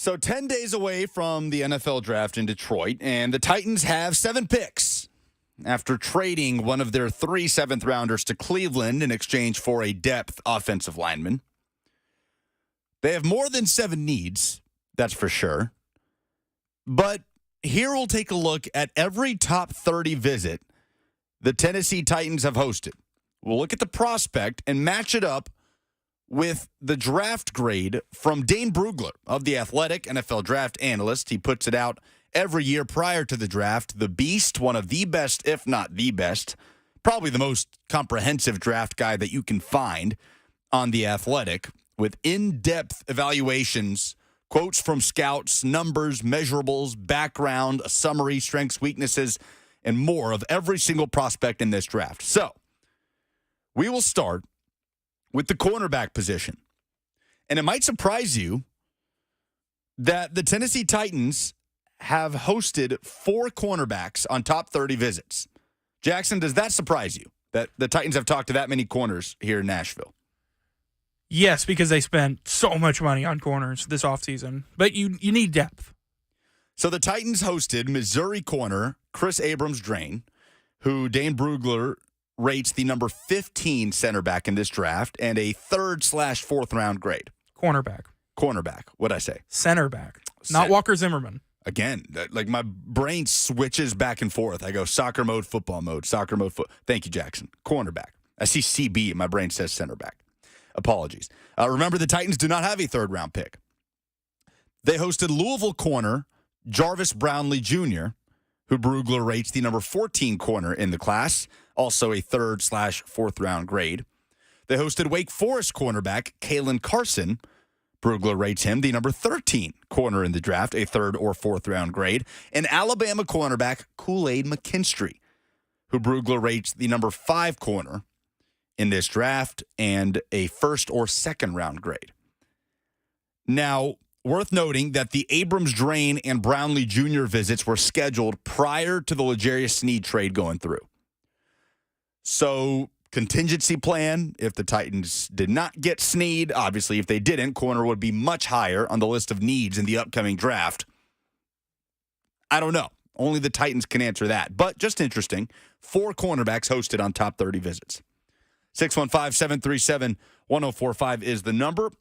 B: So 10 days away from the NFL draft in Detroit, and the Titans have 7 picks after trading one of their 3 seventh-rounders to Cleveland in exchange for a depth offensive lineman. They have more than 7 needs, that's for sure. But here we'll take a look at every top 30 visit the Tennessee Titans have hosted. We'll look at the prospect and match it up with the draft grade from Dane Brugler of The Athletic, NFL draft analyst. He puts it out every year prior to the draft. The Beast, one of the best, if not the best, probably the most comprehensive draft guide that you can find on The Athletic, with in-depth evaluations, quotes from scouts, numbers, measurables, background, a summary, strengths, weaknesses, and more of every single prospect in this draft. So we will start with the cornerback position. And it might surprise you that the Tennessee Titans have hosted 4 cornerbacks on top 30 visits. Jackson, does that surprise you that the Titans have talked to that many corners here in Nashville?
A: Yes, because they spent so much money on corners this offseason. But you need depth.
B: So the Titans hosted Missouri corner Chris Abrams-Drain, who Dane Brugler rates the number 15 center back in this draft and a 3rd/4th round grade.
A: Cornerback.
B: What'd I say?
A: Center back. Not Walker Zimmerman.
B: Again, like my brain switches back and forth. I go soccer mode, football mode, soccer mode, Thank you, Jackson. Cornerback. I see CB. My brain says center back. Apologies. Remember, the Titans do not have a 3rd round pick. They hosted Louisville corner Jarvis Brownlee Jr., who Brugler rates the number 14 corner in the class, also a 3rd/4th round grade. They hosted Wake Forest cornerback Kalen Carson. Brugler rates him the number 13 corner in the draft, a 3rd or 4th round grade. And Alabama cornerback Kool-Aid McKinstry, who Brugler rates the number 5 corner in this draft and a 1st or 2nd round grade. Now, worth noting that the Abrams-Drain and Brownlee Jr. visits were scheduled prior to the L'Jarius Sneed trade going through. So, contingency plan, if the Titans did not get Sneed, obviously if they didn't, corner would be much higher on the list of needs in the upcoming draft. I don't know. Only the Titans can answer that. But just interesting, 4 cornerbacks hosted on top 30 visits. 615-737-1045 is the number.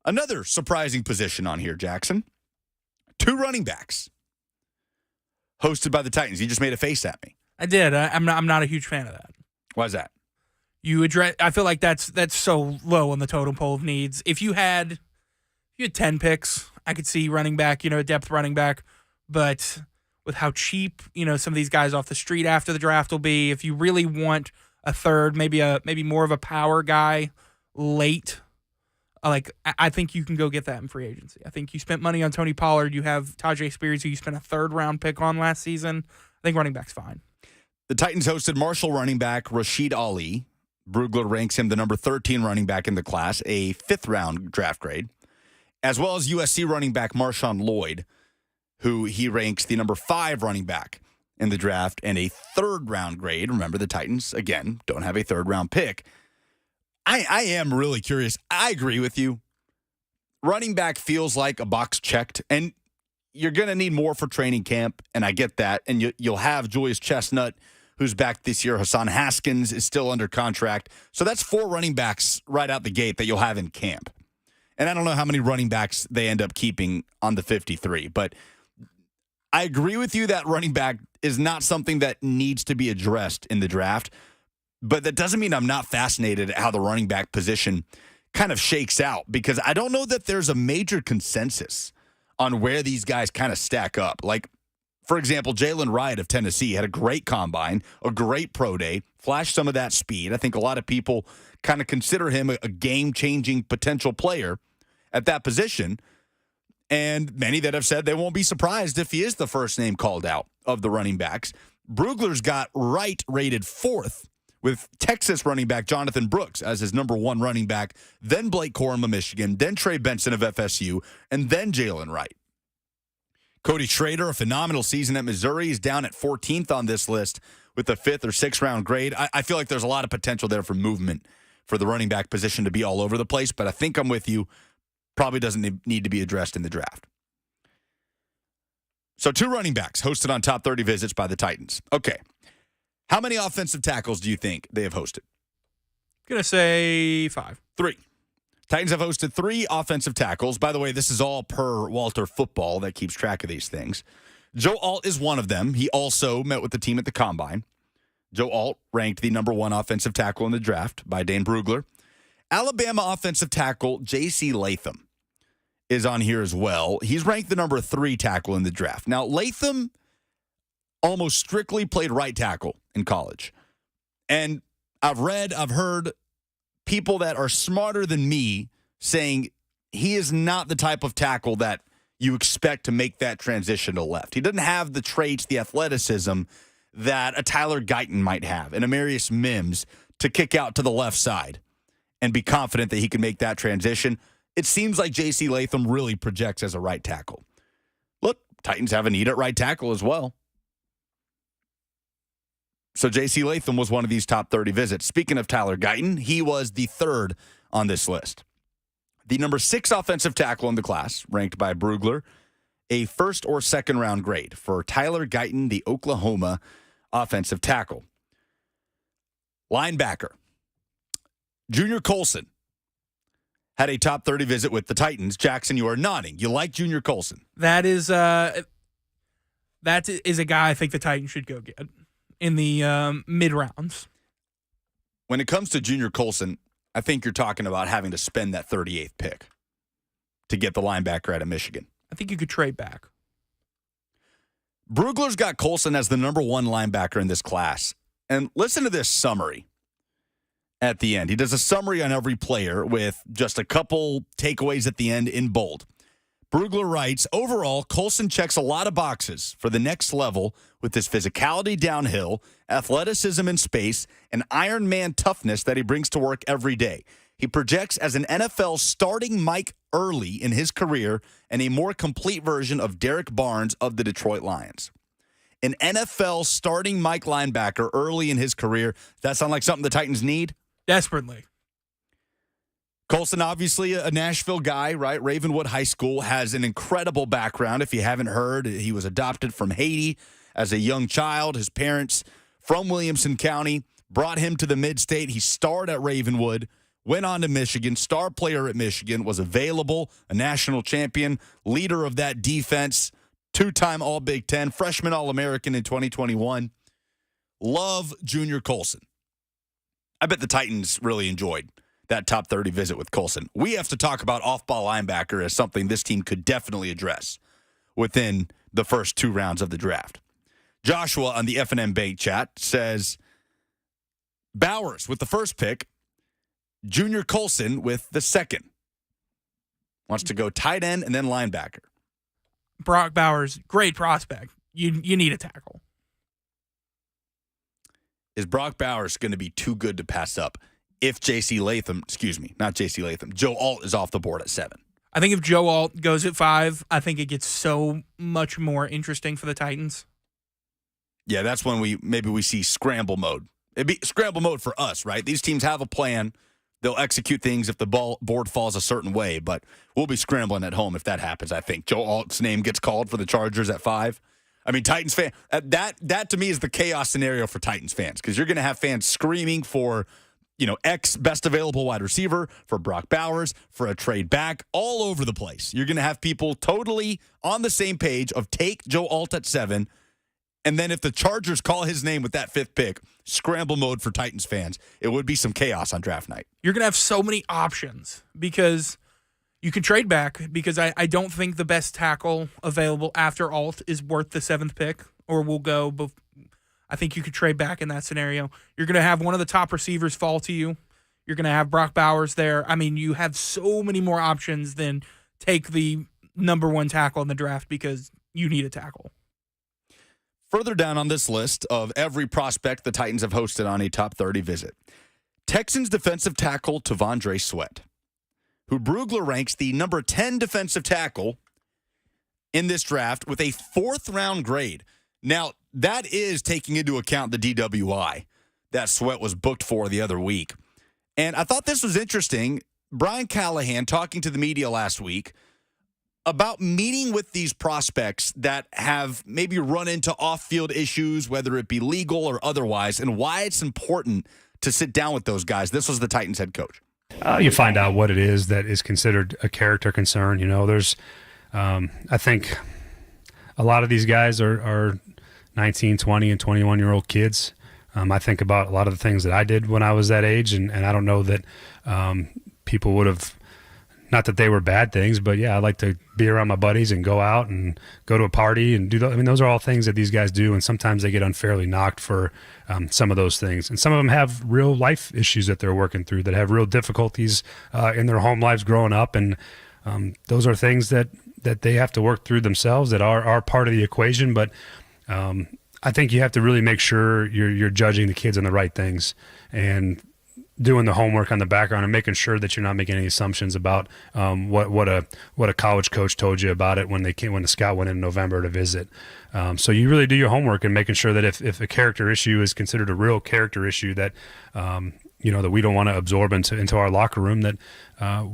B: Another surprising position on here, Jackson. 2 running backs hosted by the Titans. You just made a face at me.
A: I did. I'm not a huge fan of that.
B: Why is that?
A: I feel like that's so low on the totem pole of needs. If you had 10 picks, I could see running back, a depth running back. But with how cheap, some of these guys off the street after the draft will be, if you really want a 3rd, maybe more of a power guy late, I think you can go get that in free agency. I think you spent money on Tony Pollard. You have Tajay Spears, who you spent a 3rd round pick on last season. I think running back's fine.
B: The Titans hosted Marshall running back Rashid Ali. Brugler ranks him the number 13 running back in the class, a 5th round draft grade, as well as USC running back Marshawn Lloyd, who he ranks the number 5 running back in the draft and a 3rd round grade. Remember, the Titans, again, don't have a 3rd round pick. I am really curious. I agree with you. Running back feels like a box checked, and you're going to need more for training camp, and I get that. And you'll have Julius Chestnut, who's back this year. Hassan Haskins is still under contract. So that's 4 running backs right out the gate that you'll have in camp. And I don't know how many running backs they end up keeping on the 53, but I agree with you that running back is not something that needs to be addressed in the draft. But that doesn't mean I'm not fascinated at how the running back position kind of shakes out, because I don't know that there's a major consensus on where these guys kind of stack up. Like, for example, Jalen Wright of Tennessee had a great combine, a great pro day, flashed some of that speed. I think a lot of people kind of consider him a game-changing potential player at that position. And many that have said they won't be surprised if he is the first name called out of the running backs. Brugler's got Wright rated 4th, with Texas running back Jonathan Brooks as his number 1 running back, then Blake Corum of Michigan, then Trey Benson of FSU, and then Jalen Wright. Cody Schrader, a phenomenal season at Missouri, is down at 14th on this list with a 5th or 6th round grade. I feel like there's a lot of potential there for movement for the running back position to be all over the place, but I think I'm with you. Probably doesn't need to be addressed in the draft. So 2 running backs hosted on top 30 visits by the Titans. Okay. How many offensive tackles do you think they have hosted?
A: Going to say 5.
B: 3. Titans have hosted 3 offensive tackles. By the way, this is all per Walter Football that keeps track of these things. Joe Alt is one of them. He also met with the team at the Combine. Joe Alt ranked the number 1 offensive tackle in the draft by Dane Brugler. Alabama offensive tackle J.C. Latham is on here as well. He's ranked the number 3 tackle in the draft. Now, Latham almost strictly played right tackle in college. And I've heard people that are smarter than me saying he is not the type of tackle that you expect to make that transition to left. He doesn't have the traits, the athleticism that a Tyler Guyton might have, and Amarius Mims to kick out to the left side and be confident that he can make that transition. It seems like J.C. Latham really projects as a right tackle. Look, Titans have a need at right tackle as well. So J.C. Latham was one of these top 30 visits. Speaking of Tyler Guyton, he was the 3rd on this list. The number 6 offensive tackle in the class, ranked by Brugler, a first or second round grade for Tyler Guyton, the Oklahoma offensive tackle. Linebacker, Junior Colson, had a top 30 visit with the Titans. Jackson, you are nodding. You like Junior Colson.
A: That is a guy I think the Titans should go get in the mid-rounds.
B: When it comes to Junior Colson, I think you're talking about having to spend that 38th pick to get the linebacker out of Michigan.
A: I think you could trade back.
B: Brugler's got Colson as the number 1 linebacker in this class. And listen to this summary at the end. He does a summary on every player with just a couple takeaways at the end in bold. Brugler writes, overall, Colson checks a lot of boxes for the next level with his physicality downhill, athleticism in space, and Iron Man toughness that he brings to work every day. He projects as an NFL starting Mike Early in his career and a more complete version of Derek Barnes of the Detroit Lions. An NFL starting Mike linebacker early in his career. Does that sound like something the Titans need?
A: Desperately.
B: Colson, obviously a Nashville guy, right? Ravenwood High School, has an incredible background. If you haven't heard, he was adopted from Haiti as a young child. His parents from Williamson County brought him to the mid-state. He starred at Ravenwood, went on to Michigan, star player at Michigan, was available, a national champion, leader of that defense, 2-time All-Big Ten, freshman All-American in 2021. Love Junior Colson. I bet the Titans really enjoyed that top 30 visit with Colson. We have to talk about off-ball linebacker as something this team could definitely address within the first 2 rounds of the draft. Joshua on the F&M Bank chat says, Bowers with the first pick, Junior Colson with the second. Wants to go tight end and then linebacker.
A: Brock Bowers, great prospect. You need a tackle.
B: Is Brock Bowers going to be too good to pass up if Joe Alt is off the board at 7?
A: I think if Joe Alt goes at 5, I think it gets so much more interesting for the Titans.
B: Yeah, that's when we see scramble mode. It'd be scramble mode for us, right? These teams have a plan. They'll execute things if the board falls a certain way, but we'll be scrambling at home if that happens, I think. Joe Alt's name gets called for the Chargers at 5. I mean, Titans fan, that to me is the chaos scenario for Titans fans, because you're going to have fans screaming for, X best available wide receiver, for Brock Bowers, for a trade back, all over the place. You're going to have people totally on the same page of take Joe Alt at 7, and then if the Chargers call his name with that 5th pick, scramble mode for Titans fans. It would be some chaos on draft night.
A: You're going to have so many options because you can trade back, because I don't think the best tackle available after Alt is worth the 7th pick, or will go. I think you could trade back in that scenario. You're going to have one of the top receivers fall to you. You're going to have Brock Bowers there. I mean, you have so many more options than take the number 1 tackle in the draft because you need a tackle.
B: Further down on this list of every prospect the Titans have hosted on a top 30 visit, Texans defensive tackle Tavondre Sweat, who Brugler ranks the number 10 defensive tackle in this draft with a 4th-round grade. Now, that is taking into account the DWI that Sweat was booked for the other week. And I thought this was interesting. Brian Callahan, talking to the media last week, about meeting with these prospects that have maybe run into off-field issues, whether it be legal or otherwise, and why it's important to sit down with those guys. This was the Titans head coach.
O: You find out what it is that is considered a character concern. There's, I think a lot of these guys are 19, 20, and 21-year-old kids. I think about a lot of the things that I did when I was that age, and I don't know that people would have, not that they were bad things, but yeah, I like to be around my buddies and go out and go to a party and do that. I mean, those are all things that these guys do, and sometimes they get unfairly knocked for some of those things. And some of them have real life issues that they're working through, that have real difficulties in their home lives growing up, and those are things that they have to work through themselves that are part of the equation. But I think you have to really make sure you're judging the kids on the right things and doing the homework on the background and making sure that you're not making any assumptions about what a college coach told you about it when the scout went in November to visit. So you really do your homework and making sure that if a character issue is considered a real character issue that that we don't want to absorb into our locker room, that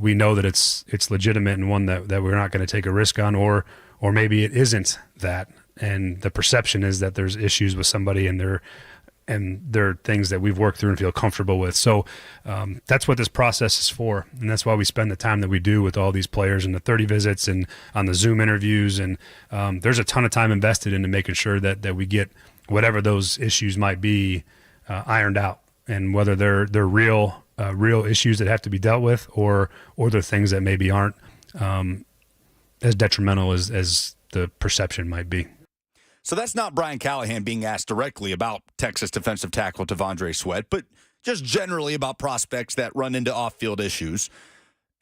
O: we know that it's legitimate and one that we're not going to take a risk on, or maybe it isn't that, and the perception is that there's issues with somebody and they're things that we've worked through and feel comfortable with. So that's what this process is for, and that's why we spend the time that we do with all these players and the 30 visits and on the Zoom interviews. And there's a ton of time invested into making sure that we get whatever those issues might be ironed out, and whether they're real issues that have to be dealt with, or they're things that maybe aren't as detrimental as the perception might be.
B: So that's not Brian Callahan being asked directly about Texas defensive tackle T'Vondre Sweat, but just generally about prospects that run into off-field issues.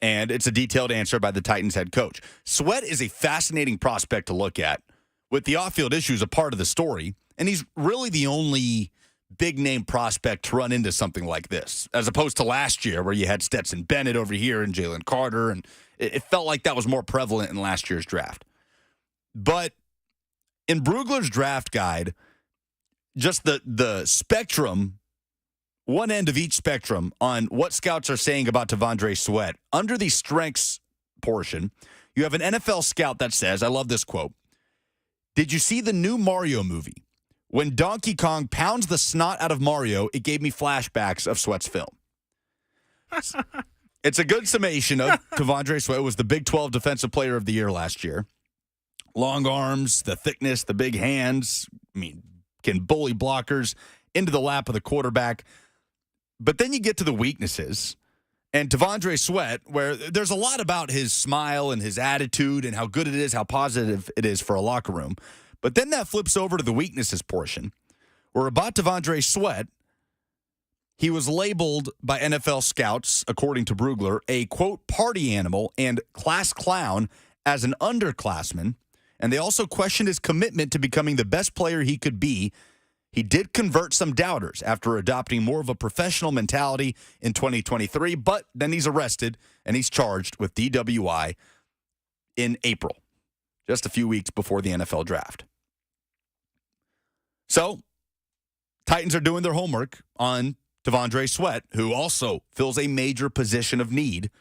B: And it's a detailed answer by the Titans head coach. Sweat is a fascinating prospect to look at, with the off-field issues a part of the story. And he's really the only big-name prospect to run into something like this, as opposed to last year where you had Stetson Bennett over here and Jalen Carter. And it felt like that was more prevalent in last year's draft. But in Brugler's draft guide, just the spectrum, one end of each spectrum on what scouts are saying about T'Vondre Sweat, under the strengths portion, you have an NFL scout that says, I love this quote, "Did you see the new Mario movie? When Donkey Kong pounds the snot out of Mario, it gave me flashbacks of Sweat's film." It's a good summation of T'Vondre Sweat. Was the Big 12 Defensive Player of the Year last year. Long arms, the thickness, the big hands, can bully blockers into the lap of the quarterback. But then you get to the weaknesses. And T'Vondre Sweat, where there's a lot about his smile and his attitude and how good it is, how positive it is for a locker room. But then that flips over to the weaknesses portion, where about T'Vondre Sweat, he was labeled by NFL scouts, according to Brugler, a, quote, party animal and class clown as an underclassman. And they also questioned his commitment to becoming the best player he could be. He did convert some doubters after adopting more of a professional mentality in 2023, but then he's arrested and he's charged with DWI in April, just a few weeks before the NFL draft. So, Titans are doing their homework on T'Vondre Sweat, who also fills a major position of need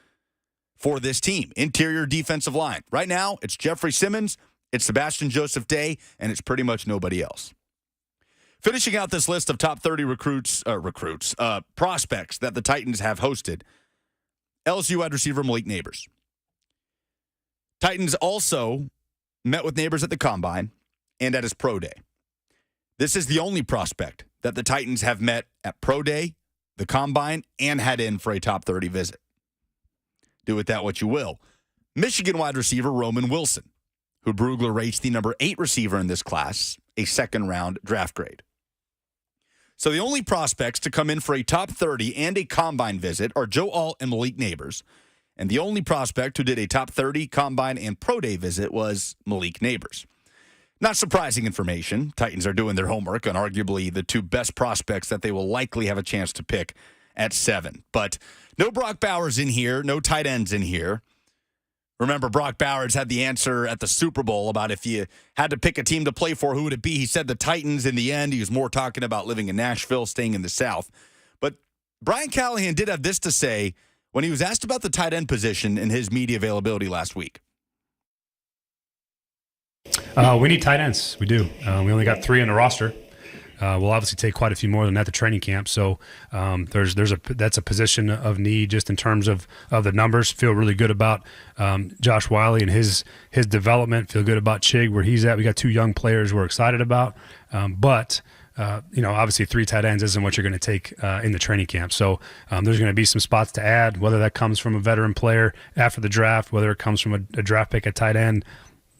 B: for this team. Interior defensive line. Right now, it's Jeffrey Simmons, it's Sebastian Joseph Day, and it's pretty much nobody else. Finishing out this list of top 30 prospects that the Titans have hosted, LSU wide receiver Malik Nabers. Titans also met with Nabers at the Combine and at his pro day. This is the only prospect that the Titans have met at pro day, the Combine, and had in for a top 30 visit. Do with that what you will. Michigan wide receiver Roman Wilson, who Brugler rates the number 8 receiver in this class, a second-round draft grade. So the only prospects to come in for a top 30 and a Combine visit are Joe Alt and Malik Nabers. And the only prospect who did a top 30 Combine and Pro Day visit was Malik Nabers. Not surprising information. Titans are doing their homework on arguably the two best prospects that they will likely have a chance to pick at 7. But no Brock Bowers in here, no tight ends in here. Remember, Brock Bowers had the answer at the Super Bowl about if you had to pick a team to play for, who would it be? He said the Titans in the end. He was more talking about living in Nashville, staying in the South. But Brian Callahan did have this to say when he was asked about the tight end position in his media availability last week.
O: We need tight ends. We do. We only got 3 on the roster. We'll obviously take quite a few more than that to training camp. So that's a position of need just in terms of the numbers. Feel really good about Josh Wiley and his development. Feel good about Chig where he's at. We got 2 young players we're excited about. But obviously 3 tight ends isn't what you're going to take in the training camp. So there's going to be some spots to add, whether that comes from a veteran player after the draft, whether it comes from a draft pick at tight end,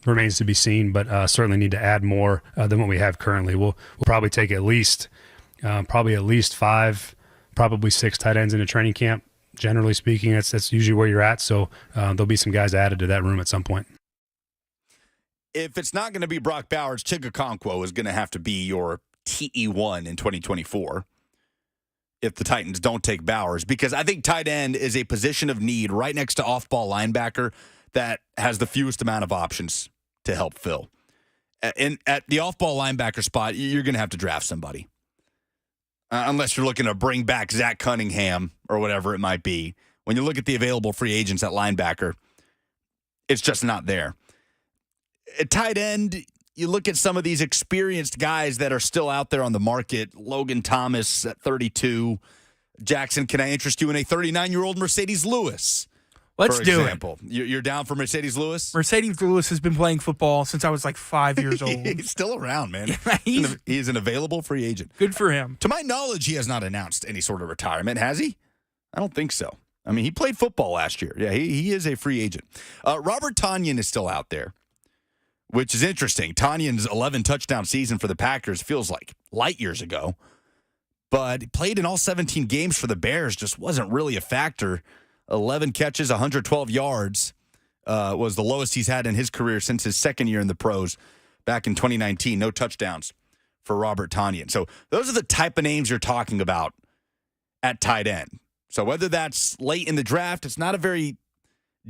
O: remains to be seen, but certainly need to add more than what we have currently. We'll probably take at least 5, probably 6 tight ends in a training camp. Generally speaking, that's usually where you're at. So there'll be some guys added to that room at some point.
B: If it's not going to be Brock Bowers, Chigakonkwo is going to have to be your TE1 in 2024 if the Titans don't take Bowers, because I think tight end is a position of need right next to off-ball linebacker that has the fewest amount of options to help fill. And at the off-ball linebacker spot, you're going to have to draft somebody. Unless you're looking to bring back Zach Cunningham or whatever it might be. When you look at the available free agents at linebacker, it's just not there. At tight end, you look at some of these experienced guys that are still out there on the market. Logan Thomas at 32. Jackson, can I interest you in a 39-year-old Mercedes Lewis?
A: Let's do
B: it. You're down for Mercedes Lewis?
A: Mercedes Lewis has been playing football since I was like 5 years old.
B: He's still around, man.
A: Yeah,
B: he's an available free agent.
A: Good for him.
B: To my knowledge, he has not announced any sort of retirement, has he? I don't think so. I mean, he played football last year. Yeah, he is a free agent. Robert Tonyan is still out there, which is interesting. Tanyan's 11 touchdown season for the Packers feels like light years ago, but he played in all 17 games for the Bears, just wasn't really a factor. 11 catches, 112 yards was the lowest he's had in his career since his second year in the pros back in 2019. No touchdowns for Robert Tonyan. So those are the type of names you're talking about at tight end. So whether that's late in the draft, it's not a very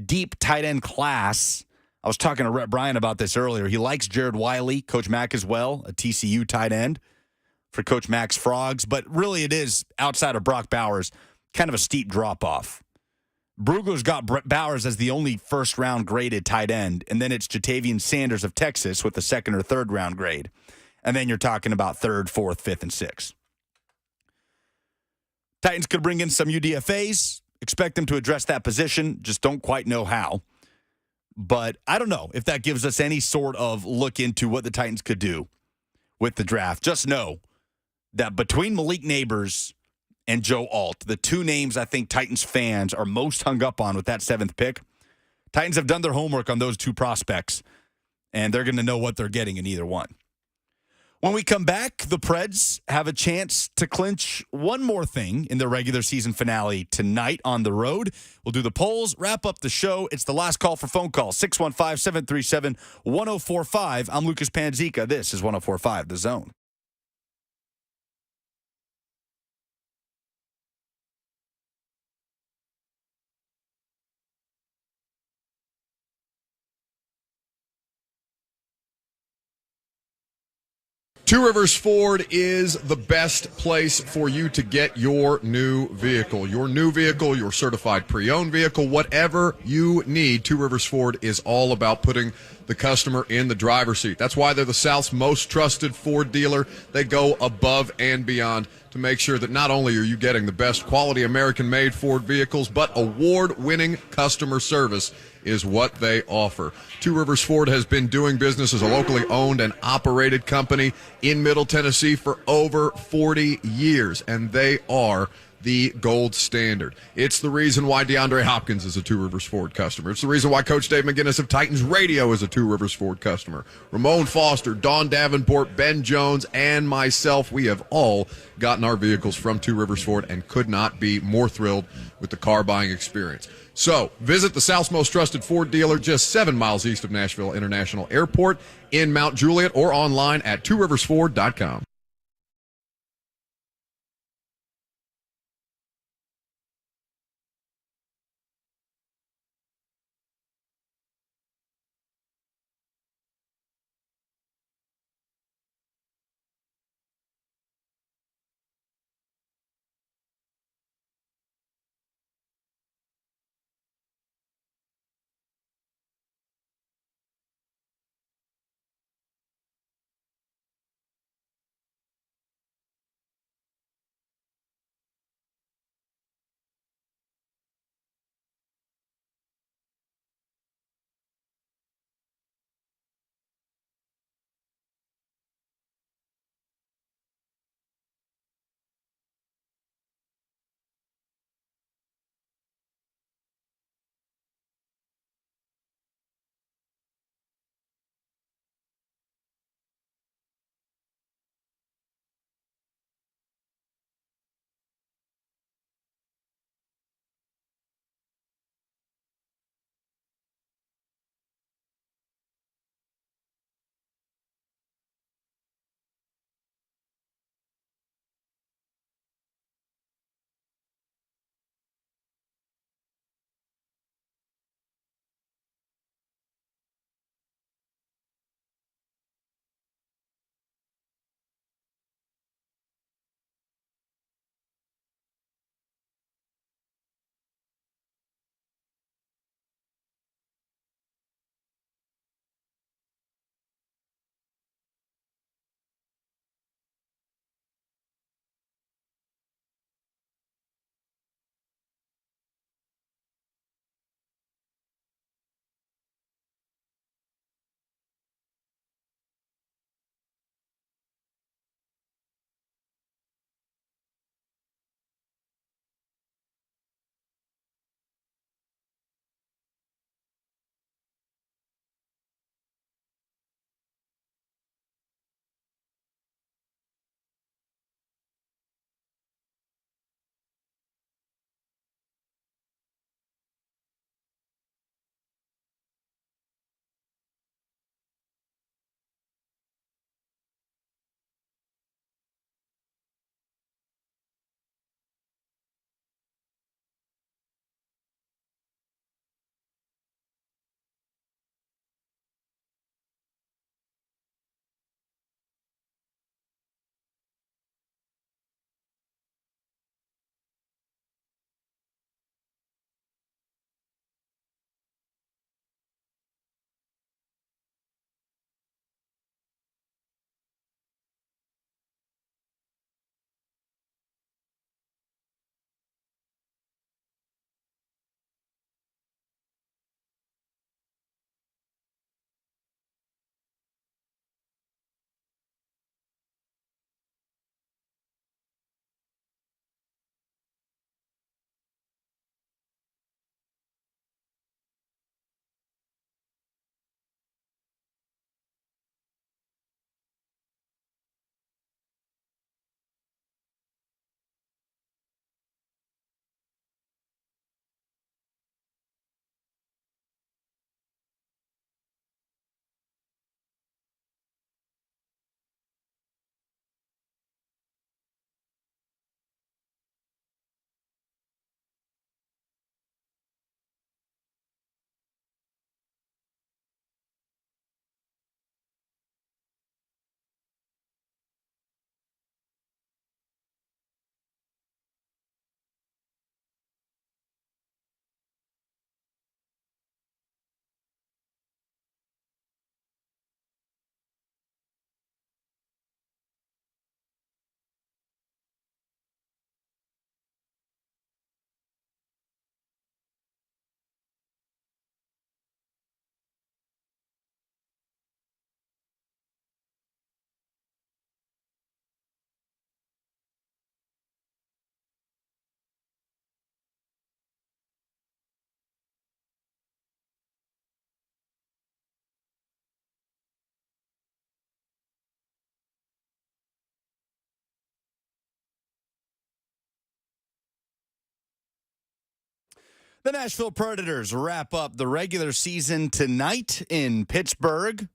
B: deep tight end class. I was talking to Rhett Bryan about this earlier. He likes Jared Wiley, Coach Mack as well, a TCU tight end for Coach Mack's Frogs. But really it is, outside of Brock Bowers, kind of a steep drop-off. Brugler's got Bowers as the only first-round graded tight end, and then it's Jatavian Sanders of Texas with the second or third-round grade. And then you're talking about third, fourth, fifth, and sixth. Titans could bring in some UDFAs, expect them to address that position, just don't quite know how. But I don't know if that gives us any sort of look into what the Titans could do with the draft. Just know that between Malik Neighbors and Joe Alt, the 2 names I think Titans fans are most hung up on with that 7th pick, Titans have done their homework on those 2 prospects, and they're going to know what they're getting in either one. When we come back, the Preds have a chance to clinch one more thing in their regular season finale tonight on the road. We'll do the polls, wrap up the show. It's the last call for phone calls, 615-737-1045. I'm Lucas Panzica. This is 1045 The Zone.
E: Two Rivers Ford is the best place for you to get your new vehicle. Your new vehicle, your certified pre-owned vehicle, whatever you need, Two Rivers Ford is all about putting the customer in the driver's seat. That's why they're the South's most trusted Ford dealer. They go above and beyond to make sure that not only are you getting the best quality American-made Ford vehicles, but award-winning customer service is what they offer. Two Rivers Ford has been doing business as a locally owned and operated company in Middle Tennessee for over 40 years, and they are the gold standard. It's the reason why DeAndre Hopkins is a Two Rivers Ford customer. It's the reason why Coach Dave McGinnis of Titans Radio is a Two Rivers Ford customer. Ramon Foster, Don Davenport, Ben Jones, and myself, we have all gotten our vehicles from Two Rivers Ford and could not be more thrilled with the car buying experience. So visit the South's most trusted Ford dealer just 7 miles east of Nashville International Airport in Mount Juliet or online at tworiversford.com.
B: The Nashville Predators wrap up the regular season tonight in Pittsburgh.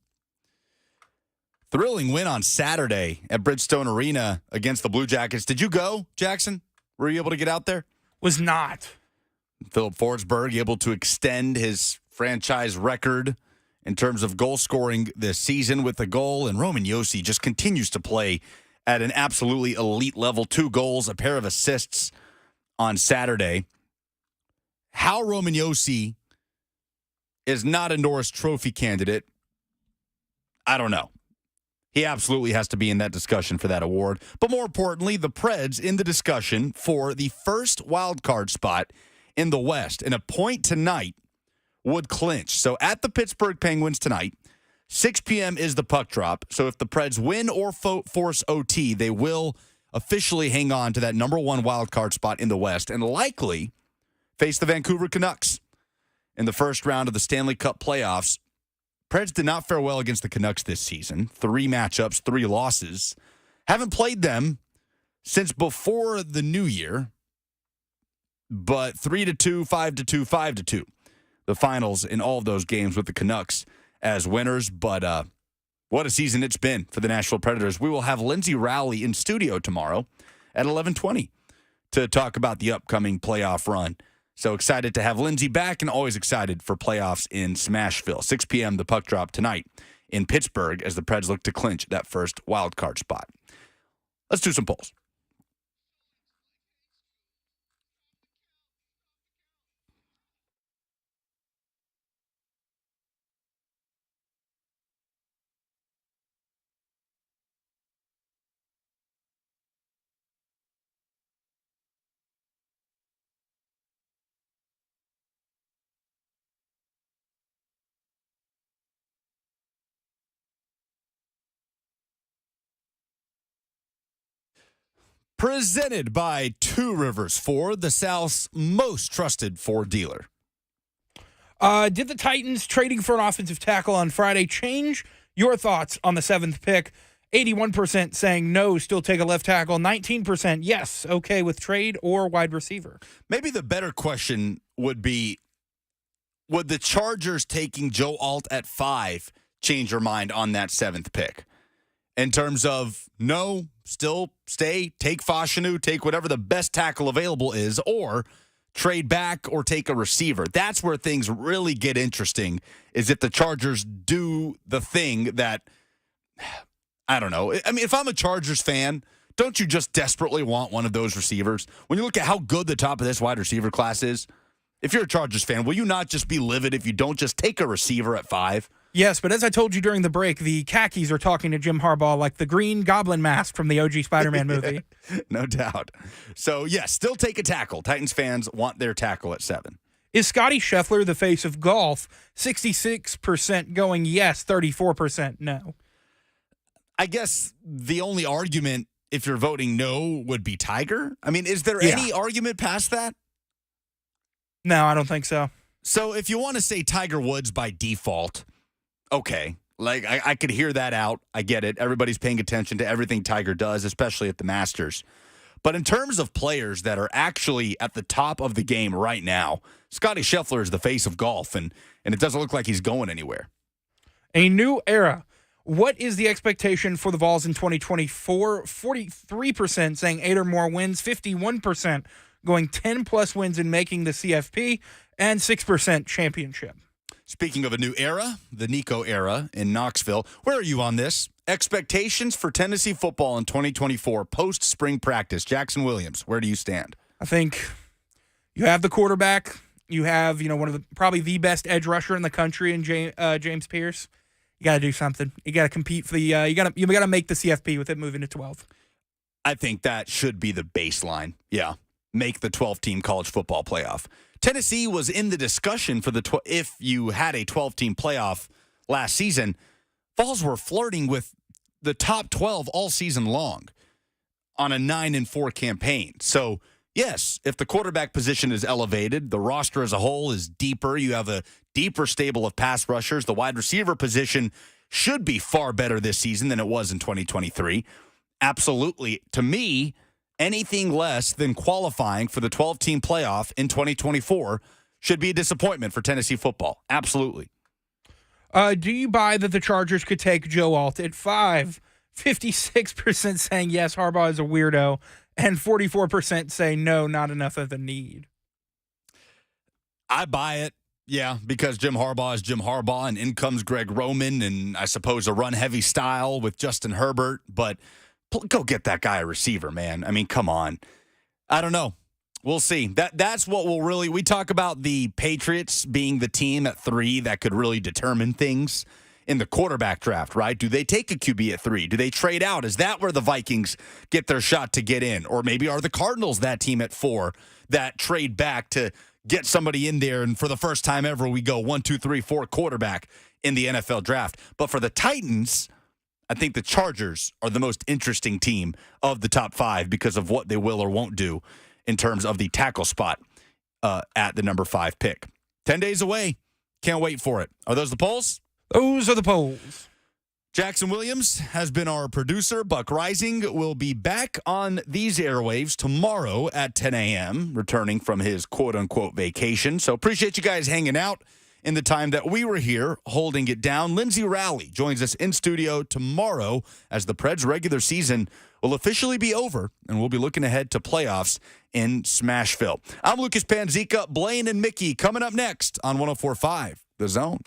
B: Thrilling win on Saturday at Bridgestone Arena against the Blue Jackets. Did you go, Jackson? Were you able to get out there?
A: Was not.
B: Philip Forsberg able to extend his franchise record in terms of goal scoring this season with a goal, and Roman Josi just continues to play at an absolutely elite level. 2 goals, a pair of assists on Saturday. How Roman Josi is not a Norris Trophy candidate, I don't know. He absolutely has to be in that discussion for that award. But more importantly, the Preds in the discussion for the first wild card spot in the West. And a point tonight would clinch. So at the Pittsburgh Penguins tonight, 6 p.m. is the puck drop. So if the Preds win or force OT, they will officially hang on to that number 1 wild card spot in the West and likely face the Vancouver Canucks in the first round of the Stanley Cup playoffs. Preds did not fare well against the Canucks this season. 3 matchups, 3 losses. Haven't played them since before the new year, but 3-2, 5-2, 5-2. The finals in all of those games with the Canucks as winners, but what a season it's been for the Nashville Predators. We will have Lindsay Rowley in studio tomorrow at 11:20 to talk about the upcoming playoff run. So excited to have Lindsay back and always excited for playoffs in Smashville. 6 p.m. the puck drop tonight in Pittsburgh as the Preds look to clinch that first wild card spot. Let's do some polls. Presented by Two Rivers Ford, the South's most trusted Ford dealer.
A: Did the Titans trading for an offensive tackle on Friday change your thoughts on the 7th pick? 81% saying no, still take a left tackle. 19% yes, okay with trade or wide receiver.
B: Maybe the better question would be, would the Chargers taking Joe Alt at 5 change your mind on that 7th pick? In terms of, no, still stay, take Fashanu, take whatever the best tackle available is, or trade back or take a receiver. That's where things really get interesting, is if the Chargers do the thing that, I don't know. I mean, if I'm a Chargers fan, don't you just desperately want one of those receivers? When you look at how good the top of this wide receiver class is, if you're a Chargers fan, will you not just be livid if you don't just take a receiver at 5?
A: Yes, but as I told you during the break, the khakis are talking to Jim Harbaugh like the green goblin mask from the OG Spider-Man movie.
B: No doubt. So, yes, still take a tackle. Titans fans want their tackle at 7.
A: Is Scotty Scheffler the face of golf? 66% going yes, 34% no.
B: I guess the only argument, if you're voting no, would be Tiger. I mean, is there any argument past that?
A: No, I don't think so.
B: So if you want to say Tiger Woods by default, okay. Like, I could hear that out. I get it. Everybody's paying attention to everything Tiger does, especially at the Masters. But in terms of players that are actually at the top of the game right now, Scotty Scheffler is the face of golf, and it doesn't look like he's going anywhere.
A: A new era. What is the expectation for the Vols in 2024? 43% saying 8 or more wins, 51% going 10-plus wins and making the CFP, and 6% championship.
B: Speaking of a new era, the Nico era in Knoxville, where are you on this? Expectations for Tennessee football in 2024 post-spring practice. Jackson Williams, where do you stand?
A: I think you have the quarterback. You have, one of the probably the best edge rusher in the country in James Pierce. You got to do something. You got to compete for the. You got to make the CFP with it moving to 12.
B: I think that should be the baseline. Yeah, make the 12-team college football playoff. Tennessee was in the discussion for the if you had a 12-team playoff last season. Vols were flirting with the top 12 all season long on a 9-4 campaign. So, yes, if the quarterback position is elevated, the roster as a whole is deeper, you have a deeper stable of pass rushers, the wide receiver position should be far better this season than it was in 2023. Absolutely. To me, anything less than qualifying for the 12-team playoff in 2024 should be a disappointment for Tennessee football. Absolutely.
A: Do you buy that the Chargers could take Joe Alt at 5? 56% saying yes, Harbaugh is a weirdo, and 44% say no, not enough of a need.
B: I buy it, yeah, because Jim Harbaugh is Jim Harbaugh, and in comes Greg Roman, and I suppose a run-heavy style with Justin Herbert, but go get that guy a receiver, man. I mean, come on. I don't know. We'll see. That's what will really – we talk about the Patriots being the team at 3 that could really determine things in the quarterback draft, right? Do they take a QB at 3? Do they trade out? Is that where the Vikings get their shot to get in? Or maybe are the Cardinals that team at 4 that trade back to get somebody in there, and for the first time ever, we go 1, 2, 3, 4 quarterback in the NFL draft. But for the Titans, I think the Chargers are the most interesting team of the top 5 because of what they will or won't do in terms of the tackle spot at the number 5 pick. 10 days away. Can't wait for it. Are those the polls?
A: Those are the polls.
B: Jackson Williams has been our producer. Buck Rising will be back on these airwaves tomorrow at 10 a.m., returning from his quote-unquote vacation. So appreciate you guys hanging out in the time that we were here holding it down. Lindsey Rowley joins us in studio tomorrow as the Preds regular season will officially be over, and we'll be looking ahead to playoffs in Smashville. I'm Lucas Panzica. Blaine and Mickey coming up next on 104.5 The Zone.